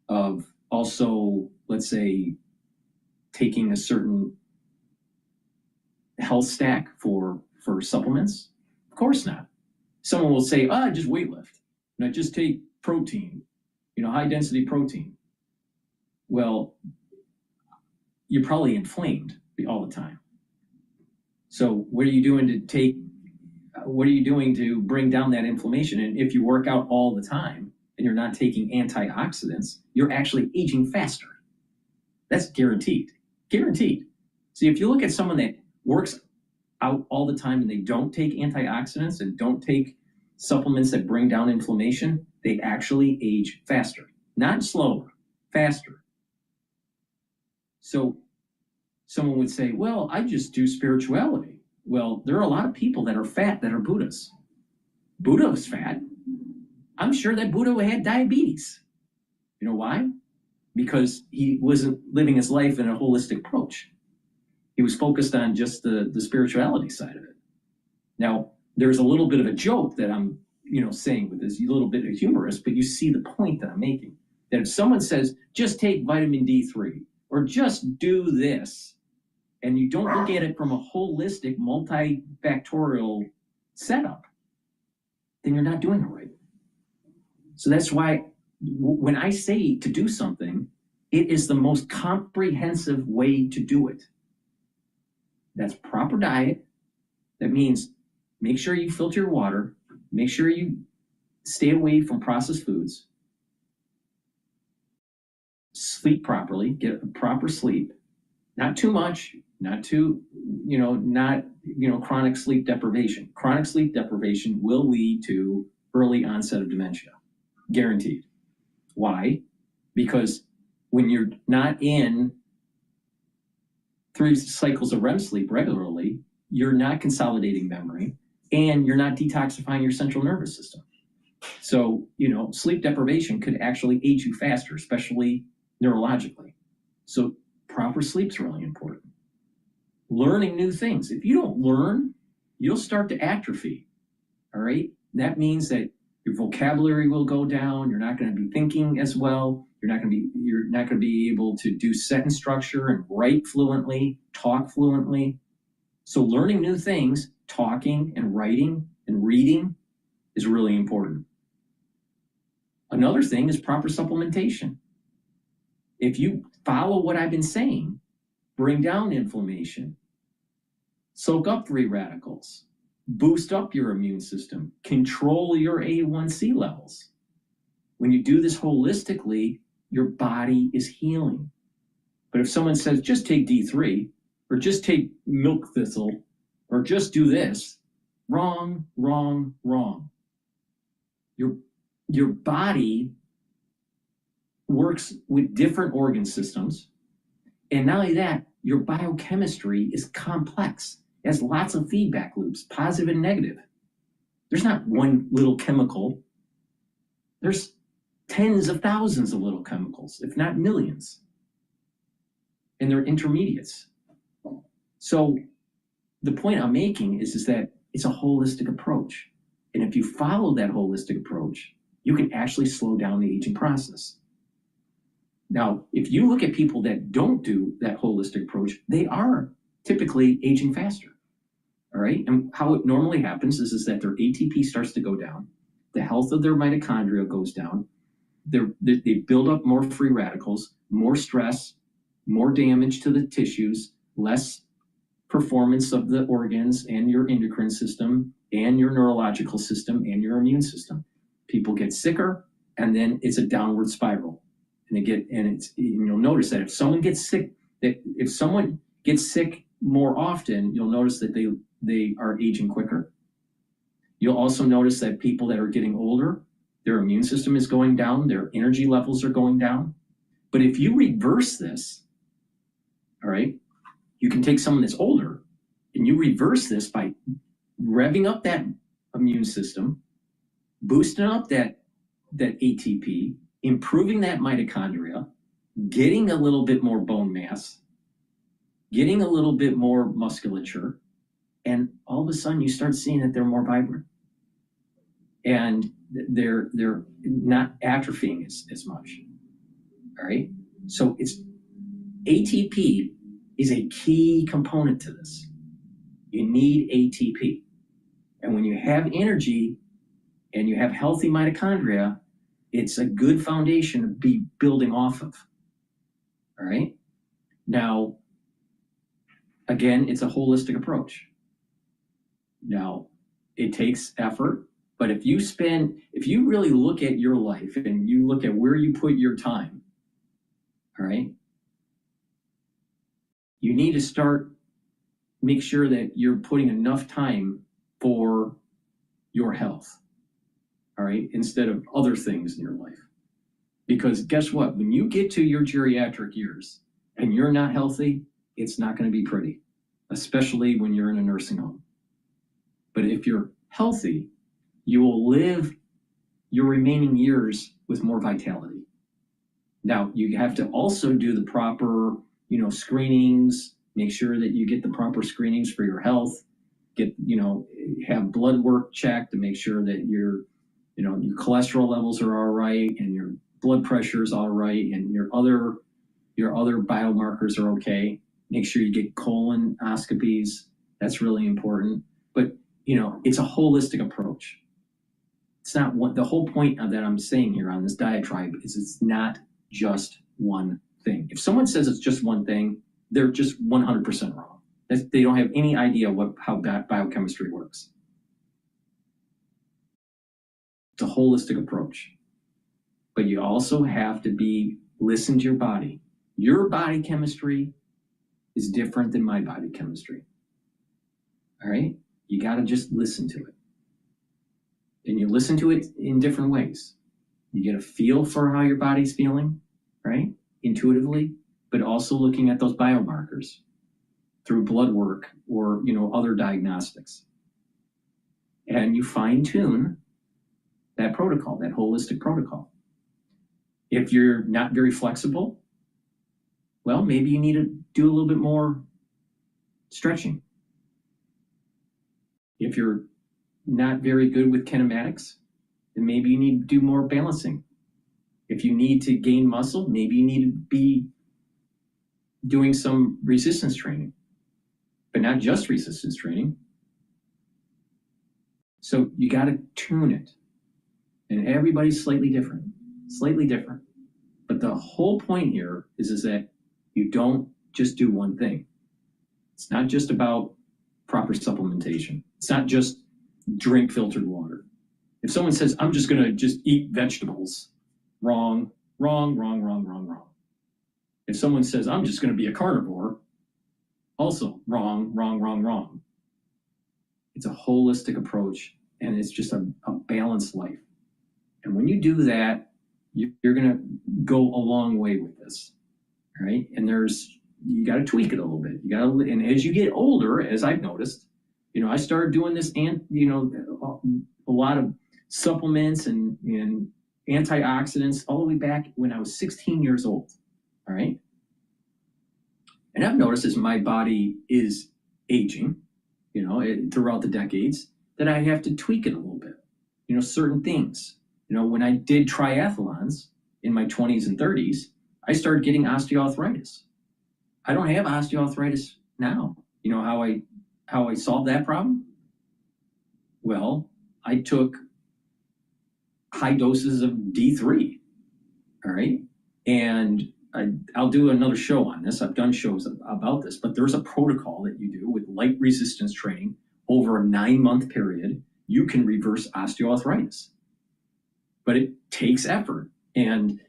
of also, let's say, taking a certain health stack for supplements? Of course not. Someone will say, I just weightlift, and I just take protein, high density protein. Well, you're probably inflamed all the time. So what are you doing to bring down that inflammation? And if you work out all the time and you're not taking antioxidants, you're actually aging faster. That's guaranteed. Guaranteed. See, if you look at someone that works out all the time and they don't take antioxidants and don't take supplements that bring down inflammation, they actually age faster. Not slower, faster. So someone would say, well, I just do spirituality. Well, there are a lot of people that are fat that are Buddhas. Buddha was fat. I'm sure that Buddha had diabetes. You know why? Because he wasn't living his life in a holistic approach. He was focused on just the spirituality side of it. Now, there's a little bit of a joke that I'm saying with this, a little bit of humorous, but you see the point that I'm making. That if someone says, just take vitamin D3, or just do this, and you don't look at it from a holistic, multifactorial setup, then you're not doing it right. So that's why when I say to do something, it is the most comprehensive way to do it. That's proper diet. That means make sure you filter your water, make sure you stay away from processed foods, sleep properly, get a proper sleep, not too much, not too, not chronic sleep deprivation. Chronic sleep deprivation will lead to early onset of dementia, guaranteed. Why? Because when you're not in 3 cycles of REM sleep regularly, you're not consolidating memory and you're not detoxifying your central nervous system. So, sleep deprivation could actually age you faster, especially neurologically. So proper sleep's really important. Learning new things. If you don't learn, you'll start to atrophy. All right. That means that your vocabulary will go down. You're not going to be thinking as well. You're not going to be able to do sentence structure and write fluently, talk fluently. So learning new things, talking and writing and reading is really important. Another thing is proper supplementation. If you follow what I've been saying, bring down inflammation, soak up free radicals, boost up your immune system, control your A1C levels. When you do this holistically, your body is healing. But if someone says, just take D3, or just take milk thistle, or just do this, wrong, wrong, wrong. Your body works with different organ systems. And not only that, your biochemistry is complex. It has lots of feedback loops, positive and negative. There's not one little chemical. There's tens of thousands of little chemicals, if not millions. And they're intermediates. So the point I'm making is that it's a holistic approach. And if you follow that holistic approach, you can actually slow down the aging process. Now, if you look at people that don't do that holistic approach, they are typically aging faster. All right. And how it normally happens is that their ATP starts to go down. The health of their mitochondria goes down. They build up more free radicals, more stress, more damage to the tissues, less performance of the organs and your endocrine system and your neurological system and your immune system. People get sicker, and then it's a downward spiral. And you'll notice that if someone gets sick more often, you'll notice that they are aging quicker. You'll also notice that people that are getting older, their immune system is going down, their energy levels are going down. But if you reverse this, all right, you can take someone that's older and you reverse this by revving up that immune system, boosting up that ATP, improving that mitochondria, getting a little bit more bone mass, getting a little bit more musculature, and all of a sudden you start seeing that they're more vibrant. And they're not atrophying as much. All right. So ATP is a key component to this. You need ATP. And when you have energy and you have healthy mitochondria, it's a good foundation to be building off of. All right. Now, again, it's a holistic approach. Now, it takes effort. But if you really look at your life and you look at where you put your time, all right, you need to make sure that you're putting enough time for your health, all right, instead of other things in your life. Because guess what? When you get to your geriatric years and you're not healthy, it's not going to be pretty, especially when you're in a nursing home. But if you're healthy, you will live your remaining years with more vitality. Now, you have to also do the proper, screenings, make sure that you get the proper screenings for your health, have blood work checked to make sure that your cholesterol levels are all right and your blood pressure is all right and your other biomarkers are okay. Make sure you get colonoscopies. That's really important. But, it's a holistic approach. It's not the whole point of that I'm saying here on this diatribe is it's not just one thing. If someone says it's just one thing, they're just 100% wrong. They don't have any idea how biochemistry works. It's a holistic approach. But you also have to listen to your body. Your body chemistry is different than my body chemistry. All right? You got to just listen to it. And you listen to it in different ways. You get a feel for how your body's feeling, right? Intuitively, but also looking at those biomarkers through blood work or, other diagnostics. And you fine tune that protocol, that holistic protocol. If you're not very flexible, well, maybe you need to do a little bit more stretching. If you're not very good with kinematics, then maybe you need to do more balancing. If you need to gain muscle, maybe you need to be doing some resistance training, but not just resistance training. So you got to tune it. And everybody's slightly different. But the whole point here is that you don't just do one thing. It's not just about proper supplementation. It's not just drink filtered water. If someone says, I'm just going to just eat vegetables, wrong. If someone says, I'm just going to be a carnivore, also wrong. It's a holistic approach, and it's just a balanced life. And when you do that, you're going to go a long way with this, right? And you got to tweak it a little bit. And as you get older, as I've noticed, I started doing this, and a lot of supplements and antioxidants all the way back when I was 16 years old. All right. And I've noticed as my body is aging, throughout the decades, that I have to tweak it a little bit. Certain things. When I did triathlons in my 20s and 30s, I started getting osteoarthritis. I don't have osteoarthritis now. You know how I solved that problem? Well, I took high doses of D3. All right. And I'll do another show on this. I've done shows about this, but there's a protocol that you do with light resistance training over a 9-month period. You can reverse osteoarthritis, but it takes effort. And,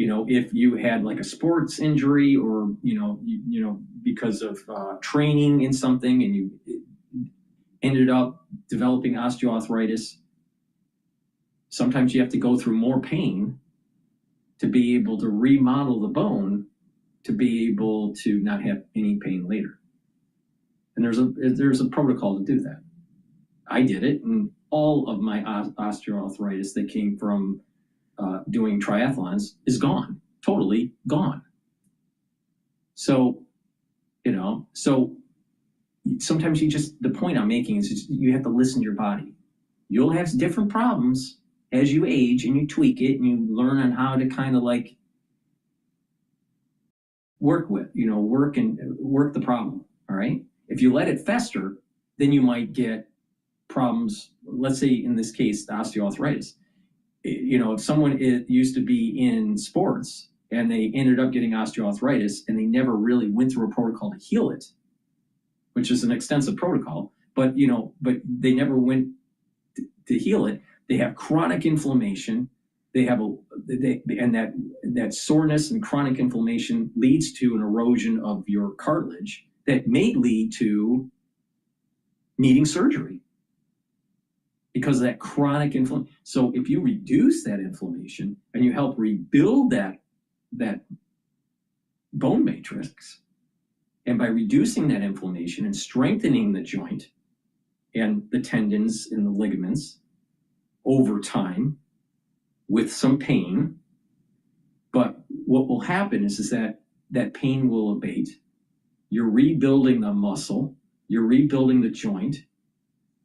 if you had like a sports injury or, because of training in something and you ended up developing osteoarthritis, sometimes you have to go through more pain to be able to remodel the bone to be able to not have any pain later. And there's a protocol to do that. I did it, and all of my osteoarthritis that came from doing triathlons is gone, totally gone. So, sometimes the point I'm making is you have to listen to your body. You'll have different problems as you age and you tweak it and you learn on how to kind of like work the problem. All right. If you let it fester, then you might get problems. Let's say in this case, the osteoarthritis. If someone used to be in sports and they ended up getting osteoarthritis and they never really went through a protocol to heal it, which is an extensive protocol, but they never went to heal it. They have chronic inflammation. And that soreness and chronic inflammation leads to an erosion of your cartilage that may lead to needing surgery because of that chronic inflammation. So if you reduce that inflammation and you help rebuild that bone matrix, and by reducing that inflammation and strengthening the joint and the tendons and the ligaments over time with some pain, but what will happen is that pain will abate. You're rebuilding the muscle, you're rebuilding the joint,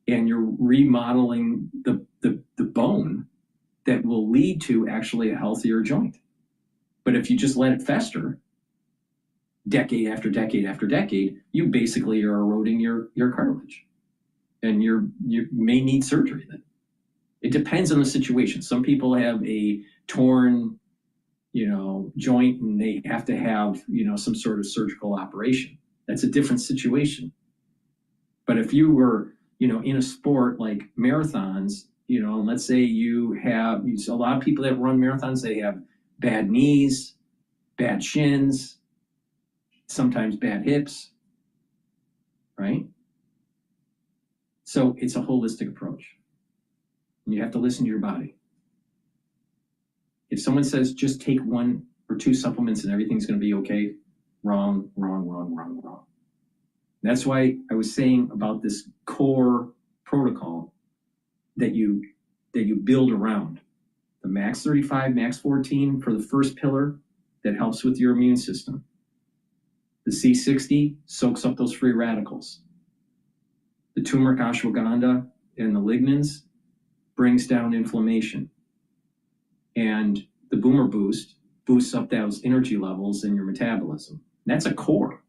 and you're remodeling the bone that will lead to actually a healthier joint. But if you just let it fester, decade after decade after decade, you basically are eroding your cartilage, and you may need surgery then. It depends on the situation. Some people have a torn, joint and they have to have, some sort of surgical operation. That's a different situation. But if you were, in a sport like marathons you know, let's say a lot of people that run marathons, they have bad knees, bad shins, sometimes bad hips, right? So it's a holistic approach. And you have to listen to your body. If someone says just take 1 or 2 supplements and everything's going to be okay, wrong. That's why I was saying about this core protocol that you build around. The max 35, max 14 for the first pillar that helps with your immune system. The C60 soaks up those free radicals. The turmeric ashwagandha and the lignans brings down inflammation. And the boomer boost boosts up those energy levels in your metabolism. That's a core.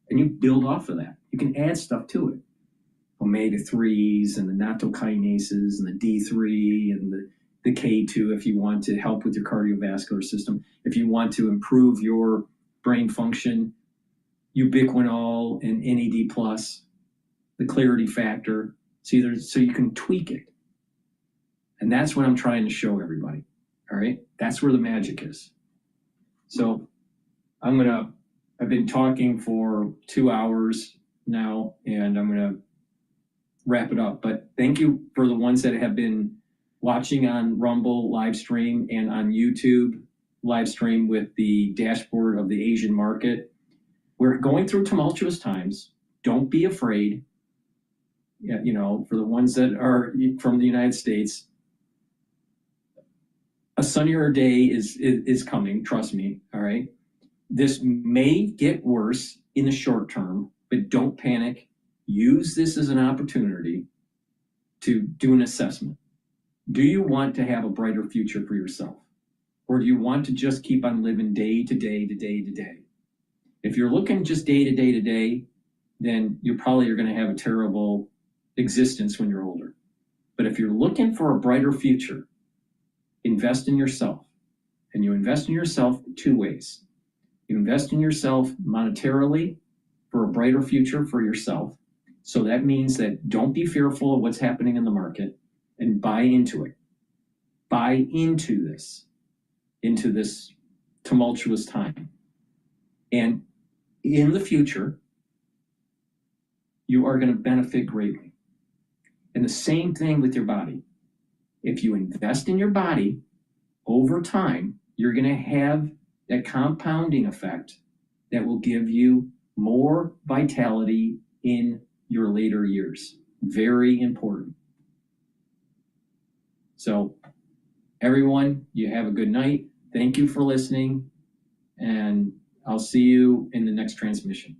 And you build off of that. You can add stuff to it. Omega-3s and the natokinases and the D3 and the K2 if you want to help with your cardiovascular system. If you want to improve your brain function, ubiquinol and NAD+, the clarity factor, so you can tweak it. And that's what I'm trying to show everybody. All right? That's where the magic is. So I've been talking for 2 hours now, and I'm going to wrap it up. But thank you for the ones that have been watching on Rumble live stream and on YouTube live stream with the dashboard of the Asian market. We're going through tumultuous times. Don't be afraid. You know, for the ones that are from the United States, a sunnier day is coming. Trust me. All right. This may get worse in the short term, but don't panic. Use this as an opportunity to do an assessment. Do you want to have a brighter future for yourself? Or do you want to just keep on living day to day to day to day? If you're looking just day to day to day, then you probably are going to have a terrible existence when you're older. But if you're looking for a brighter future, invest in yourself. And you invest in yourself 2 ways. You invest in yourself monetarily for a brighter future for yourself. So that means that don't be fearful of what's happening in the market and buy into it. Buy into this tumultuous time. And in the future, you are going to benefit greatly. And the same thing with your body. If you invest in your body over time, you're going to have that compounding effect that will give you more vitality in your later years. Very important. So, everyone, you have a good night. Thank you for listening, and I'll see you in the next transmission.